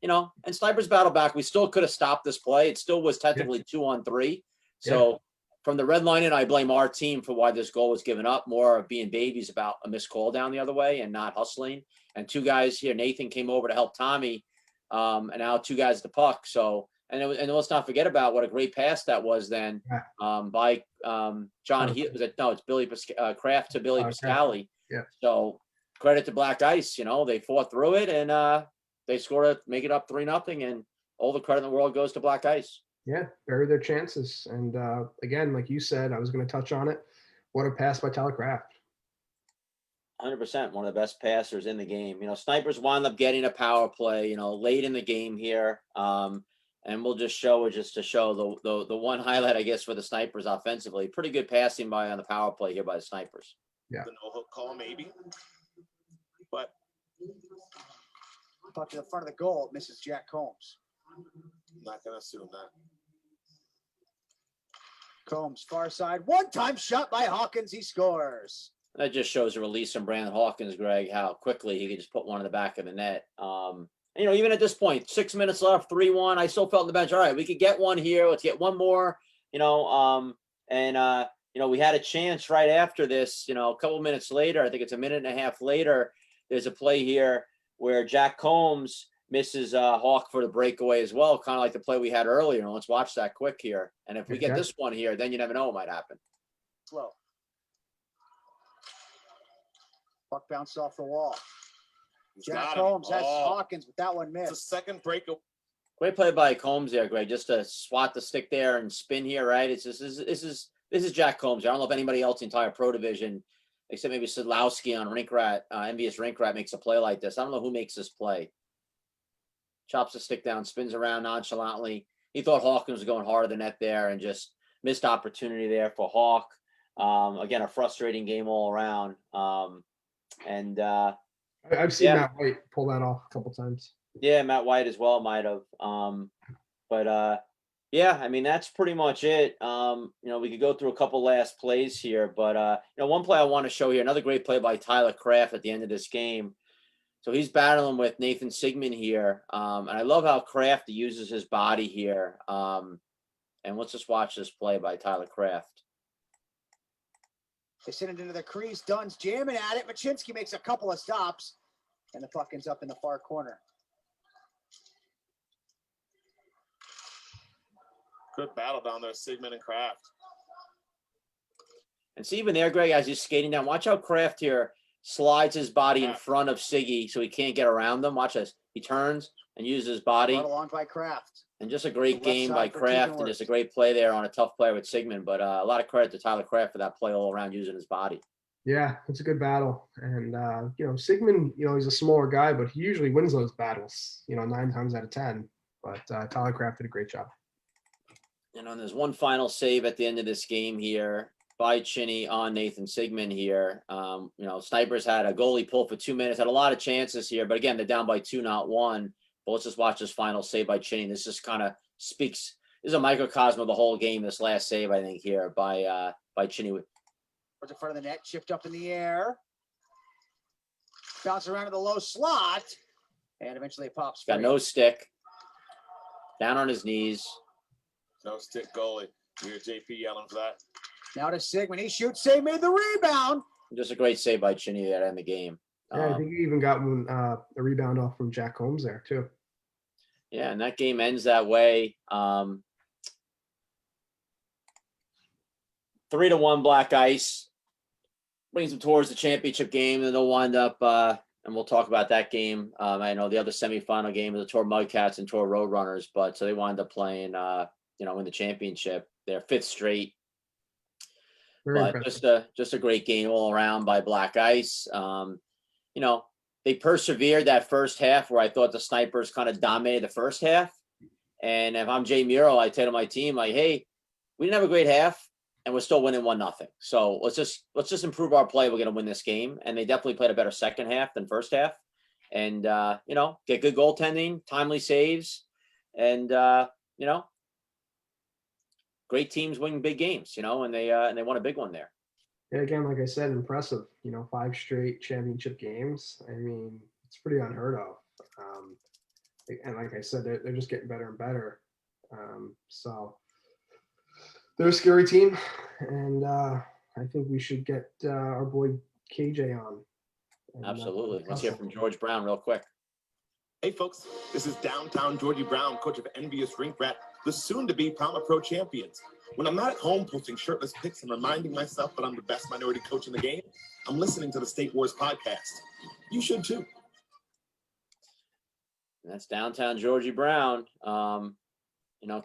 and Snipers battle back, we still could have stopped this play. It still was technically 2-on-3. So from the red line in, I blame our team for why this goal was given up, more of being babies about a missed call down the other way and not hustling. And 2 guys here, Nathan came over to help Tommy, and now 2 guys at the puck. So, and let's not forget about what a great pass that was then by John. It's Billy Kraft to Billy Pascali. Yeah. So credit to Black Ice. They fought through it and they scored it, make it up 3-0, and all the credit in the world goes to Black Ice. Yeah, buried their chances. And again, like you said, I was going to touch on it. What a pass by Tyler Kraft. 100%, one of the best passers in the game. Snipers wound up getting a power play, late in the game here. And we'll just show it just to show the one highlight, I guess, for the Snipers offensively. Pretty good passing on the power play here by the Snipers. Yeah. The no hook call, maybe. But Puck to the front of the goal, it misses Jack Combs. I'm not going to assume that. Combs, far side, one-time shot by Hawkins. He scores. That just shows the release from Brandon Hawkins, Greg, how quickly he could just put one in the back of the net. Even at this point, 6 minutes left, 3-1, I still felt on the bench, all right, we could get one here. Let's get one more, we had a chance right after this, a couple minutes later, I think it's a minute and a half later, there's a play here where Jack Combs misses Hawk for the breakaway as well, kind of like the play we had earlier. Let's watch that quick here. And if we get this one here, then you never know what might happen. Slow. Puck bounced off the wall. Jack Combs has Hawkins, but that one missed. It's a second breakaway. Great play by Combs there, Greg. Just to swat the stick there and spin here, right? It's just this is Jack Combs. I don't know if anybody else in the entire Pro Division, except maybe Sadlowski on Rink Rat, Envious Rink Rat, makes a play like this. I don't know who makes this play. Chops the stick down, spins around nonchalantly. He thought Hawkins was going hard at the net there and just missed opportunity there for Hawk. Again, a frustrating game all around. I've seen Matt White pull that off a couple times. Yeah, Matt White as well might have. That's pretty much it. We could go through a couple last plays here, but one play I want to show here, another great play by Tyler Kraft at the end of this game. So he's battling with Nathan Sigmund here. And I love how Kraft uses his body here. And let's just watch this play by Tyler Kraft. They send it into the crease. Dunn's jamming at it. Machinski makes a couple of stops, and the puck ends up in the far corner. Good battle down there, Sigmund and Kraft. And see, even there, Greg, as he's skating down, watch how Kraft here slides his body in front of Siggy so he can't get around them. Watch this. He turns and uses his body. Brought along by Kraft. And just a great game by Kraft and just a great play there on a tough player with Sigmund. But a lot of credit to Tyler Kraft for that play all around using his body. Yeah, it's a good battle. And, Sigmund, he's a smaller guy, but he usually wins those battles, 9 times out of 10. But Tyler Kraft did a great job. And there's one final save at the end of this game here by Chinny on Nathan Sigmund here. Snipers had a goalie pull for 2 minutes, had a lot of chances here. But again, they're down by 2, not 1. But let's just watch this final save by Chinny. This just kind of speaks. This is a microcosm of the whole game. This last save, I think, here by Chinny. Towards the front of the net, chipped up in the air. Bounce around to the low slot. And eventually it pops free. Got no stick. Down on his knees. No stick goalie. You hear JP yelling for that. Now to Sigmund. He shoots. Save, made the rebound. Just a great save by Chinny there to end the game. Yeah, I think he even got a rebound off from Jack Combs there, too. Yeah, and that game ends that way. 3-1 Black Ice. Brings them towards the championship game, and they'll wind up, and we'll talk about that game. I know the other semifinal game is the Tour Mudcats and Tour Roadrunners, but so they wind up playing, in the championship, their 5th straight. Very but impressive. just a great game all around by Black Ice. they persevered that first half where I thought the Snipers kind of dominated the first half. And if I'm Jay Muro, I tell to my team, like, hey, we didn't have a great half and we're still winning 1-0. So let's just improve our play. We're going to win this game. And they definitely played a better second half than first half. And, get good goaltending, timely saves, and, great teams win big games, and they won a big one there. Yeah, again, like I said, impressive. 5 straight championship games. I mean, it's pretty unheard of. And like I said, they're just getting better and better. So they're a scary team, and I think we should get our boy KJ on. And, Absolutely. Let's hear from George Brown real quick. Hey, folks, this is downtown Georgie Brown, coach of Envious Rink Rat, the soon-to-be PAMA Pro champions. When I'm not at home posting shirtless pics and reminding myself that I'm the best minority coach in the game, I'm listening to the State Wars podcast. You should too. That's downtown Georgie Brown. A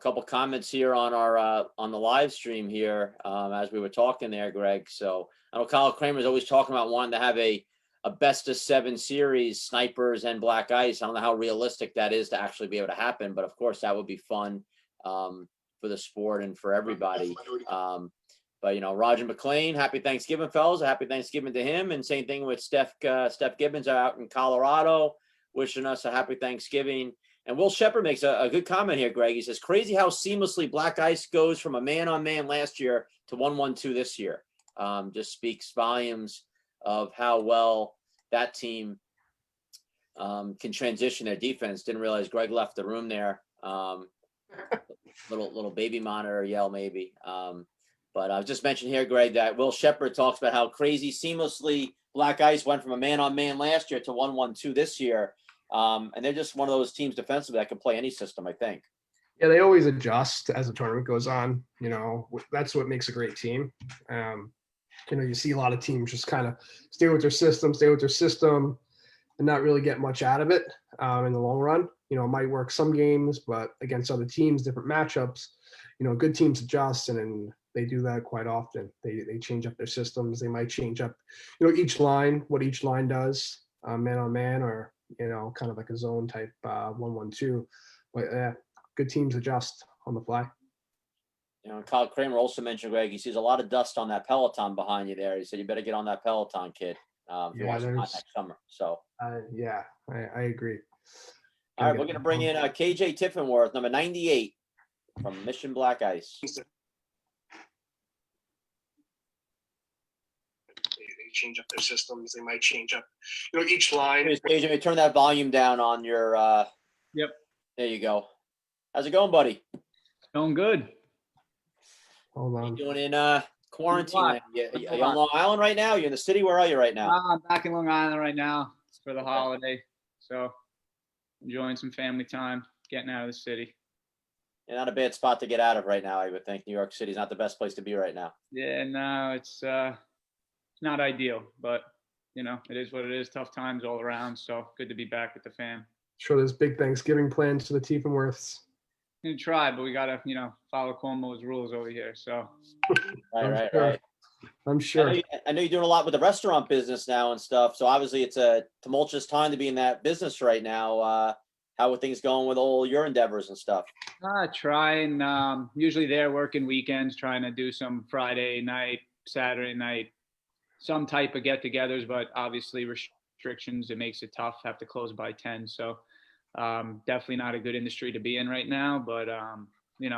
couple comments here on our on the live stream here as we were talking there, Greg. So I know Kyle Kramer's always talking about wanting to have a best of 7 series, Snipers and Black Ice. I don't know how realistic that is to actually be able to happen, but of course that would be fun for the sport and for everybody. But Roger McLean, happy Thanksgiving, fellas. Happy Thanksgiving to him. And same thing with Steph Gibbons out in Colorado, wishing us a happy Thanksgiving. And Will Shepard makes a good comment here, Greg. He says, crazy how seamlessly Black Ice goes from a man-on-man last year to 1-1-2 this year. Just speaks volumes of how well that team can transition their defense. Didn't realize Greg left the room there. Little baby monitor yell maybe. But I was just mentioning here, Greg, that Will Shepard talks about how crazy seamlessly Black Ice went from a man-on-man last year to 1-1-2 this year. And they're just one of those teams defensively that can play any system, I think. Yeah, they always adjust as the tournament goes on. That's what makes a great team. You see a lot of teams just kind of stay with their system, and not really get much out of it in the long run. It might work some games, but against other teams, different matchups, good teams adjust, and then they do that quite often. They change up their systems. They might change up, each line, what each line does, man on man, or, kind of like a zone type 1-1-2. But yeah, good teams adjust on the fly. Kyle Kramer also mentioned, Greg, he sees a lot of dust on that Peloton behind you there. He said, you better get on that Peloton, kid. If you want to next summer. So yeah, I agree. All right, we're going to bring in KJ Tiefenwerth, number 98 from Mission Black Ice. They change up their systems. They might change up, each line. KJ, turn that volume down on your. Yep. There you go. How's it going, buddy? Going good. Hold on. You doing in quarantine? Are you on Long Island right now? You're in the city? Where are you right now? I'm back in Long Island right now. It's for the holiday. So enjoying some family time, getting out of the city. Yeah, not a bad spot to get out of right now, I would think. New York City's not the best place to be right now. Yeah, no, it's not ideal, but it is what it is. Tough times all around. So good to be back with the fam. Sure, there's big Thanksgiving plans for the Tiefenwerths. Gonna try, but we gotta, follow Cuomo's rules over here. So. Right. I'm sure. I know you're doing a lot with the restaurant business now and stuff. So obviously it's a tumultuous time to be in that business right now. How are things going with all your endeavors and stuff? Trying, usually there working weekends, trying to do some Friday night, Saturday night, some type of get-togethers, but obviously restrictions, it makes it tough, have to close by 10. So definitely not a good industry to be in right now, but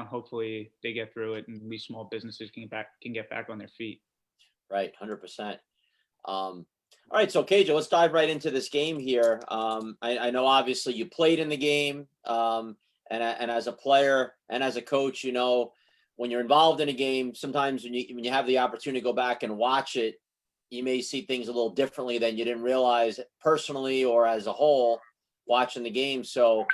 hopefully they get through it and these small businesses can get back on their feet. Right, 100%. All right, so KJ, let's dive right into this game here. I know obviously you played in the game, and as a player and as a coach, when you're involved in a game, sometimes when you have the opportunity to go back and watch it, you may see things a little differently than you didn't realize personally or as a whole watching the game. So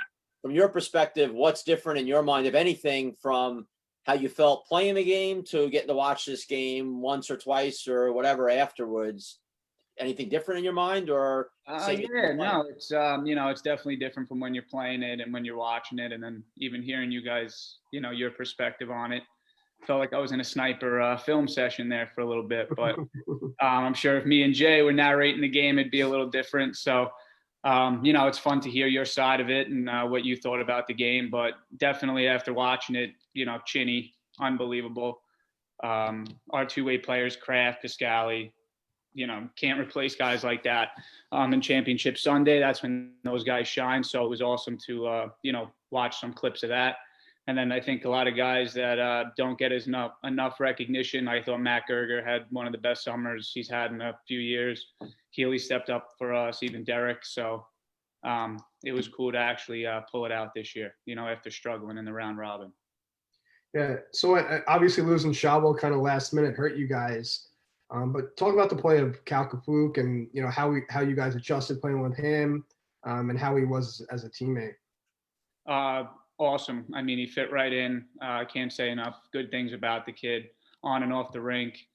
from your perspective, what's different in your mind, if anything, from how you felt playing the game to getting to watch this game once or twice or whatever afterwards? Anything different in your mind, or? No, it's it's definitely different from when you're playing it and when you're watching it, and then even hearing you guys, your perspective on it. Felt like I was in a sniper film session there for a little bit, but I'm sure if me and Jay were narrating the game, it'd be a little different. So It's fun to hear your side of it and what you thought about the game, but definitely after watching it, Chinny, unbelievable. Our two-way players, Kraft, Pascali, can't replace guys like that. In Championship Sunday, that's when those guys shine. So it was awesome to, watch some clips of that. And then I think a lot of guys that don't get enough recognition. I thought Matt Gerger had one of the best summers he's had in a few years. Healy stepped up for us, even Derek. So it was cool to actually pull it out this year, after struggling in the round robin. Yeah. So obviously losing Shabo kind of last minute hurt you guys. But talk about the play of Cal Kafuk and, how you guys adjusted playing with him and how he was as a teammate. Awesome. I mean, he fit right in. I can't say enough good things about the kid on and off the rink.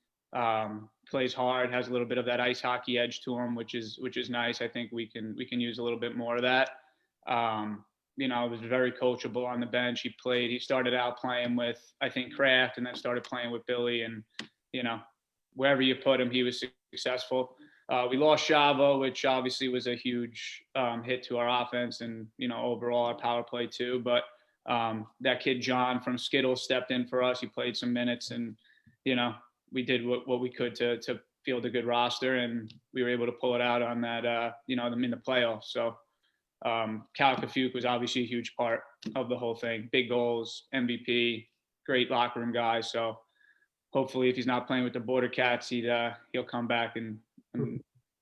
Plays hard, has a little bit of that ice hockey edge to him, which is nice. I think we can use a little bit more of that. Was very coachable on the bench. He started out playing with, I think, Kraft, and then started playing with Billy, and wherever you put him, he was successful. We lost Shavo, which obviously was a huge hit to our offense and, overall our power play too. But that kid, John from Skittles, stepped in for us. He played some minutes and, we did what we could to field a good roster, and we were able to pull it out on that, them in the playoffs. So Cal Kafuk was obviously a huge part of the whole thing. Big goals, MVP, great locker room guy. So hopefully if he's not playing with the Border Cats, he'll come back and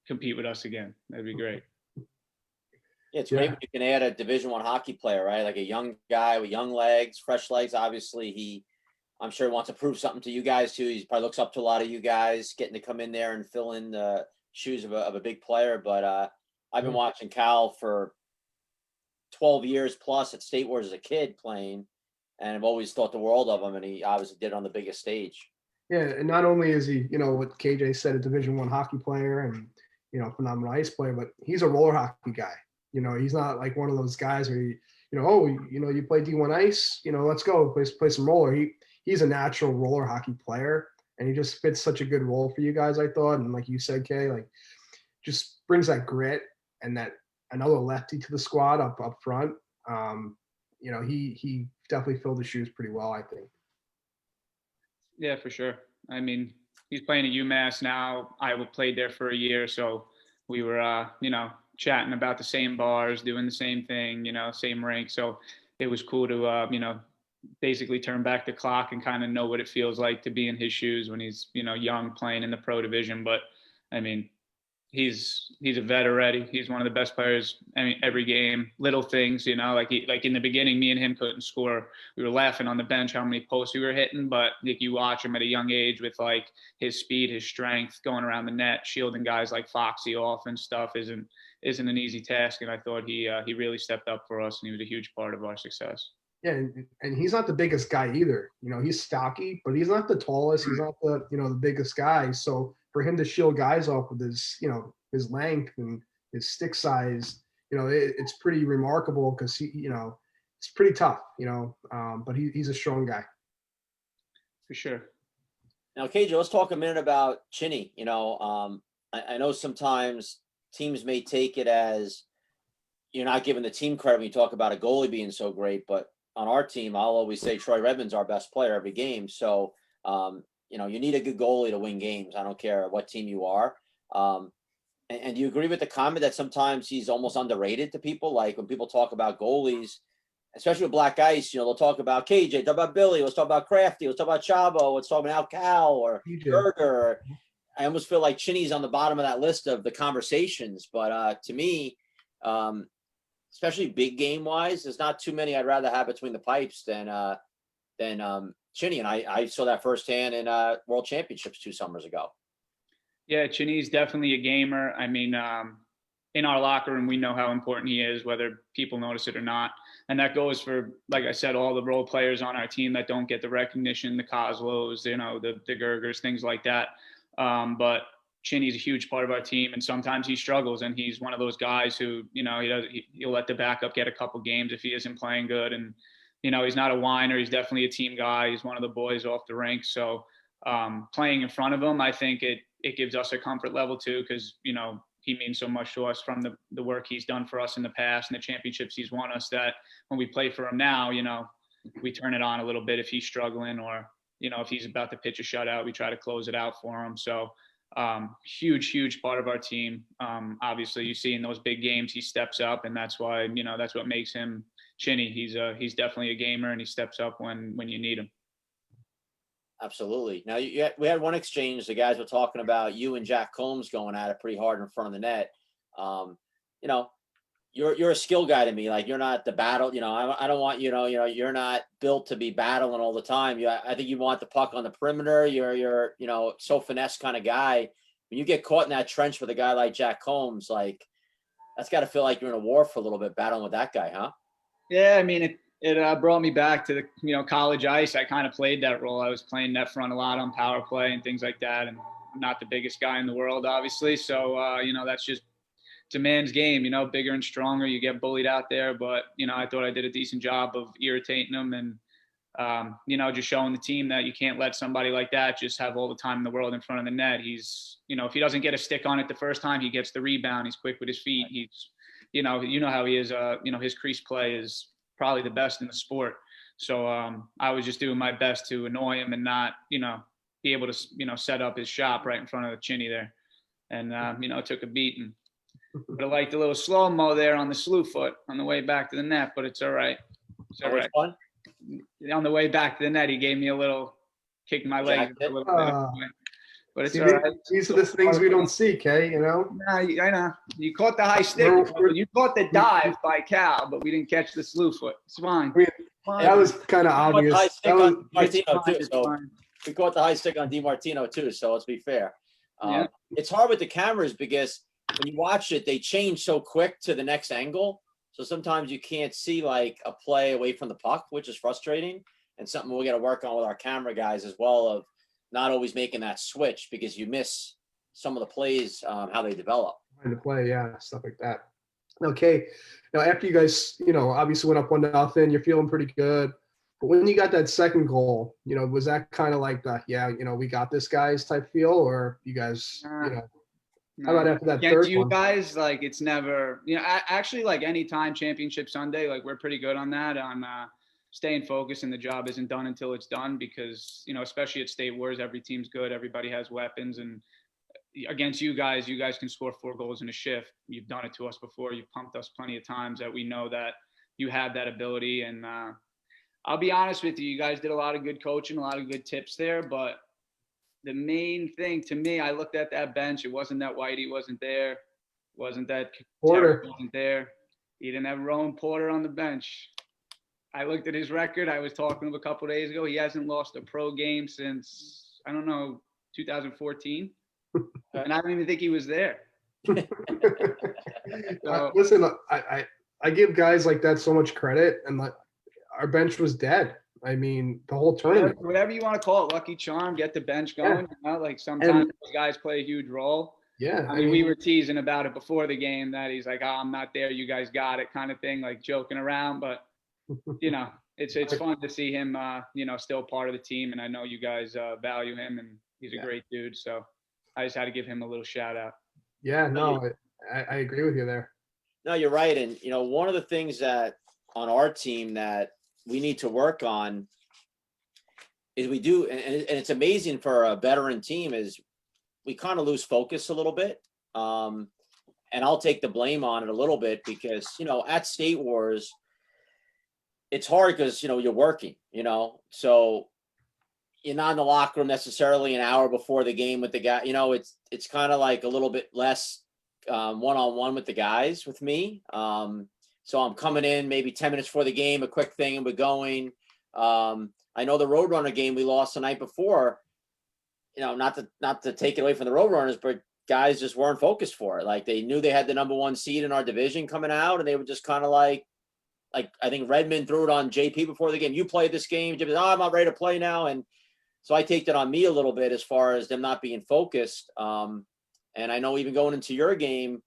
compete with us again. That'd be great. Yeah, it's great when you can add a Division I hockey player, right? Like a young guy with young legs, fresh legs. Obviously, I'm sure he wants to prove something to you guys too. He probably looks up to a lot of you guys, getting to come in there and fill in the shoes of a big player. But I've been watching Cal for 12 years plus at State Wars as a kid playing, and I've always thought the world of him, and he obviously did it on the biggest stage. Yeah, and not only is he, what KJ said, a Division I hockey player and, phenomenal ice player, but he's a roller hockey guy. He's not like one of those guys where you play D1 ice, let's go play some roller. He's a natural roller hockey player, and he just fits such a good role for you guys, I thought. And like you said, Kay, like just brings that grit and that another lefty to the squad up front. He definitely filled the shoes pretty well, I think. Yeah, for sure. I mean, he's playing at UMass now. I played there for a year, so we were, chatting about the same bars, doing the same thing, same rink. So it was cool to, basically turn back the clock and kind of know what it feels like to be in his shoes when he's, young, playing in the pro division. But I mean, he's a vet already. He's one of the best players. I mean, every game, little things, like in the beginning, me and him couldn't score. We were laughing on the bench how many posts we were hitting, but like you watch him at a young age with like his speed, his strength, going around the net, shielding guys like Foxy off and stuff isn't an easy task. And I thought he really stepped up for us, and he was a huge part of our success. Yeah, and he's not the biggest guy either. He's stocky, but he's not the tallest. He's not the the biggest guy. So for him to shield guys off with his his length and his stick size, it's pretty remarkable because he it's pretty tough. But he's a strong guy. For sure. Now, KJ, let's talk a minute about Chinny. I know sometimes teams may take it as you're not giving the team credit when you talk about a goalie being so great, but on our team, I'll always say Troy Redmond's our best player every game. So, you need a good goalie to win games. I don't care what team you are. And do you agree with the comment that sometimes he's almost underrated to people? Like when people talk about goalies, especially with Black Ice, they'll talk about KJ, talk about Billy, let's talk about Crafty, let's talk about Chavo, let's talk about Cal or Berger. I almost feel like Chinny's on the bottom of that list of the conversations. But to me, especially big game wise, there's not too many I'd rather have between the pipes than Chinny. And I saw that firsthand in World Championships 2 summers ago. Yeah, Chinny's definitely a gamer. I mean, in our locker room, we know how important he is, whether people notice it or not. And that goes for, like I said, all the role players on our team that don't get the recognition, the Kozlows, the Gergers, things like that. But Chinny's a huge part of our team, and sometimes he struggles, and he's one of those guys who, he'll let the backup get a couple games if he isn't playing good. And, he's not a whiner. He's definitely a team guy. He's one of the boys off the rink. So playing in front of him, I think it gives us a comfort level too, because, he means so much to us from the work he's done for us in the past and the championships he's won us, that when we play for him now, you know, we turn it on a little bit if he's struggling, or, you know, if he's about to pitch a shutout, we try to close it out for him. So huge part of our team. Obviously you see in those big games, he steps up, and that's why, you know, that's what makes him Chinny. He's definitely a gamer, and he steps up when you need him. Absolutely. Now we had one exchange. The guys were talking about you and Jack Combs going at it pretty hard in front of the net. You know, you're a skill guy to me. Like, you're not the battle. You know, I don't want, you know, you're not built to be battling all the time. I think you want the puck on the perimeter. You're you know, so finesse kind of guy. When you get caught in that trench with a guy like Jack Combs, like, that's got to feel like you're in a war for a little bit battling with that guy, huh? Yeah, I mean, it brought me back to the, you know, college ice. I kind of played that role. I was playing net front a lot on power play and things like that, and I'm not the biggest guy in the world, obviously. So, you know, that's just, it's a man's game, you know, bigger and stronger. You get bullied out there, but, you know, I thought I did a decent job of irritating them and, you know, just showing the team that you can't let somebody like that just have all the time in the world in front of the net. He's, you know, if he doesn't get a stick on it the first time, he gets the rebound. He's quick with his feet. He's, you know how he is. You know, his crease play is probably the best in the sport. So I was just doing my best to annoy him and not, you know, be able to, you know, set up his shop right in front of the Chinny there. And, you know, took a beating. But I liked a little slow-mo there on the slew foot on the way back to the net, but it's all right. It's all right. Fun? On the way back to the net, he gave me a little kick in my leg. A little bit. But it's See, all right. these are the things we don't see, Kay, you know? Nah, I know. You caught the high stick. You caught the dive by Cal, but we didn't catch the slew foot. It's fine. That was kind of obvious. High stick That was, on Martino too, It's so fine. we caught the high stick on DiMartino too. So let's be fair. Yeah. It's hard with the cameras because when you watch it, they change so quick to the next angle. So sometimes you can't see like a play away from the puck, which is frustrating, and something we got to work on with our camera guys as well, of not always making that switch because you miss some of the plays, how they develop. trying to play, yeah, stuff like that. Okay, now after you guys, you know, obviously went up 1-0, you're feeling pretty good. But when you got that second goal, you know, was that kind of like the, yeah, you know, we got this guys type feel, or you guys, you know, how about after that Against third you one? guys, like, it's never, you know, actually, like, anytime championship Sunday, like, we're pretty good on that, on staying focused, and the job isn't done until it's done, because, you know, especially at State Wars, every team's good, everybody has weapons, and against you guys can score 4 goals in a shift. You've done it to us before. You've pumped us plenty of times that we know that you have that ability. And I'll be honest with you, you guys did a lot of good coaching, a lot of good tips there, but the main thing to me, I looked at that bench. It wasn't that Whitey wasn't there. It wasn't that Porter wasn't there. He didn't have Rowan Porter on the bench. I looked at his record. I was talking to him a couple of days ago. He hasn't lost a pro game since, I don't know, 2014. And I don't even think he was there. So, listen, I give guys like that so much credit, and like our bench was dead. I mean, the whole tournament. whatever you want to call it, lucky charm, get the bench going. You know, like sometimes those guys play a huge role. Yeah, I mean, we were teasing about it before the game that he's like, "Oh, I'm not there. You guys got it," kind of thing, like joking around. But you know, it's fun to see him, you know, still part of the team, and I know you guys value him, and he's a great dude. So I just had to give him a little shout out. Yeah, no, I agree with you there. No, you're right. And, you know, one of the things that on our team that we need to work on is we do, and it's amazing for a veteran team, is we kind of lose focus a little bit. And I'll take the blame on it a little bit because, you know, at State Wars, it's hard because, you know, you're working, you know, so you're not in the locker room necessarily an hour before the game with the guy. You know, it's kind of like a little bit less one-on-one with the guys with me. So I'm coming in maybe 10 minutes before the game, a quick thing, and we're going. I know the Roadrunner game we lost the night before, you know, not to take it away from the Roadrunners, but guys just weren't focused for it. Like, they knew they had the #1 seed in our division coming out, and they were just kind of like I think Redmond threw it on JP before the game. You played this game. JP, oh, I'm not ready to play now. And so I take that on me a little bit as far as them not being focused. And I know even going into your game,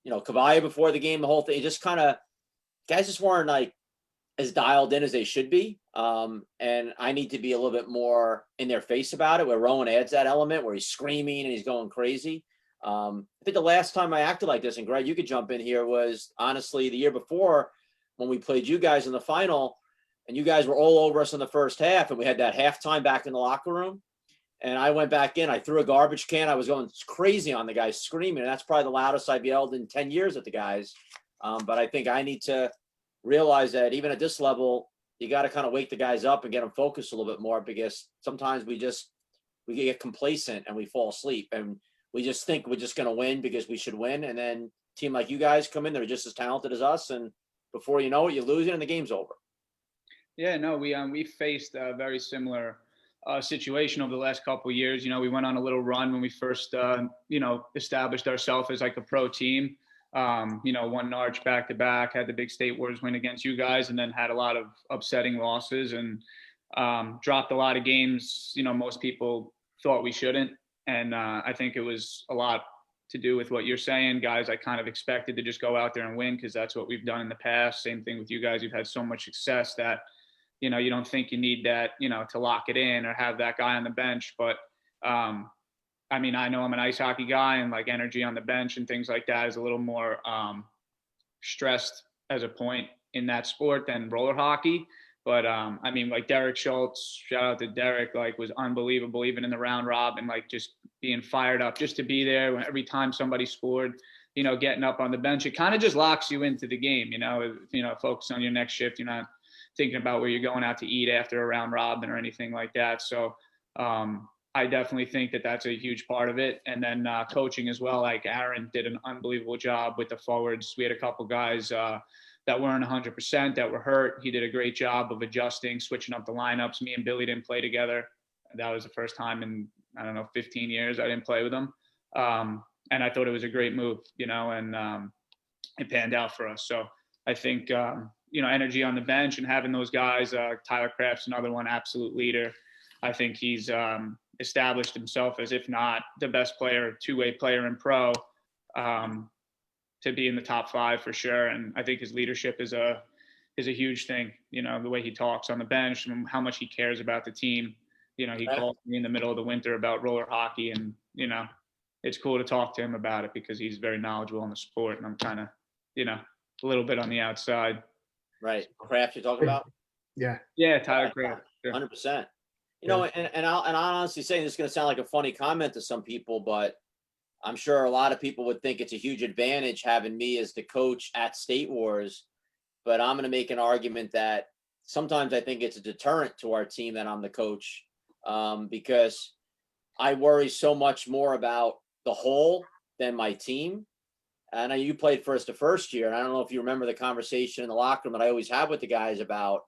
you know, Kavaya before the game, the whole thing, just kind of, guys just weren't like as dialed in as they should be. And I need to be a little bit more in their face about it, where Rowan adds that element where he's screaming and he's going crazy. I think the last time I acted like this, and Greg, you could jump in here, was honestly the year before when we played you guys in the final, and you guys were all over us in the first half, and we had that halftime back in the locker room. And I went back in, I threw a garbage can. I was going crazy on the guys, screaming. And that's probably the loudest I've yelled in 10 years at the guys. But I think I need to realize that even at this level, you got to kind of wake the guys up and get them focused a little bit more, because sometimes we get complacent and we fall asleep, and we just think we're just going to win because we should win. And then a team like you guys come in, they're just as talented as us. And before you know it, you lose it and the game's over. Yeah, no, we faced a very similar situation over the last couple of years. You know, we went on a little run when we first, established ourselves as like a pro team. Won Narch back to back, had the big State Wars win against you guys, and then had a lot of upsetting losses and dropped a lot of games. Most people thought we shouldn't. And I think it was a lot to do with what you're saying, guys. I kind of expected to just go out there and win because that's what we've done in the past. Same thing with you guys. You've had so much success that, you don't think you need that, to lock it in or have that guy on the bench. But I know I'm an ice hockey guy, and like energy on the bench and things like that is a little more stressed as a point in that sport than roller hockey. But like Derek Schultz, shout out to Derek, like was unbelievable, even in the round robin, like just being fired up just to be there when every time somebody scored, getting up on the bench. It kind of just locks you into the game, focus on your next shift. You're not thinking about where you're going out to eat after a round robin or anything like that. So I definitely think that that's a huge part of it. And then coaching as well. Like Aaron did an unbelievable job with the forwards. We had a couple guys that weren't 100%, that were hurt. He did a great job of adjusting, switching up the lineups. Me and Billy didn't play together. That was the first time in, 15 years I didn't play with him. And I thought it was a great move, and it panned out for us. So I think, energy on the bench and having those guys, Tyler Kraft's another one, absolute leader. I think he's established himself as, if not the best player, two-way player in pro, to be in the top 5 for sure. And I think his leadership is a huge thing. The way he talks on the bench and how much he cares about the team. He called me in the middle of the winter about roller hockey, and it's cool to talk to him about it because he's very knowledgeable in the sport, and I'm kind of a little bit on the outside. Right. Kraft you're talking about? Yeah. Yeah, Tyler Kraft. Sure. 100%. And I'll honestly say, this is going to sound like a funny comment to some people, but I'm sure a lot of people would think it's a huge advantage having me as the coach at State Wars. But I'm going to make an argument that sometimes I think it's a deterrent to our team that I'm the coach, because I worry so much more about the whole than my team. And I know you played for us the first year, and I don't know if you remember the conversation in the locker room that I always have with the guys about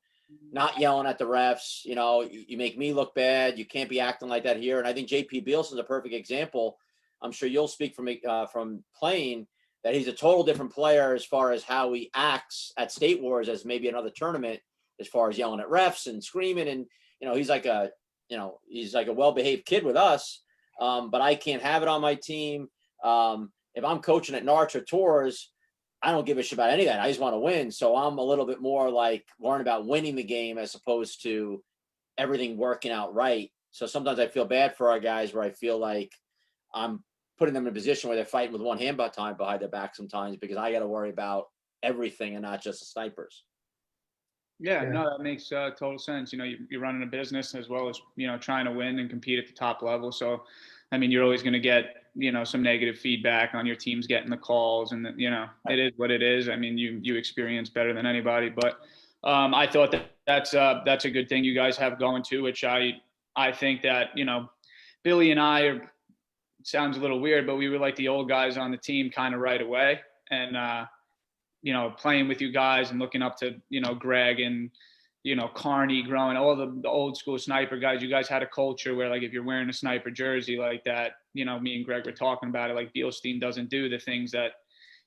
not yelling at the refs. You make me look bad. You can't be acting like that here. And I think JP Bielson's a perfect example. I'm sure you'll speak from playing, that he's a total different player as far as how he acts at State Wars as maybe another tournament, as far as yelling at refs and screaming. And, he's like a well-behaved kid with us. But I can't have it on my team. If I'm coaching at Narch or Tours, I don't give a shit about any of that. I just want to win. So I'm a little bit more like worrying about winning the game as opposed to everything working out right. So sometimes I feel bad for our guys, where I feel like I'm putting them in a position where they're fighting with one hand tied behind their back sometimes, because I got to worry about everything and not just the snipers. Yeah, no, that makes total sense. You're running a business as well as, trying to win and compete at the top level. So, you're always going to get, some negative feedback on your teams getting the calls, and, it is what it is. You experience better than anybody, but I thought that's a good thing you guys have going too, which I think that, Billy and I are, sounds a little weird, but we were like the old guys on the team kind of right away. And, playing with you guys and looking up to, Greg and, Carney growing, all the old school sniper guys. You guys had a culture where, like, if you're wearing a sniper jersey like that, me and Greg were talking about it, like Bielstein doesn't do the things that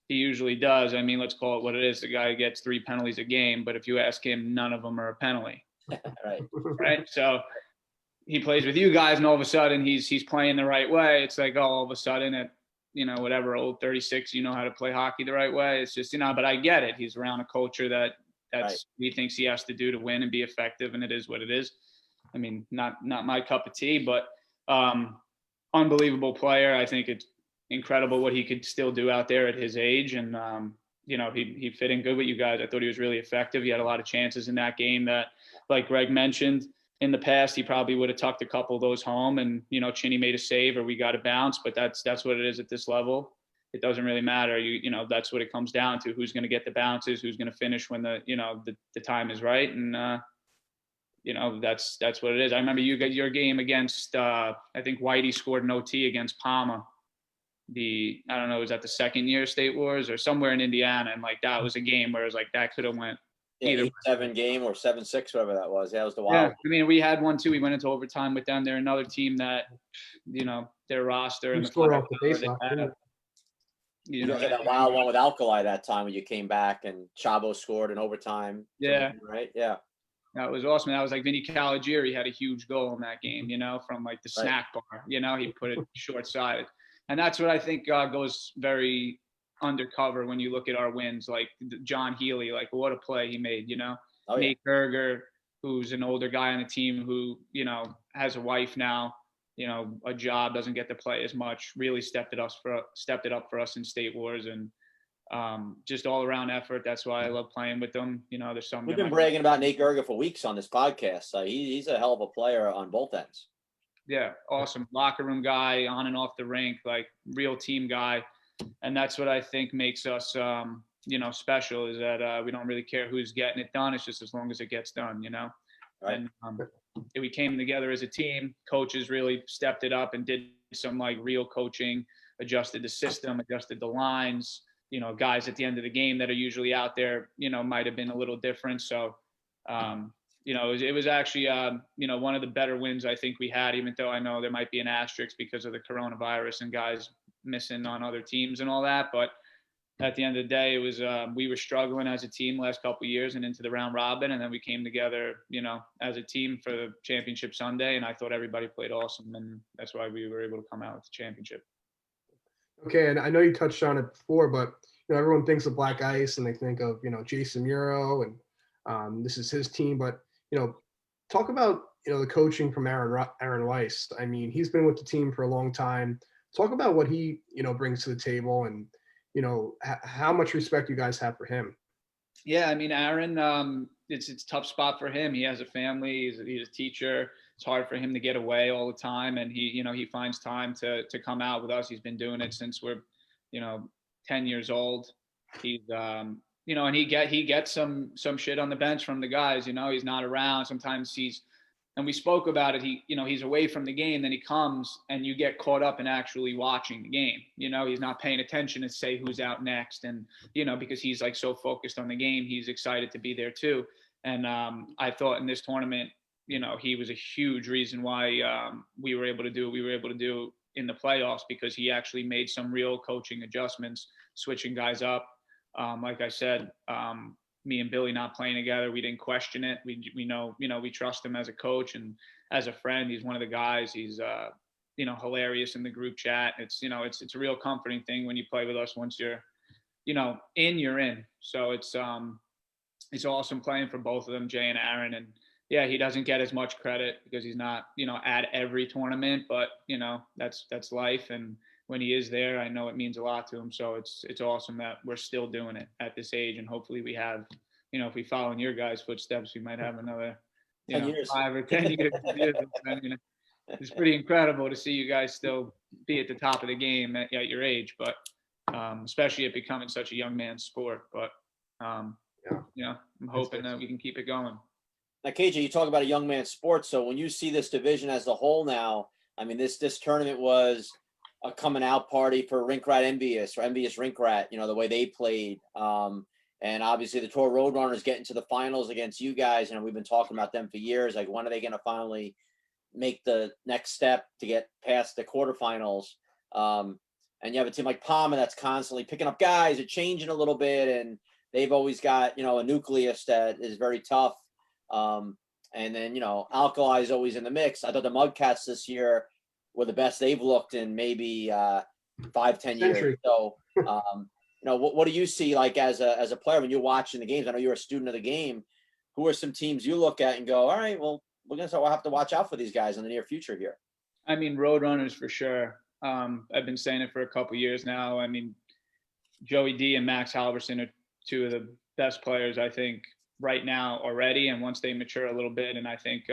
he usually does. Let's call it what it is. The guy gets 3 penalties a game, but if you ask him, none of them are a penalty. Right. So he plays with you guys, and all of a sudden he's playing the right way. It's like, all of a sudden at, whatever, old 36, how to play hockey the right way. It's just, but I get it. He's around a culture that's right. He thinks he has to do to win and be effective, and it is what it is. Not my cup of tea, but unbelievable player. I think it's, incredible what he could still do out there at his age. And, you know, he fit in good with you guys. I thought he was really effective. He had a lot of chances in that game that, like Greg mentioned, in the past, he probably would have tucked a couple of those home and, you know, Chinny made a save or we got a bounce, but that's what it is at this level. It doesn't really matter. You know, that's what it comes down to. Who's going to get the bounces, who's going to finish when the, you know, the time is right. And, you know, that's what it is. I remember you got your game against, I think Whitey scored an OT against PAMA. I don't know, was that the second year State Wars or somewhere in Indiana? And like, that was a game where it was like, that could have went either 8-7 game or 7-6, whatever that was. That was the wild. Yeah, I mean, we had one too. We went into overtime with them. They're another team that, you know, their roster and the scored off the firepower they baseline. have, You know, that wild one with Alkali that time when you came back and Chavo scored in overtime. Yeah. Right. Yeah. That was awesome. That was like Vinny Caligiuri had a huge goal in that game, you know, from like the snack bar, you know, he put it short sided. And that's what I think goes very undercover when you look at our wins, like John Healy, like what a play he made, you know. Oh, yeah. Nate Berger, who's an older guy on the team who, you know, has a wife now, you know, a job, doesn't get to play as much, really stepped it up for us in State Wars, and just all around effort. That's why I love playing with them. You know, there's some. We've been bragging about Nate Gerger for weeks on this podcast. He's a hell of a player on both ends. Yeah, awesome locker room guy, on and off the rink, like real team guy, and that's what I think makes us, you know, special, is that we don't really care who's getting it done. It's just as long as it gets done, you know. Right. And we came together as a team. Coaches really stepped it up and did some like real coaching, adjusted the system, adjusted the lines. You know, guys at the end of the game that are usually out there, you know, might have been a little different. So, you know, it was actually, you know, one of the better wins I think we had, even though I know there might be an asterisk because of the coronavirus and guys missing on other teams and all that. But at the end of the day, it was, we were struggling as a team last couple of years and into the round robin. And then we came together, you know, as a team for the championship Sunday. And I thought everybody played awesome. And that's why we were able to come out with the championship. Okay, and I know you touched on it before, but you know, everyone thinks of Black Ice and they think of, you know, Jason Muro and this is his team. But you know, talk about, you know, the coaching from Aaron Weiss. I mean, he's been with the team for a long time. Talk about what he, you know, brings to the table, and you know, how much respect you guys have for him. Yeah, I mean, Aaron, it's a tough spot for him. He has a family. He's a teacher. It's hard for him to get away all the time, and he, you know, he finds time to come out with us. He's been doing it since we're, you know, 10 years old. He's, you know, and he gets some shit on the bench from the guys. You know, he's not around. Sometimes and we spoke about it. You know, he's away from the game, then he comes and you get caught up in actually watching the game. You know, he's not paying attention to say who's out next. And, you know, because he's like so focused on the game, he's excited to be there too. And I thought in this tournament, you know, he was a huge reason why we were able to do what we were able to do in the playoffs, because he actually made some real coaching adjustments, switching guys up. Like I said, me and Billy not playing together, we didn't question it. We know, you know, we trust him as a coach and as a friend. He's one of the guys. He's, you know, hilarious in the group chat. It's, you know, it's a real comforting thing when you play with us. Once you're, you know, you're in. So it's awesome playing for both of them, Jay and Aaron. And yeah, he doesn't get as much credit because he's not, you know, at every tournament, but you know, that's life. And when he is there, I know it means a lot to him. So it's awesome that we're still doing it at this age. And hopefully we have, you know, if we follow in your guys' footsteps, we might have another, 10 years. 5 or 10 years. I mean, it's pretty incredible to see you guys still be at the top of the game at your age, but especially it becoming such a young man's sport. But, you know, I'm hoping that we can keep it going. Now, KJ, you talk about a young man's sport. So when you see this division as a whole now, I mean, this tournament was a coming out party for Rink Rat Envious, or Envious Rink Rat, you know, the way they played. And obviously the Tour Roadrunners getting to the finals against you guys. And we've been talking about them for years. Like, when are they going to finally make the next step to get past the quarterfinals? And you have a team like PAMA that's constantly picking up guys, are changing a little bit. And they've always got, you know, a nucleus that is very tough. And then, you know, Alkali is always in the mix. I thought the Mudcats this year were the best they've looked in maybe 5-10 years. So, you know, what do you see like as a player when you're watching the games? I know you're a student of the game. Who are some teams you look at and go, all right, well, we'll have to watch out for these guys in the near future here? I mean, Roadrunners for sure. I've been saying it for a couple years now. I mean, Joey D and Max Halverson are two of the best players, I think, right now already. And once they mature a little bit, and I think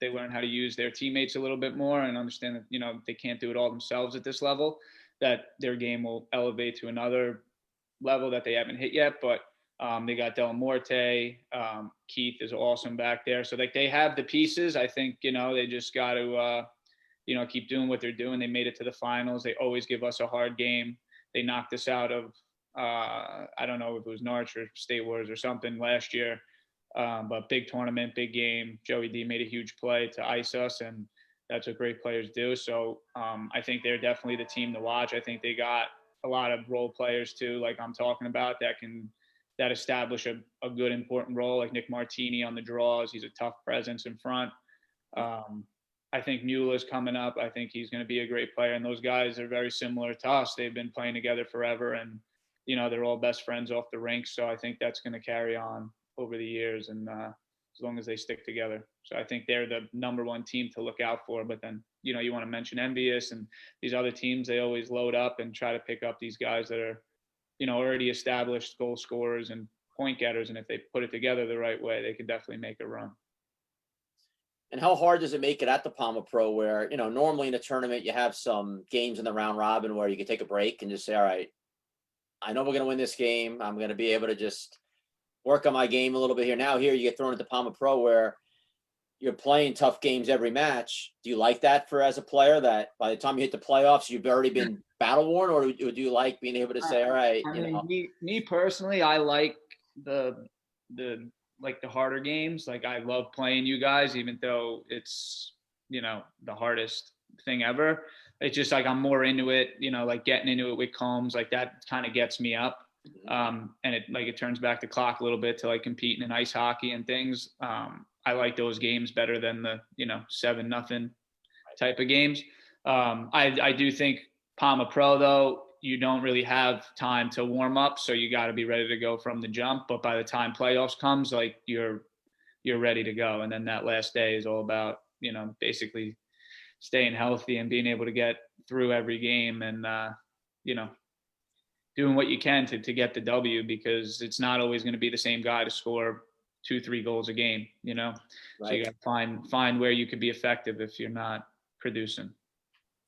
they learn how to use their teammates a little bit more and understand that, you know, they can't do it all themselves at this level, that their game will elevate to another level that they haven't hit yet. But they got Del Morte, Keith is awesome back there. So like they have the pieces. I think, you know, they just got to, you know, keep doing what they're doing. They made it to the finals. They always give us a hard game. They knocked us out of, I don't know if it was Norwich or State Wars or something last year, but big tournament, big game. Joey D made a huge play to ice us, and that's what great players do. So I think they're definitely the team to watch. I think they got a lot of role players too, like I'm talking about, that establish a good important role, like Nick Martini on the draws. He's a tough presence in front. I think Mueller's coming up. I think he's going to be a great player. And those guys are very similar to us. They've been playing together forever, and, you know, they're all best friends off the rink. So I think that's going to carry on over the years, and as long as they stick together. So I think they're the number one team to look out for. But then, you know, you want to mention Envious and these other teams, they always load up and try to pick up these guys that are, you know, already established goal scorers and point getters. And if they put it together the right way, they can definitely make a run. And how hard does it make it at the PAMA Pro where, you know, normally in a tournament, you have some games in the round robin where you can take a break and just say, all right, I know we're going to win this game. I'm going to be able to just work on my game a little bit here. Now here you get thrown into PAMA Pro where you're playing tough games every match. Do you like that for as a player, that by the time you hit the playoffs, you've already been battle worn, or do you like being able to say, all right, I you mean, know? me personally, I like the harder games. Like I love playing you guys, even though it's, you know, the hardest thing ever. It's just like I'm more into it, you know, like getting into it with Combs, like that kind of gets me up. And it turns back the clock a little bit to like competing in ice hockey and things. I like those games better than the, you know, 7-0 type of games. I do think PAMA Pro though, you don't really have time to warm up, so you got to be ready to go from the jump. But by the time playoffs comes, like you're ready to go. And then that last day is all about, you know, basically staying healthy and being able to get through every game and, you know, doing what you can to get the W, because it's not always going to be the same guy to score 2-3 goals a game, you know? Right. So you got to find where you could be effective if you're not producing.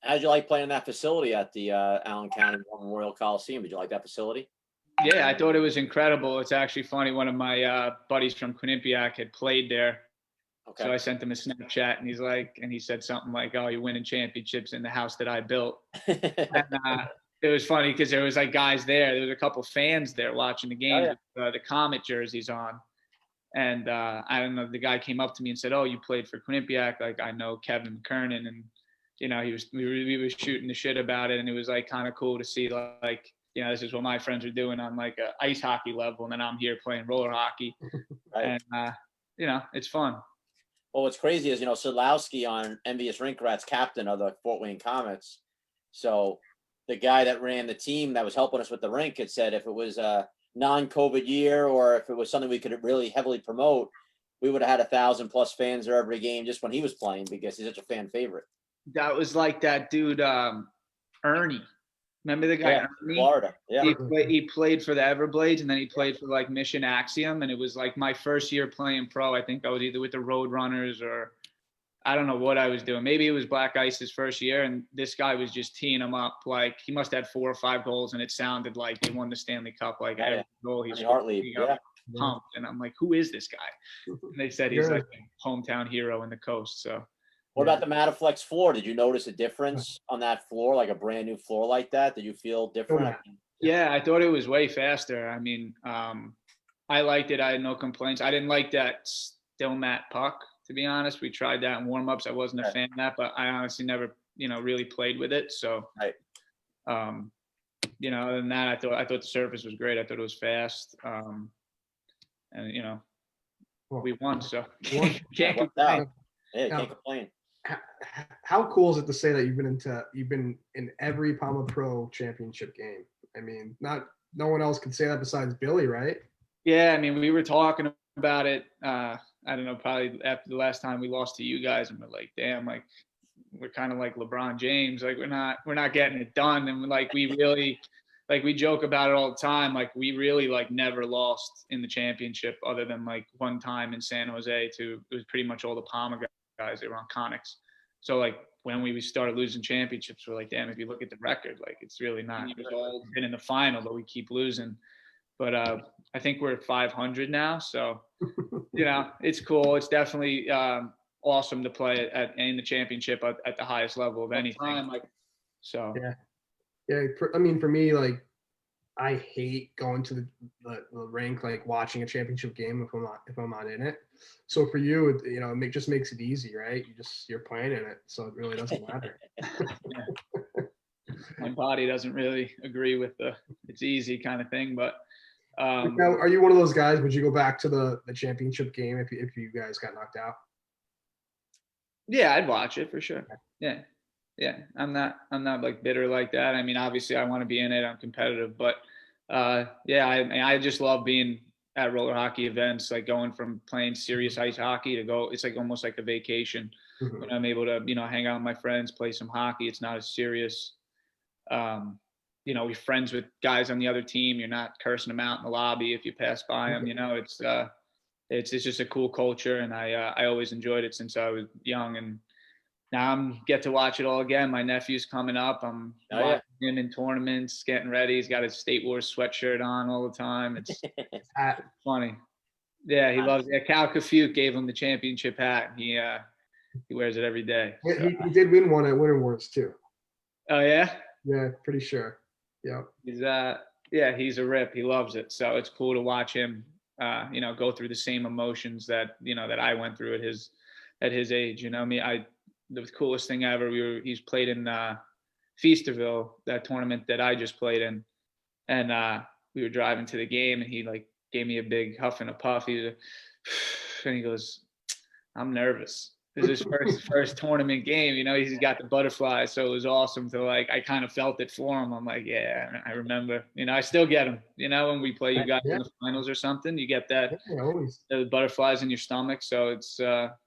How'd you like playing in that facility at the Allen County Memorial Coliseum? Did you like that facility? Yeah, I thought it was incredible. It's actually funny. One of my buddies from Quinnipiac had played there. Okay. So I sent him a Snapchat, and he said something like, "Oh, you're winning championships in the house that I built." And it was funny because there was like guys there. There was a couple fans there watching the game, with the Comet jerseys on. And I don't know, the guy came up to me and said, "Oh, you played for Quinnipiac. Like I know Kevin McKernan." And, you know, we were shooting the shit about it. And it was like kind of cool to see, like, you know, this is what my friends are doing on like a ice hockey level. And then I'm here playing roller hockey. Right. And, you know, it's fun. Well, what's crazy is, you know, Sadlowski on Envious Rink Rat's captain of the Fort Wayne Comets. So the guy that ran the team that was helping us with the rink had said if it was a non-COVID year or if it was something we could really heavily promote, we would have had 1,000+ fans there every game just when he was playing, because he's such a fan favorite. That was like that dude, Ernie. Remember the guy, Ernie? Florida. Yeah. He played for the Everblades, and then he played for like Mission Axiom. And it was like my first year playing pro. I think I was either with the Roadrunners or I don't know what I was doing. Maybe it was Black Ice's first year. And this guy was just teeing him up. Like he must have had 4 or 5 goals, and it sounded like he won the Stanley Cup. Like every goal he's pumped. And I'm like, who is this guy? And they said he's like a hometown hero in the coast. So. What about the Mataflex floor? Did you notice a difference on that floor, like a brand new floor like that? Did you feel different? Yeah, I thought it was way faster. I mean, I liked it. I had no complaints. I didn't like that still mat puck, to be honest. We tried that in warm-ups. I wasn't a fan of that, but I honestly never, you know, really played with it. So, you know, other than that, I thought the surface was great. I thought it was fast. And, you know, we won, so can't complain. Yeah, can't complain. How cool is it to say that you've been in every PAMA Pro championship game? I mean, no one else can say that besides Billy, right? Yeah, I mean, we were talking about it. I don't know, probably after the last time we lost to you guys, and we're like, damn, like we're kind of like LeBron James. Like we're not getting it done. And like we really, like we joke about it all the time. Like we really like never lost in the championship other than like one time in San Jose to, it was pretty much all the PAMA guys. They were on Conics. So like when we started losing championships, we're like, damn, if you look at the record, like it's really not. We've all been in the final, but we keep losing. But I think we're at 500 now. So, you know, it's cool. It's definitely awesome to play in the championship at the highest level of anything. So, Yeah. I mean, for me, like, I hate going to the rink, like watching a championship game if I'm not in it. So for you, you know, it just makes it easy, right? You're playing in it, so it really doesn't matter. my body doesn't really agree with the it's easy kind of thing, but Now, are you one of those guys? Would you go back to the championship game if you guys got knocked out? yeah, I'd watch it for sure. Yeah. I'm not like bitter like that. I mean, obviously I want to be in it. I'm competitive, but yeah, I just love being at roller hockey events, like going from playing serious ice hockey to go, it's like almost like a vacation when I'm able to, you know, hang out with my friends, play some hockey. It's not as serious. You know, we're friends with guys on the other team. You're not cursing them out in the lobby if you pass by them. You know, it's just a cool culture, and I always enjoyed it since I was young, and now I'm get to watch it all again. My nephew's coming up. I'm watching him in tournaments, getting ready. He's got his State Wars sweatshirt on all the time. It's funny. Yeah, he loves it. Cal Kafuk gave him the championship hat. He wears it every day. So. He did win one at Winter Wars too. Oh yeah? Yeah, pretty sure. Yeah. He's a rip. He loves it. So it's cool to watch him you know, go through the same emotions that, you know, that I went through at his age. You know, the coolest thing ever, he's played in Feasterville, that tournament that I just played in, and we were driving to the game, and he like gave me a big huff and a puff. And he goes, "I'm nervous. This is his first tournament game. You know, he's got the butterflies, so it was awesome to like. I kind of felt it for him. I'm like, yeah, I remember. You know, I still get them. You know, when we play you guys in the finals or something, you get that the butterflies in your stomach. So it's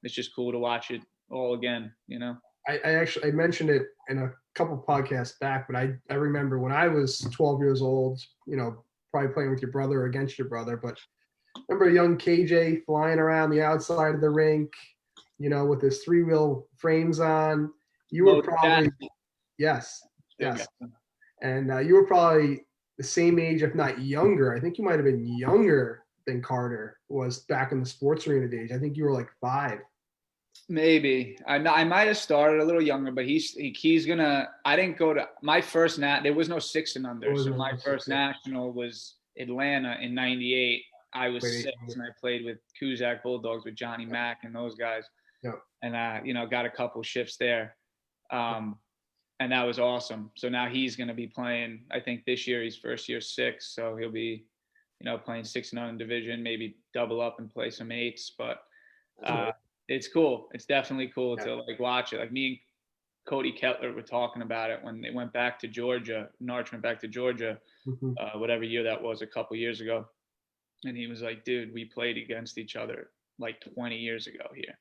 just cool to watch it all again, you know. I mentioned it in a couple podcasts back, but I remember when I was 12 years old, you know, probably playing with your brother or against your brother, but remember young KJ flying around the outside of the rink, you know, with his 3-wheel frames on. You were probably yes. And you were probably the same age, if not younger. I think you might have been younger than Carter was back in the sports arena days. I think you were like 5. Maybe I might have started a little younger, but he's gonna. I didn't go to my first there was no 6 and under, so my first national was Atlanta in '98. I was 6, and I played with Kuzak Bulldogs with Johnny Mack and those guys, and you know, got a couple shifts there, and that was awesome. So now he's gonna be playing. I think this year he's first year 6, so he'll be, you know, playing 6 and under division, maybe double up and play some 8s, but. It's cool. It's definitely cool to like watch it. Like me and Cody Kettler were talking about it when they went back to Georgia. Narch went back to Georgia, whatever year that was, a couple years ago. And he was like, dude, we played against each other like 20 years ago here.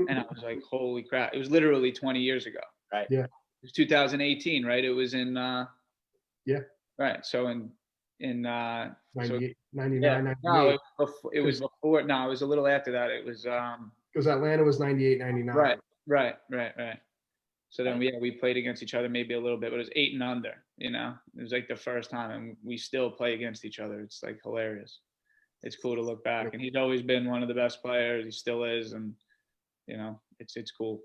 And I was like, holy crap. It was literally 20 years ago. Right. Yeah. It was 2018, right? It was in right. So in 98, 99, yeah, 98. no, it was before. No, it was a little after that. It was because Atlanta was 98, 99. Right. So then we played against each other maybe a little bit, but it was 8 and under, you know. It was like the first time, and we still play against each other. It's like hilarious. It's cool to look back, and he's always been one of the best players. He still is, and you know, it's cool.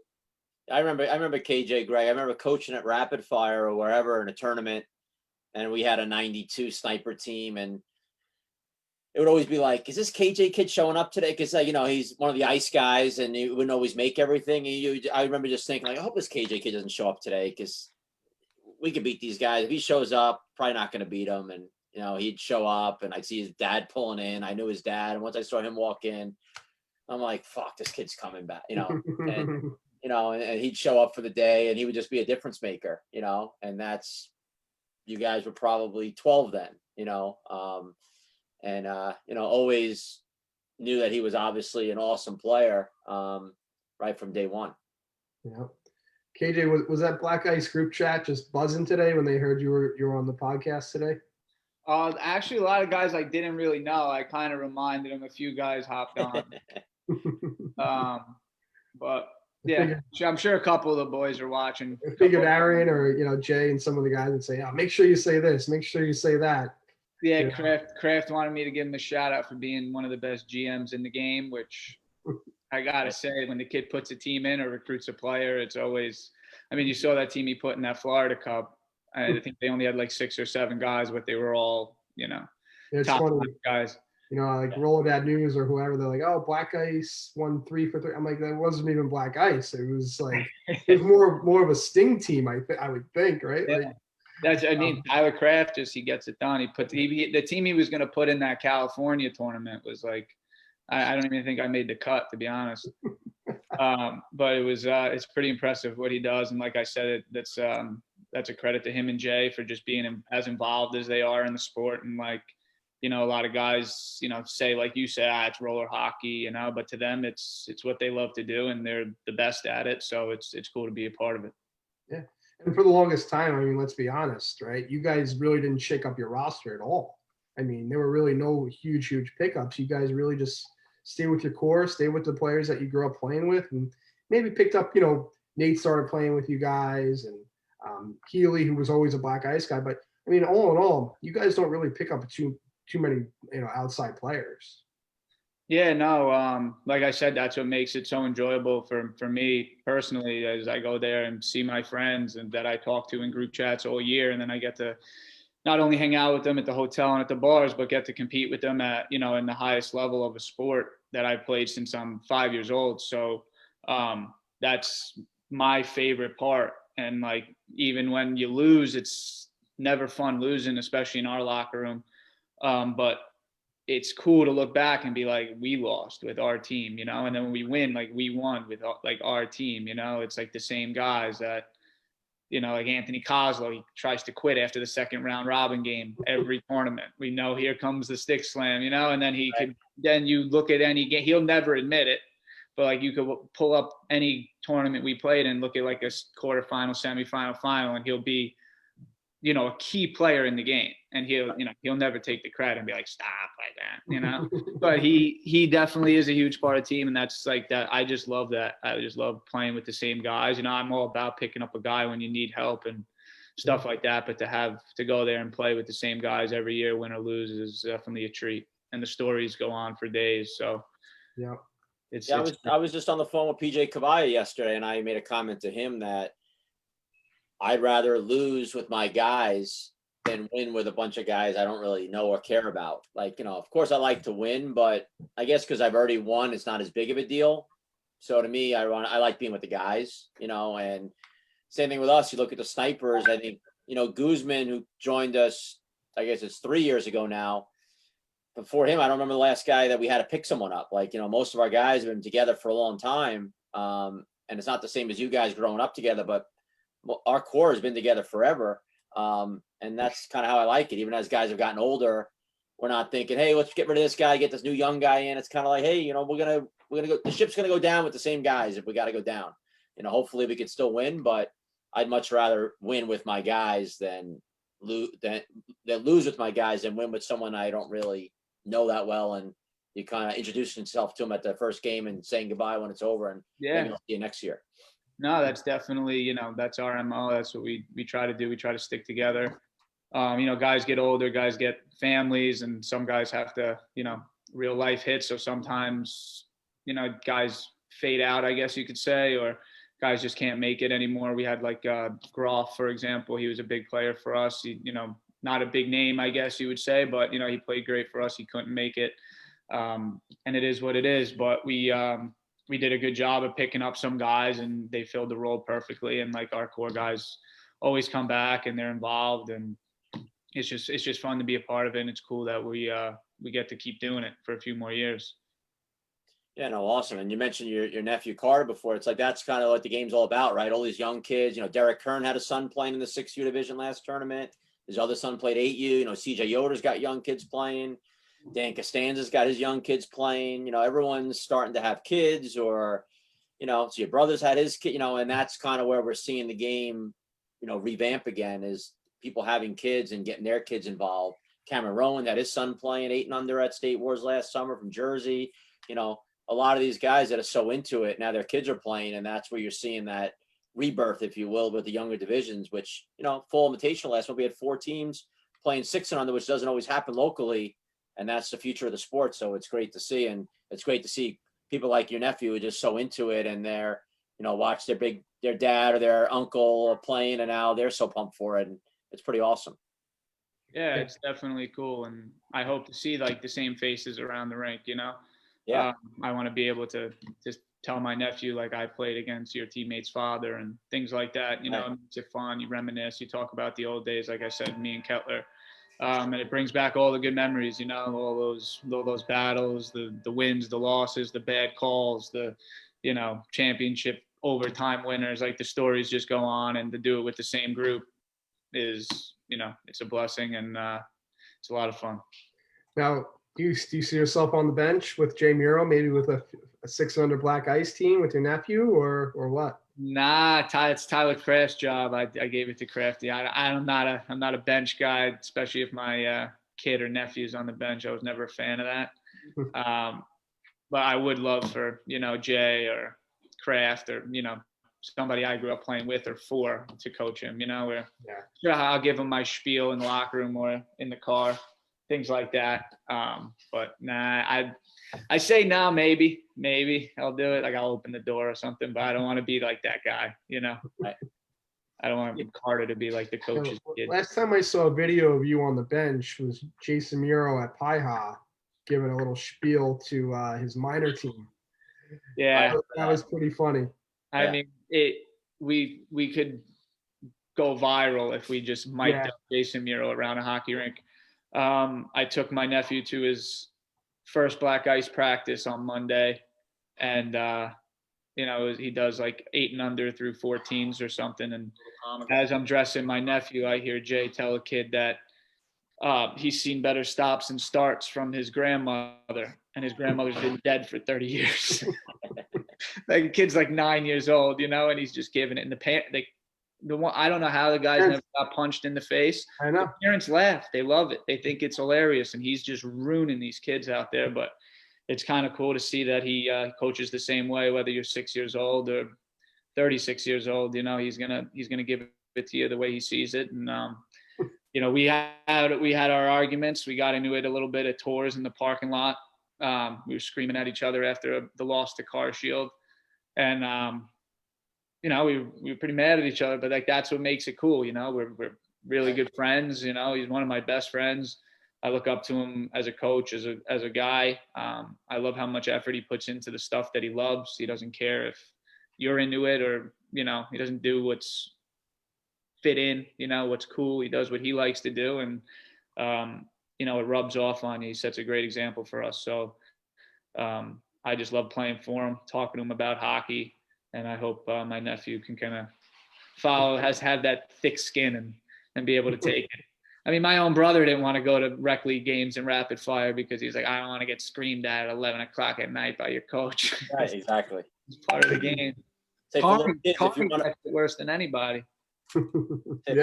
I remember KJ Gray. I remember coaching at Rapid Fire or wherever in a tournament, and we had a '92 sniper team, and it would always be like, is this KJ kid showing up today? Because you know, he's one of the ice guys, and he wouldn't always make everything. I remember just thinking, like, I hope this KJ kid doesn't show up today, because we could beat these guys. If he shows up, probably not going to beat him. And you know, he'd show up, and I'd see his dad pulling in. I knew his dad, and once I saw him walk in, I'm like, fuck, this kid's coming back. You know, and you know, and he'd show up for the day, and he would just be a difference maker. You know, and you guys were probably 12 then. You know. And you know, always knew that he was obviously an awesome player, right from day one. Yeah. KJ, was that Black Ice group chat just buzzing today when they heard you were on the podcast today? Actually, a lot of guys I didn't really know. I kind of reminded them. A few guys hopped on. But yeah, I'm sure a couple of the boys are watching. I figured Aaron or Jay and some of the guys would say, "Oh, make sure you say this, make sure you say that." Yeah, Kraft wanted me to give him a shout out for being one of the best GMs in the game, which I gotta say, when the kid puts a team in or recruits a player, it's always. I mean, you saw that team he put in that Florida Cup. I think they only had like 6 or 7 guys, but they were all It's top funny. guys. Like Rolodad News or whoever, they're like, "Oh, Black Ice won 3 for 3." I'm like, that wasn't even Black Ice. It was like it was more of a sting team. I would think, right? Yeah. Tyler Kraft he gets it done. He put the team he was going to put in that California tournament was like, I don't even think I made the cut, to be honest. But it was it's pretty impressive what he does, and like I said, that's a credit to him and Jay for just being as involved as they are in the sport. And like, a lot of guys, say, like you say, it's roller hockey, but to them, it's what they love to do, and they're the best at it. So it's cool to be a part of it. Yeah. And for the longest time, I mean, let's be honest, right? You guys really didn't shake up your roster at all. I mean, there were really no huge pickups. You guys really just stay with your core, stay with the players that you grew up playing with, and maybe picked up, Nate started playing with you guys, and Healy, who was always a Black Ice guy. But I mean, all in all, you guys don't really pick up too many, outside players. Yeah, no, like I said, that's what makes it so enjoyable for me personally, as I go there and see my friends and that I talk to in group chats all year. And then I get to not only hang out with them at the hotel and at the bars, but get to compete with them at, in the highest level of a sport that I've played since I'm 5 years old. So that's my favorite part. And like, even when you lose, it's never fun losing, especially in our locker room. But it's cool to look back and be like, we lost with our team, and then when we win, like we won with like our team, it's like the same guys that, like Anthony Kozlow, he tries to quit after the second round robin game every tournament. We know here comes the stick slam, and then then you look at any game, he'll never admit it, but like you could pull up any tournament we played and look at like a quarterfinal, semifinal, final, and he'll be, a key player in the game, and he'll never take the credit and be like, stop like that, but he definitely is a huge part of the team. And that's like that. I just love that. I just love playing with the same guys. I'm all about picking up a guy when you need help and stuff like that. But to go there and play with the same guys every year, win or lose, is definitely a treat. And the stories go on for days. So yeah, I was just on the phone with PJ Cavaya yesterday, and I made a comment to him that I'd rather lose with my guys than win with a bunch of guys I don't really know or care about. Like, of course I like to win, but I guess because I've already won, it's not as big of a deal. So to me, I like being with the guys, and same thing with us. You look at the Snipers, I think, Guzman, who joined us, I guess it's 3 years ago now. Before him, I don't remember the last guy that we had to pick someone up. Like, most of our guys have been together for a long time. And it's not the same as you guys growing up together, but our core has been together forever. And that's kind of how I like it. Even as guys have gotten older, we're not thinking, hey, let's get rid of this guy, get this new young guy in. It's kind of like, hey, we're gonna go. The ship's gonna go down with the same guys if we got to go down. Hopefully we can still win, but I'd much rather win with my guys than lose with my guys than win with someone I don't really know that well. And you kind of introduce yourself to them at the first game and saying goodbye when it's over, and maybe I'll see you next year. No, that's definitely, that's our MO. That's what we try to do. We try to stick together. Guys get older, guys get families, and some guys have to, real life hits. So sometimes, guys fade out, I guess you could say, or guys just can't make it anymore. We had like Groff, for example. He was a big player for us. He, not a big name, I guess you would say, but, he played great for us. He couldn't make it. And it is what it is. But we did a good job of picking up some guys, and they filled the role perfectly. And like our core guys always come back and they're involved, and it's just fun to be a part of it. And it's cool that we get to keep doing it for a few more years. Yeah, no, awesome. And you mentioned your nephew Carter before. It's like, that's kind of what the game's all about, right? All these young kids, Derek Kern had a son playing in the 6U division last tournament. His other son played 8U, CJ Yoder's got young kids playing. Dan Costanza's got his young kids playing. Everyone's starting to have kids or, so your brother's had his kid, and that's kind of where we're seeing the game, revamp again, is people having kids and getting their kids involved. Cameron Rowan had his son playing 8 and under at State Wars last summer from Jersey. A lot of these guys that are so into it now, their kids are playing, and that's where you're seeing that rebirth, if you will, with the younger divisions, which, fall invitational last month, we had 4 teams playing 6 and under, which doesn't always happen locally. And that's the future of the sport. So it's great to see. And it's great to see people like your nephew who are just so into it, and they're, watch their dad or their uncle playing, and now they're so pumped for it. And it's pretty awesome. Yeah, it's definitely cool. And I hope to see like the same faces around the rink, Yeah. I want to be able to just tell my nephew, like, I played against your teammate's father and things like that. It makes it fun. You reminisce, you talk about the old days, like I said, me and Kettler. And it brings back all the good memories, all those battles, the wins, the losses, the bad calls, the, championship overtime winners. Like, the stories just go on, and to do it with the same group is, it's a blessing, and it's a lot of fun. Now, do you see yourself on the bench with Jay Muro, maybe with a 6 under black ice team with your nephew, or what? Nah, it's Tyler Kraft's job. I gave it to Crafty. I'm not a bench guy, especially if my kid or nephew's on the bench. I was never a fan of that. But I would love for, Jay or Kraft or, somebody I grew up playing with or for to coach him, where sure, I'll give him my spiel in the locker room or in the car, things like that. But nah, I say now, maybe I'll do it. Like, I'll open the door or something, but I don't want to be like that guy, Right. I don't want Carter to be like the coach's kid. Last time I saw a video of you on the bench was Jason Muro at Paiha giving a little spiel to his minor team. Yeah. That was pretty funny. I mean, we could go viral if we just mic'd up Jason Muro around a hockey rink. I took my nephew to his first black ice practice on Monday, and he does like 8 and under through 14s or something. And as I'm dressing my nephew, I hear Jay tell a kid that he's seen better stops and starts from his grandmother, and his grandmother's been dead for 30 years. Like, the kid's like 9 years old, and he's just giving it. And I don't know how the guys never got punched in the face. I know. The parents laugh. They love it. They think it's hilarious, and he's just ruining these kids out there. But it's kind of cool to see that he coaches the same way, whether you're 6 years old or 36 years old. He's gonna give it to you the way he sees it. And we had our arguments. We got into it a little bit at tours in the parking lot. We were screaming at each other after the loss to Car Shield, and we were pretty mad at each other. But like, that's what makes it cool. We're really good friends. He's one of my best friends. I look up to him as a coach, as a guy. I love how much effort he puts into the stuff that he loves. He doesn't care if you're into it or, he doesn't do what's fit in, what's cool. He does what he likes to do. And, it rubs off on you. He sets a great example for us. So I just love playing for him, talking to him about hockey. And I hope my nephew can kind of have that thick skin and be able to take it. I mean, my own brother didn't want to go to rec league games in rapid fire because he's like, I don't want to get screamed at 11 o'clock at night by your coach. Right, exactly. It's part of the game. Talking gets it worse than anybody. If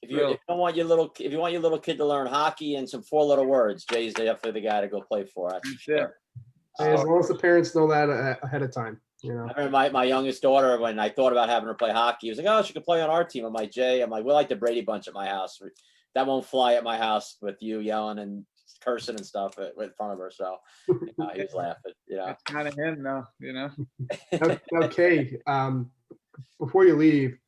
you want your little kid to learn hockey and some 4-letter words, Jay's definitely the guy to go play for. That's sure. As long as the parents know that ahead of time. I remember my youngest daughter, when I thought about having her play hockey, he was like, oh, she could play on our team. I'm like, Jay, we like the Brady Bunch at my house. That won't fly at my house with you yelling and cursing and stuff in front of her. So he was laughing. That's kind of him, though. Okay. Before you leave,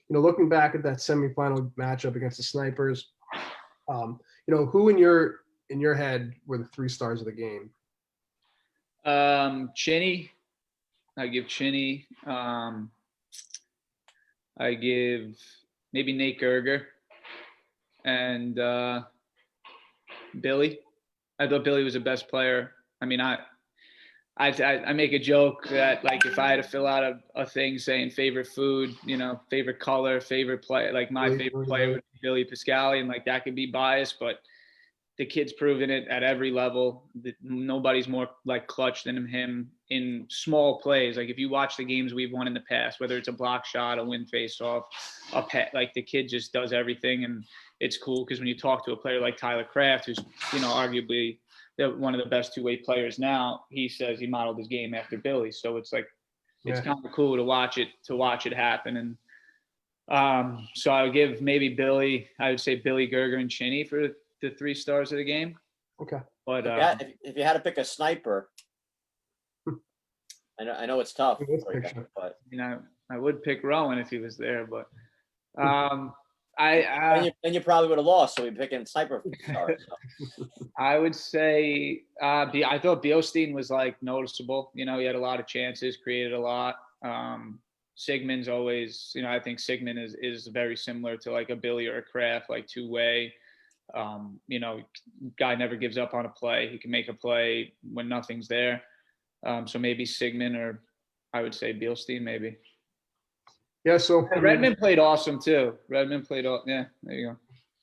looking back at that semifinal matchup against the Snipers, who in your head were the 3 stars of the game? Chinny. I give Chinny. I give maybe Nate Gerger and Billy. I thought Billy was the best player. I mean, I make a joke that, like, if I had to fill out a thing saying favorite food, favorite color, favorite play, like my favorite player would be Billy Pascali, and like that could be biased, but the kid's proven it at every level. Nobody's more like clutch than him in small plays. Like if you watch the games we've won in the past, whether it's a block shot, a win face off, a pet, like the kid just does everything. And it's cool because when you talk to a player like Tyler Kraft, who's, you know, arguably one of the best two-way players now, he says he modeled his game after Billy. So it's like, it's kind of cool to watch it happen. And so I would give maybe Billy, I would say Billy, Gerger, and Chinny for the 3 stars of the game. Okay. But if you had to pick a sniper, I know it's tough, but you know, I would pick Rowan if he was there, but then you probably would have lost. So we're picking sniper stars. So. I would say I thought Bielstein was like noticeable. You know, he had a lot of chances, created a lot. Sigmund's always, you know, I think Sigmund is very similar to like a Billy or a Kraft, like two-way. You know, guy never gives up on a play. He can make a play when nothing's there. So maybe Sigmund, or I would say Bielstein maybe. Yeah, so Redmond played awesome too. Yeah, there you go.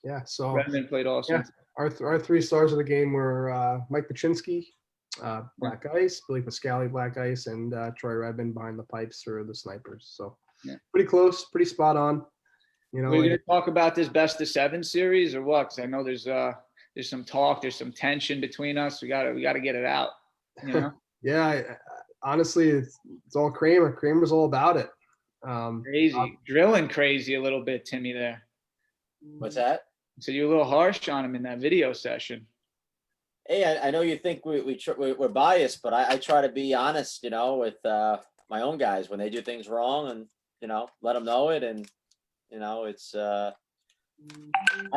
Yeah, so Redmond played awesome. Yeah, our 3 stars of the game were Mike Machinski, Black Ice, Billy Pascali, Black Ice, and Troy Redmond behind the pipes for the Snipers. So pretty close, pretty spot on. You know, we're going to talk about this best of 7 series or what? Because I know there's some talk, there's some tension between us. We got to get it out. You know? Yeah, honestly, it's all Kramer. Kramer's all about it. Crazy, drilling crazy a little bit, Timmy. There. What's that? So you're a little harsh on him in that video session. Hey, I know you think we're biased, but I try to be honest, you know, with my own guys when they do things wrong, and you know, let them know it. And you know, it's I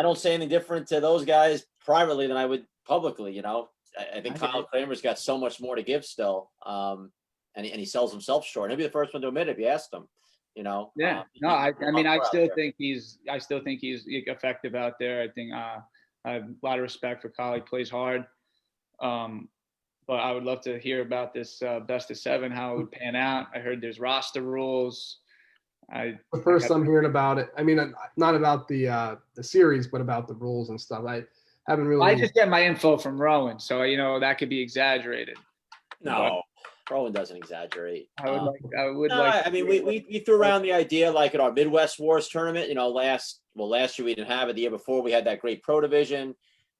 don't say anything different to those guys privately than I would publicly. You know, I think Kyle Kramer's got so much more to give still, and he sells himself short. He'll be the first one to admit it if you asked him. You know. Yeah. No, I mean, I still think he's effective out there. I think I have a lot of respect for Kyle. He plays hard. But I would love to hear about this best of 7, how it would pan out. I heard there's roster rules. The first I'm hearing about it. I mean, not about the series, but about the rules and stuff. I haven't really. I just get my info from Rowan, so you know that could be exaggerated. No, Rowan doesn't exaggerate. I would no, like. I mean, we threw around the idea like at our Midwest Wars tournament. You know, last year we didn't have it. The year before we had that great pro division.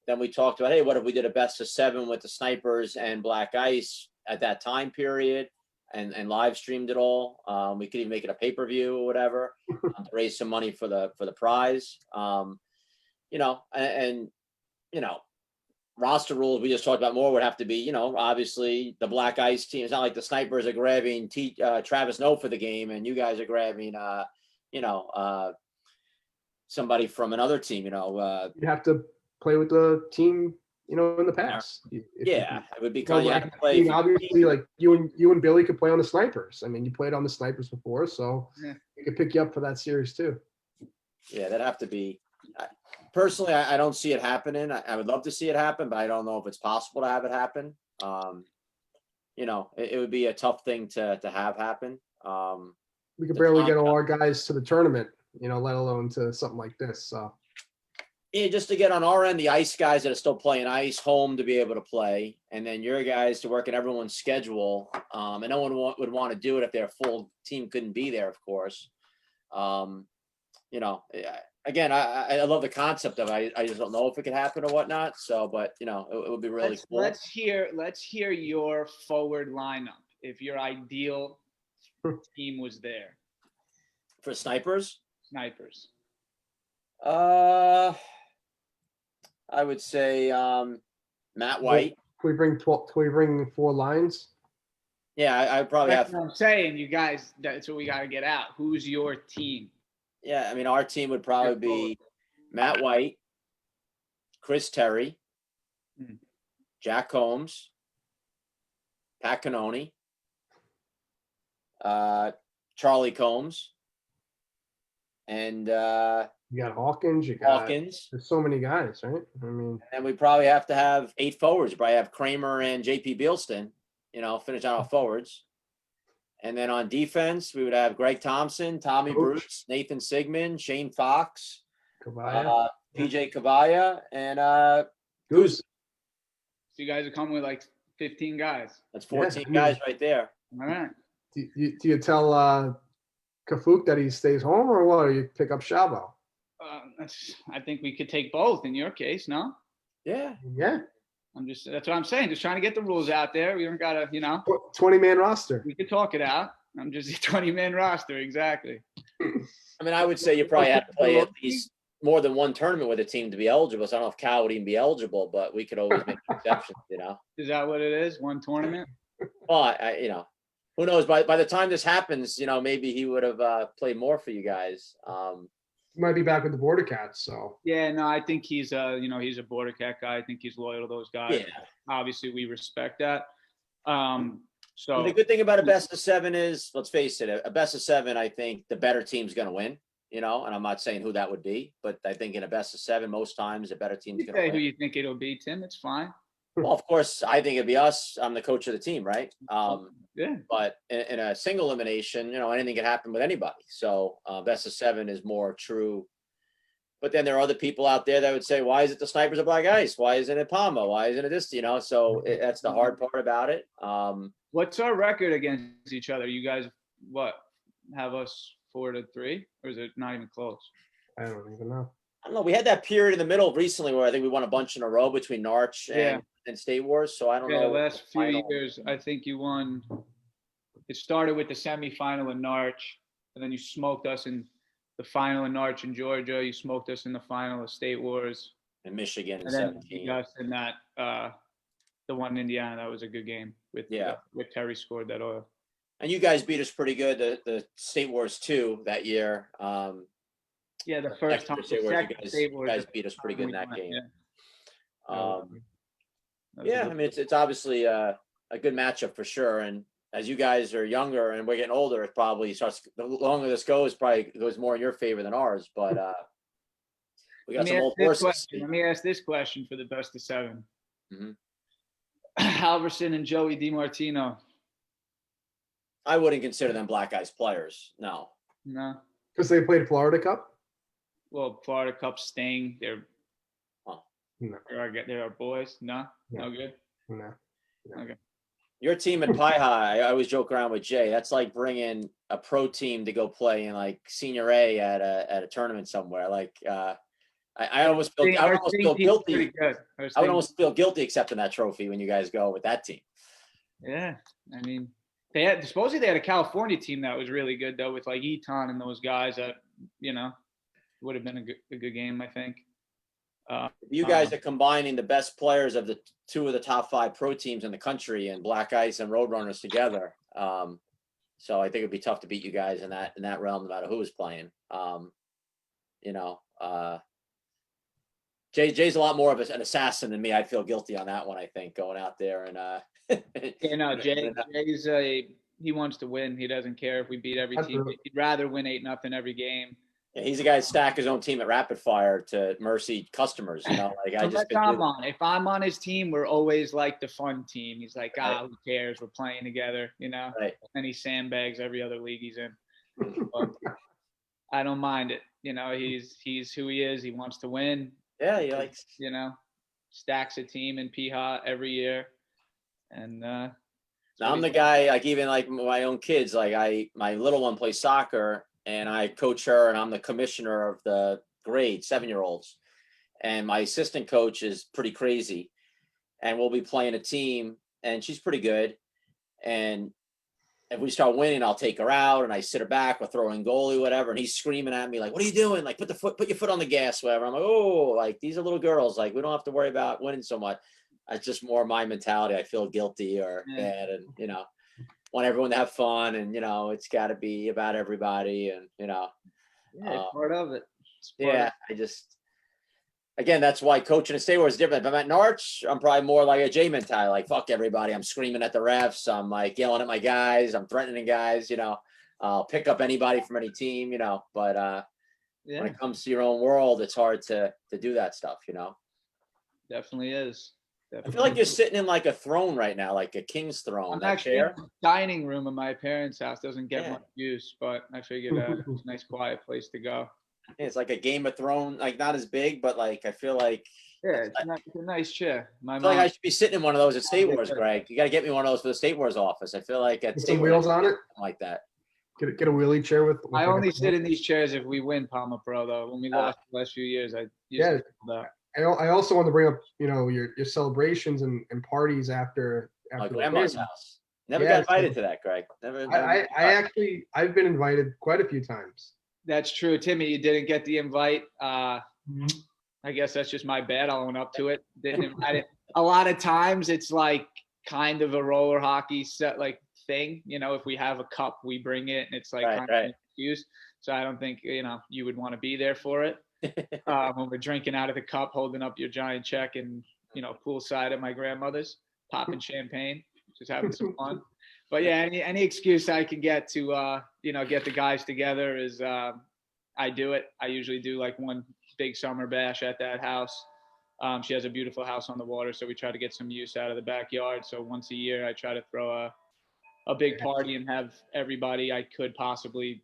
Then we talked about, hey, what if we did a best of 7 with the Snipers and Black Ice at that time period, and live streamed it all. We could even make it a pay-per-view or whatever to raise some money for the prize. You know, and you know, roster rules we just talked about more would have to be, you know, obviously the Black Ice team. It's not like the Snipers are grabbing Travis Noe for the game, and you guys are grabbing, you know, somebody from another team. You know, you have to play with the team, you know, in the past. Yeah, it would be kind of like, I mean, obviously, like you and Billy could play on the Snipers. I mean, you played on the Snipers before, so we could pick you up for that series too. Yeah, that'd have to be. Personally, I don't see it happening. I would love to see it happen, but I don't know if it's possible to have it happen. You know, it would be a tough thing to have happen. We could barely get all our guys to the tournament, you know, let alone to something like this. So. Yeah, just to get on our end, the ice guys that are still playing ice home to be able to play, and then your guys to work in everyone's schedule. And no one would want to do it if their full team couldn't be there, of course. You know, again, I love the concept of it. I just don't know if it could happen or whatnot. So, but you know, it would be really cool. Let's hear your forward lineup if your ideal team was there for Snipers. I would say Matt White. Can we bring 4 lines? Yeah, I probably That's have. what I'm saying, you guys. That's what we got to get out. Who's your team? Yeah, I mean, our team would probably be Matt White, Chris Terry, Jack Combs, Pat Cannoni, Charlie Combs, and you got Hawkins. You got Hawkins. There's so many guys, right? I mean, and we probably have to have 8 forwards. We probably have Kramer and JP Bielston, you know, finish out our forwards. And then on defense, we would have Greg Thompson, Tommy Bruce, Nathan Sigmund, Shane Fox, PJ Cavalla, and Goose. So you guys are coming with like 15 guys. That's 14 I mean- guys right there. All right. Do you tell Kafuk that he stays home or what? Or you pick up Shabo? I think we could take both in your case, no? Yeah. Yeah. That's what I'm saying. Just trying to get the rules out there. We don't gotta, 20-man roster. we could talk it out. I'm just a 20-man roster, exactly. I mean, I would say you probably have to play at least more than one tournament with a team to be eligible. So I don't know if Cal would even be eligible, but we could always make exceptions, Is that what it is? One tournament? But who knows? By the time this happens, maybe he would have played more for you guys. He might be back with the Border Cats. So Yeah, no, I think he's he's a Border Cat guy. I think he's loyal to those guys. Yeah. Obviously, we respect that. So The good thing about a best of 7 is, let's face it, a best of 7, I think the better team's going to win. And I'm not saying who that would be, but I think in a best of 7, most times a better team's you going to say who win. you think it'll be, Tim. It's fine. Well, of course, I think it'd be us. I'm the coach of the team, right? Yeah. But in a single elimination, anything can happen with anybody. So best of 7 is more true. But then there are other people out there that would say, why is it the Snipers of Black Ice? Why isn't it PAMA? Why isn't it this? So that's the hard part about it. What's our record against each other? You guys, have us 4-3, or is it not even close? I don't even know. I don't know. We had that period in the middle recently where I think we won a bunch in a row between Narch and State Wars. So I don't Yeah, know. the last few years, I think you won. It started with the semifinal in Narch, and then you smoked us in the final in Narch in Georgia. You smoked us in the final of State Wars. In Michigan in And then 17. beat us in that, the one in Indiana. That was a good game with Terry scored that oil. And you guys beat us pretty good. The State Wars 2 that year. Yeah, the first time. You guys beat us pretty good in that game. Yeah. I mean, it's obviously a good matchup for sure. And as you guys are younger and we're getting older, it probably starts. The longer this goes, probably goes more in your favor than ours. But we got some old horses. Let me ask this question for the best of 7. Mm-hmm. Halverson and Joey DiMartino. I wouldn't consider them Black Ice players. No. No. Because they played Florida Cup? Well, Florida Cup Sting. They're No. they're our boys. No, No. no good. No. Okay. Your team at Pi High, I always joke around with Jay. That's like bringing a pro team to go play in like Senior A at a tournament somewhere. Like I almost feel guilty. I would almost feel guilty accepting that trophy when you guys go with that team. Yeah, I mean, supposedly they had a California team that was really good though, with like Eton and those guys that would have been a good game, I think. You guys are combining the best players of the 2 of the top 5 pro teams in the country and Black Ice and Roadrunners together. So I think it'd be tough to beat you guys in that realm, no matter who was playing. Jay's a lot more of an assassin than me. I'd feel guilty on that one, I think, going out there and Jay's he wants to win. He doesn't care if we beat every team. He'd rather win 8-0 every game. Yeah, he's the guy that stack his own team at Rapid Fire to mercy customers. If I'm on his team, we're always like the fun team. He's like, who cares? We're playing together, Right. And he sandbags every other league he's in. But I don't mind it. He's who he is. He wants to win. Yeah, he likes. Stacks a team in Piha every year, and now I'm the guy. Like even like my own kids. Like my little one plays soccer. And I coach her, and I'm the commissioner of the grade 7-year-olds. And my assistant coach is pretty crazy. And we'll be playing a team, and she's pretty good. And if we start winning, I'll take her out, and I sit her back, or throw her in goalie, whatever. And he's screaming at me like, "What are you doing? Like, put your foot on the gas, whatever." I'm like, "Oh, like these are little girls. Like we don't have to worry about winning so much." It's just more my mentality. I feel guilty or bad, and want everyone to have fun, and it's got to be about everybody, and it's part of it. Again, that's why coaching at State Wars is different. If I'm at Narch, I'm probably more like a J mentality, like fuck everybody. I'm screaming at the refs. I'm like yelling at my guys. I'm threatening guys. I'll pick up anybody from any team. But when it comes to your own world, it's hard to do that stuff. Definitely is. I feel like you're sitting in like a throne right now, like a king's throne. I'm actually in the dining room of my parents' house. Doesn't get much use, but I figured it's a nice quiet place to go. Yeah, it's like a Game of Thrones, like not as big, but like I feel like Yeah, it's a nice chair. My I feel like I mom. should be sitting in one of those at State Wars, Greg. You got to get me one of those for the State Wars office. I feel like at With State some Wars, wheels on it. something like that. Get a wheelie chair with. I like a- only sit in these chairs if we win PAMA Pro, though. When we lost the last few years, I Yeah. used to pull that. I also want to bring up, your celebrations and parties after My the grandma's game. house. Never Yeah, got invited to that, Greg. Never. I've been invited quite a few times. That's true, Timmy. You didn't get the invite. Mhm. I guess that's just my bad. I'll own up to it. Didn't invite it. A lot of times, it's like kind of a roller hockey set like thing. If we have a cup, we bring it, and it's like kind of an excuse. So I don't think you would want to be there for it. When we're drinking out of the cup, holding up your giant check, and poolside at my grandmother's, popping champagne, just having some fun. But yeah, any excuse I can get to get the guys together is I do it. I usually do like one big summer bash at that house. She has a beautiful house on the water, so we try to get some use out of the backyard. So once a year, I try to throw a big party and have everybody I could possibly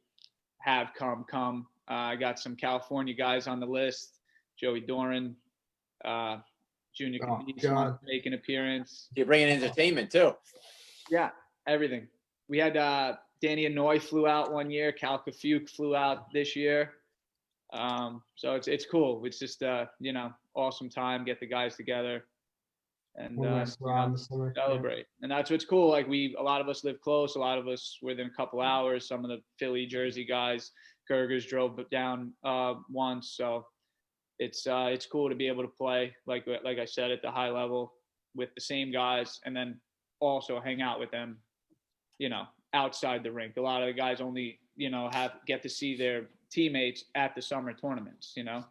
have come. I got some California guys on the list. Joey Doran, Junior Canice wants to make an appearance. You're bringing entertainment too. Yeah, everything. We had Danny Anoy flew out one year. Cal Kafuke flew out this year. So it's cool. It's just awesome time. Get the guys together and celebrate. And that's what's cool. Like a lot of us live close. A lot of us within a couple hours. Some of the Philly, Jersey guys, Gergers drove down once. So it's cool to be able to play like I said at the high level with the same guys, and then also hang out with them, outside the rink. A lot of the guys only get to see their teammates at the summer tournaments. Yeah,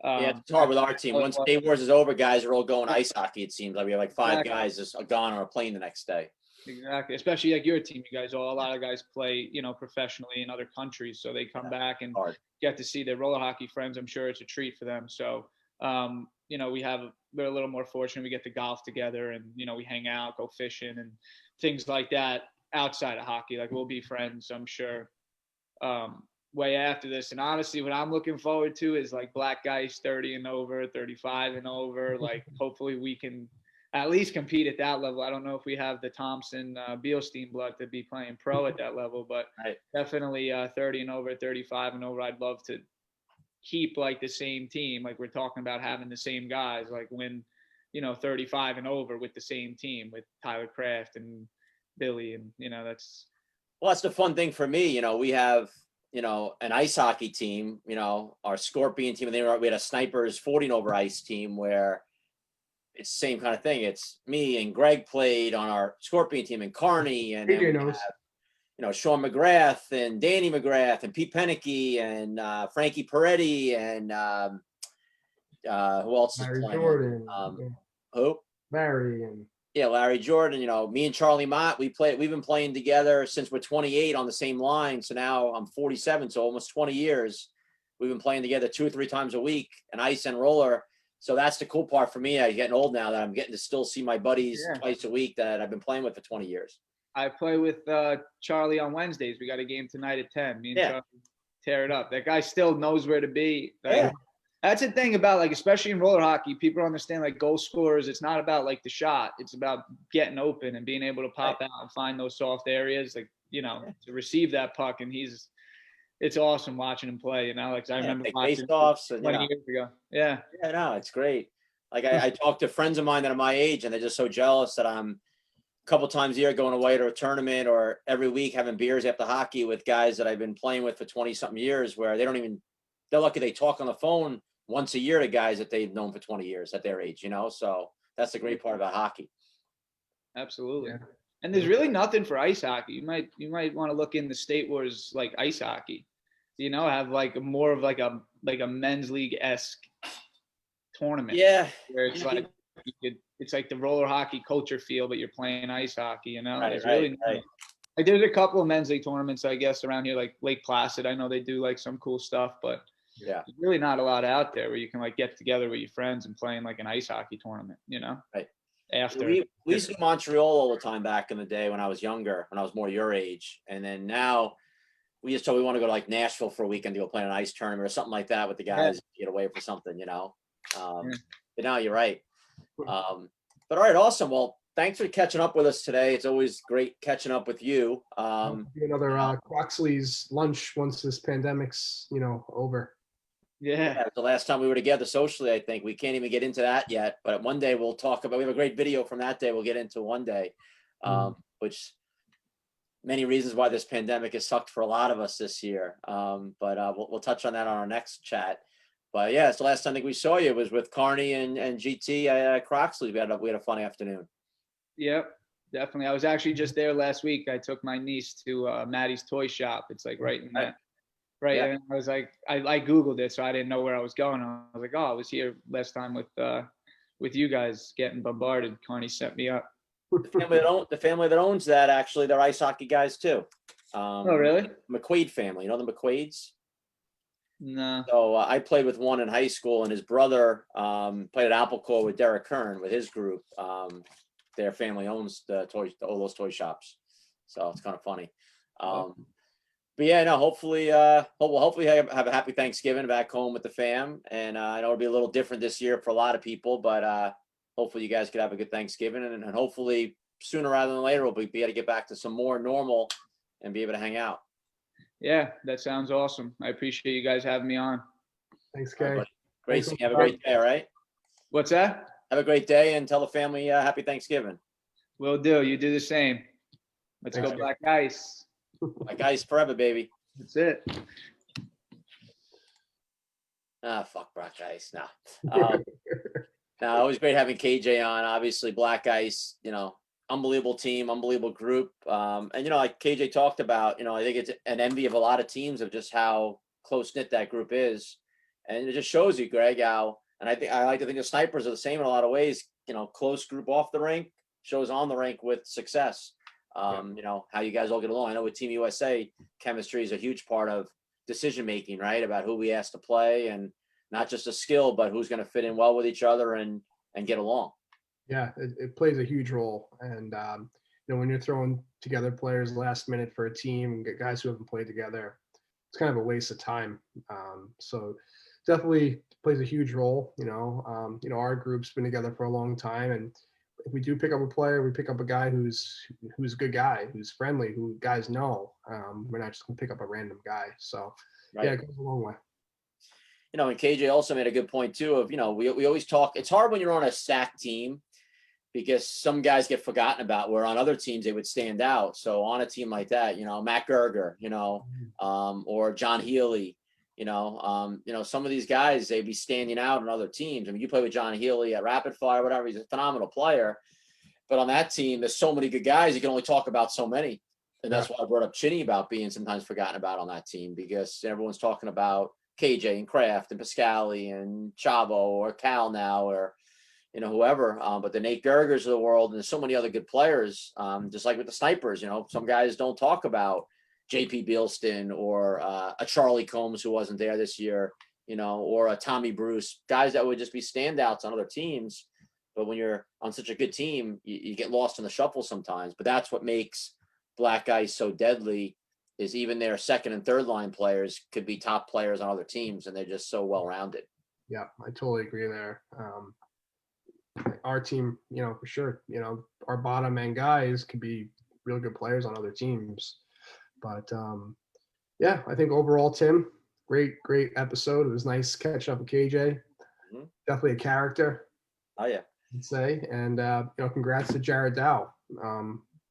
it's hard with our team. Once State Wars is over, guys are all going ice hockey. It seems like we have like five guys just gone on a plane the next day. Exactly, especially like your team. You guys, a lot of guys play, professionally in other countries, so they come back and get to see their roller hockey friends. I'm sure it's a treat for them. So, we're a little more fortunate. We get to golf together, and we hang out, go fishing, and things like that outside of hockey. Like we'll be friends, I'm sure. Way after this, and honestly, what I'm looking forward to is like black guys 30 and over, 35 and over. Like hopefully we can at least compete at that level. I don't know if we have the Thompson Beilstein blood to be playing pro at that level, but definitely 30 and over, 35 and over. I'd love to keep like the same team. Like we're talking about having the same guys, like win 35 and over with the same team with Tyler Kraft and Billy, and that's the fun thing for me. We have an ice hockey team, our Scorpion team, and we had a Snipers 40 and over ice team where it's the same kind of thing. It's me and Greg played on our Scorpion team, and Carney, and then we have, Sean McGrath and Danny McGrath and Pete Penicky and Frankie Peretti and who else is Larry playing? Jordan. Who? Larry and Larry Jordan. Me and Charlie Mott, we've been playing together since we're 28 on the same line. So now I'm 47, so almost 20 years. We've been playing together 2 or 3 times a week, and ice and roller. So that's the cool part for me. I'm getting old now that I'm getting to still see my buddies twice a week that I've been playing with for 20 years. I play with Charlie on Wednesdays. We got a game tonight at 10. Me and Charlie tear it up. That guy still knows where to be. That's the thing about, like, especially in roller hockey, people understand, like, goal scorers, it's not about, like, the shot. It's about getting open and being able to pop out and find those soft areas, like, to receive that puck. And it's awesome watching him play. Like, I remember watching face-offs 20 years ago. Yeah. Yeah, no, it's great. Like, I talk to friends of mine that are my age, and they're just so jealous that I'm a couple times a year going away to a tournament, or every week having beers after hockey with guys that I've been playing with for 20-something years, where they're lucky they talk on the phone once a year to guys that they've known for 20 years at their age, So that's the great part about hockey. Absolutely. Yeah. And there's really nothing for ice hockey. You might want to look in the State Wars, like, ice hockey, have like more of like a men's league-esque tournament. Yeah. Where it's like, it's like the roller hockey culture feel, but you're playing ice hockey, Right, Like, there's a couple of men's league tournaments, I guess, around here, like Lake Placid. I know they do like some cool stuff, but there's really not a lot out there where you can like get together with your friends and play in like an ice hockey tournament, Right. After we used to do Montreal all the time back in the day when I was younger, when I was more your age. And then now we just told we want to go to like Nashville for a weekend to go play an ice tournament or something like that with the guys, get away for something, No, you're right. But all right, awesome. Well, thanks for catching up with us today. It's always great catching up with you. Be another Croxley's lunch once this pandemic's over. Yeah. The last time we were together socially, I think we can't even get into that yet. But one day we'll talk about. We have a great video from that day. We'll get into one day, which many reasons why this pandemic has sucked for a lot of us this year. But we'll touch on that on our next chat. But yeah, it's the last time I think we saw you was with Carney and GT at Croxley. We had a fun afternoon. Yep, definitely. I was actually just there last week. I took my niece to Maddie's toy shop. It's like right in that. Right. Yeah. And I was like, I Googled it, so I didn't know where I was going. I was like, oh, I was here last time with you guys getting bombarded. Carney set me up. The family that owns that, actually, they're ice hockey guys too. Oh, really? McQuaid family. You know the McQuaids? No. So I played with one in high school, and his brother played at Applecore with Derek Kern with his group. Their family owns all those toy shops, so it's kind of funny. But yeah, no. Hopefully, hopefully have a happy Thanksgiving back home with the fam, and I know it'll be a little different this year for a lot of people, but hopefully you guys could have a good Thanksgiving, and hopefully sooner rather than later we'll be able to get back to some more normal and be able to hang out. Yeah, that sounds awesome. I appreciate you guys having me on. Thanks, Kay. Great. Have a great day. All right. What's that? Have a great day, and tell the family happy Thanksgiving. Will do. You do the same. Let's go Black Ice. Black Ice forever, baby. That's it. Fuck Black Ice. No. No, it was great having KJ on. Obviously, Black Ice, unbelievable team, unbelievable group. And like KJ talked about, I think it's an envy of a lot of teams of just how close knit that group is. And it just shows you, Greg, how, and I like to think the Snipers are the same in a lot of ways, close group off the rink shows on the rink with success. How you guys all get along. I know with Team USA, chemistry is a huge part of decision making, right? About who we ask to play, and not just a skill, but who's going to fit in well with each other and get along. Yeah, it plays a huge role. And, when you're throwing together players last minute for a team and get guys who haven't played together, it's kind of a waste of time. So definitely plays a huge role. Our group's been together for a long time, and if we do pick up a player, we pick up a guy who's a good guy, who's friendly, who guys know. We're not just gonna pick up a random guy. So Right. yeah, it goes a long way. And KJ also made a good point too of, we always talk, it's hard when you're on a stacked team because some guys get forgotten about, where on other teams they would stand out. So on a team like that, Matt Gerger, or John Healy, some of these guys, they'd be standing out on other teams. I mean, you play with John Healy at Rapid Fire, whatever, he's a phenomenal player. But on that team, there's so many good guys, you can only talk about so many. And that's why I brought up Chinny about being sometimes forgotten about on that team, because everyone's talking about KJ and Kraft and Pascali and Chavo or Cal now, or, whoever. But the Nate Gergers of the world, and there's so many other good players, just like with the Snipers, some guys don't talk about JP Bealston or a Charlie Combs who wasn't there this year, or a Tommy Bruce, guys that would just be standouts on other teams. But when you're on such a good team, you get lost in the shuffle sometimes. But that's what makes Black Ice so deadly, is even their second and third line players could be top players on other teams, and they're just so well-rounded. Yeah, I totally agree there. Our team, for sure, our bottom end guys could be real good players on other teams. But yeah, I think overall, Tim, great episode. It was nice catching up with KJ. Mhm. Definitely a character, Oh yeah. I'd say. And congrats to Jared Dow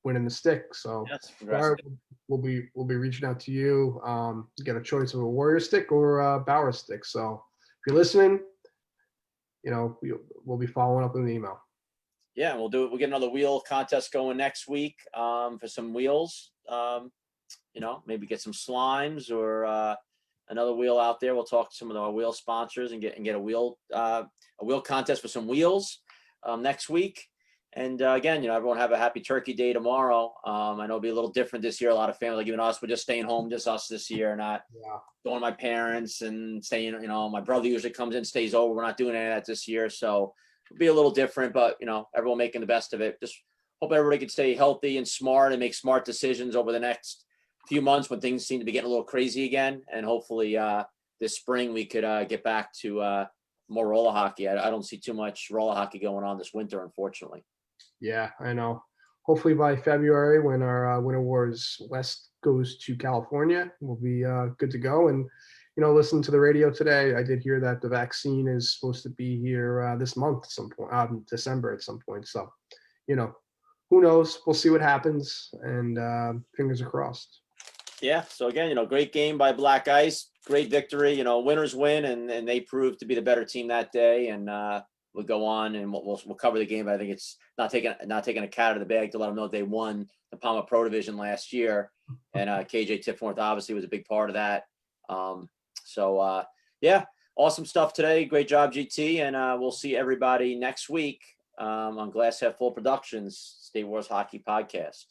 winning the stick. So Yes. Congrats. Jared, we'll be reaching out to you to get a choice of a Warrior stick or a Bauer stick. So if you're listening, we'll be following up with an email. Yeah, we'll do it. We'll get another wheel contest going next week for some wheels. Maybe get some slimes or another wheel out there. We'll talk to some of our wheel sponsors and get a wheel contest for some wheels next week. And again, everyone have a happy Turkey Day tomorrow. I know it'll be a little different this year. A lot of families, like even us, we're just staying home, just us this year, not going to my parents and staying. My brother usually comes in, stays over. We're not doing any of that this year, so it'll be a little different. But everyone making the best of it. Just hope everybody can stay healthy and smart and make smart decisions over the next few months when things seem to be getting a little crazy again. And hopefully this spring we could get back to more roller hockey. I don't see too much roller hockey going on this winter, unfortunately. Yeah, I know. Hopefully by February, when our Winter Wars West goes to California, we'll be good to go. And listening to the radio today, I did hear that the vaccine is supposed to be here this month, some point, December at some point. So, who knows? We'll see what happens, and fingers are crossed. Yeah. So again, great game by Black Ice, great victory. Winners win, and they proved to be the better team that day. And we'll go on and we'll cover the game. But I think it's not taking a cat out of the bag to let them know they won the PAMA Pro Division last year, and KJ Tiefenwerth obviously was a big part of that. Yeah, awesome stuff today. Great job, GT, and we'll see everybody next week on Glass Half Full Productions State Wars Hockey Podcast.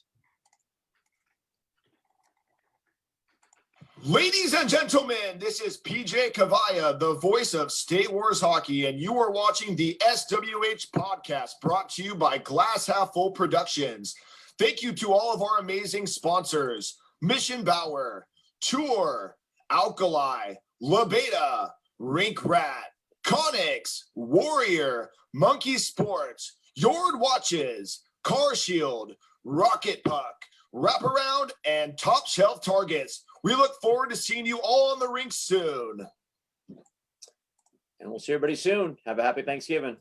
Ladies and gentlemen, this is PJ Cavalla, the voice of State Wars Hockey, and you are watching the SWH podcast brought to you by Glass Half Full Productions. Thank you to all of our amazing sponsors: Mission Bauer, Tour, Alkali, Labeda, Rink Rat, Conix, Warrior, Monkey Sports, Yord Watches, Car Shield, Rocket Puck, Wraparound, and Top Shelf Targets. We look forward to seeing you all on the rink soon. And we'll see everybody soon. Have a happy Thanksgiving.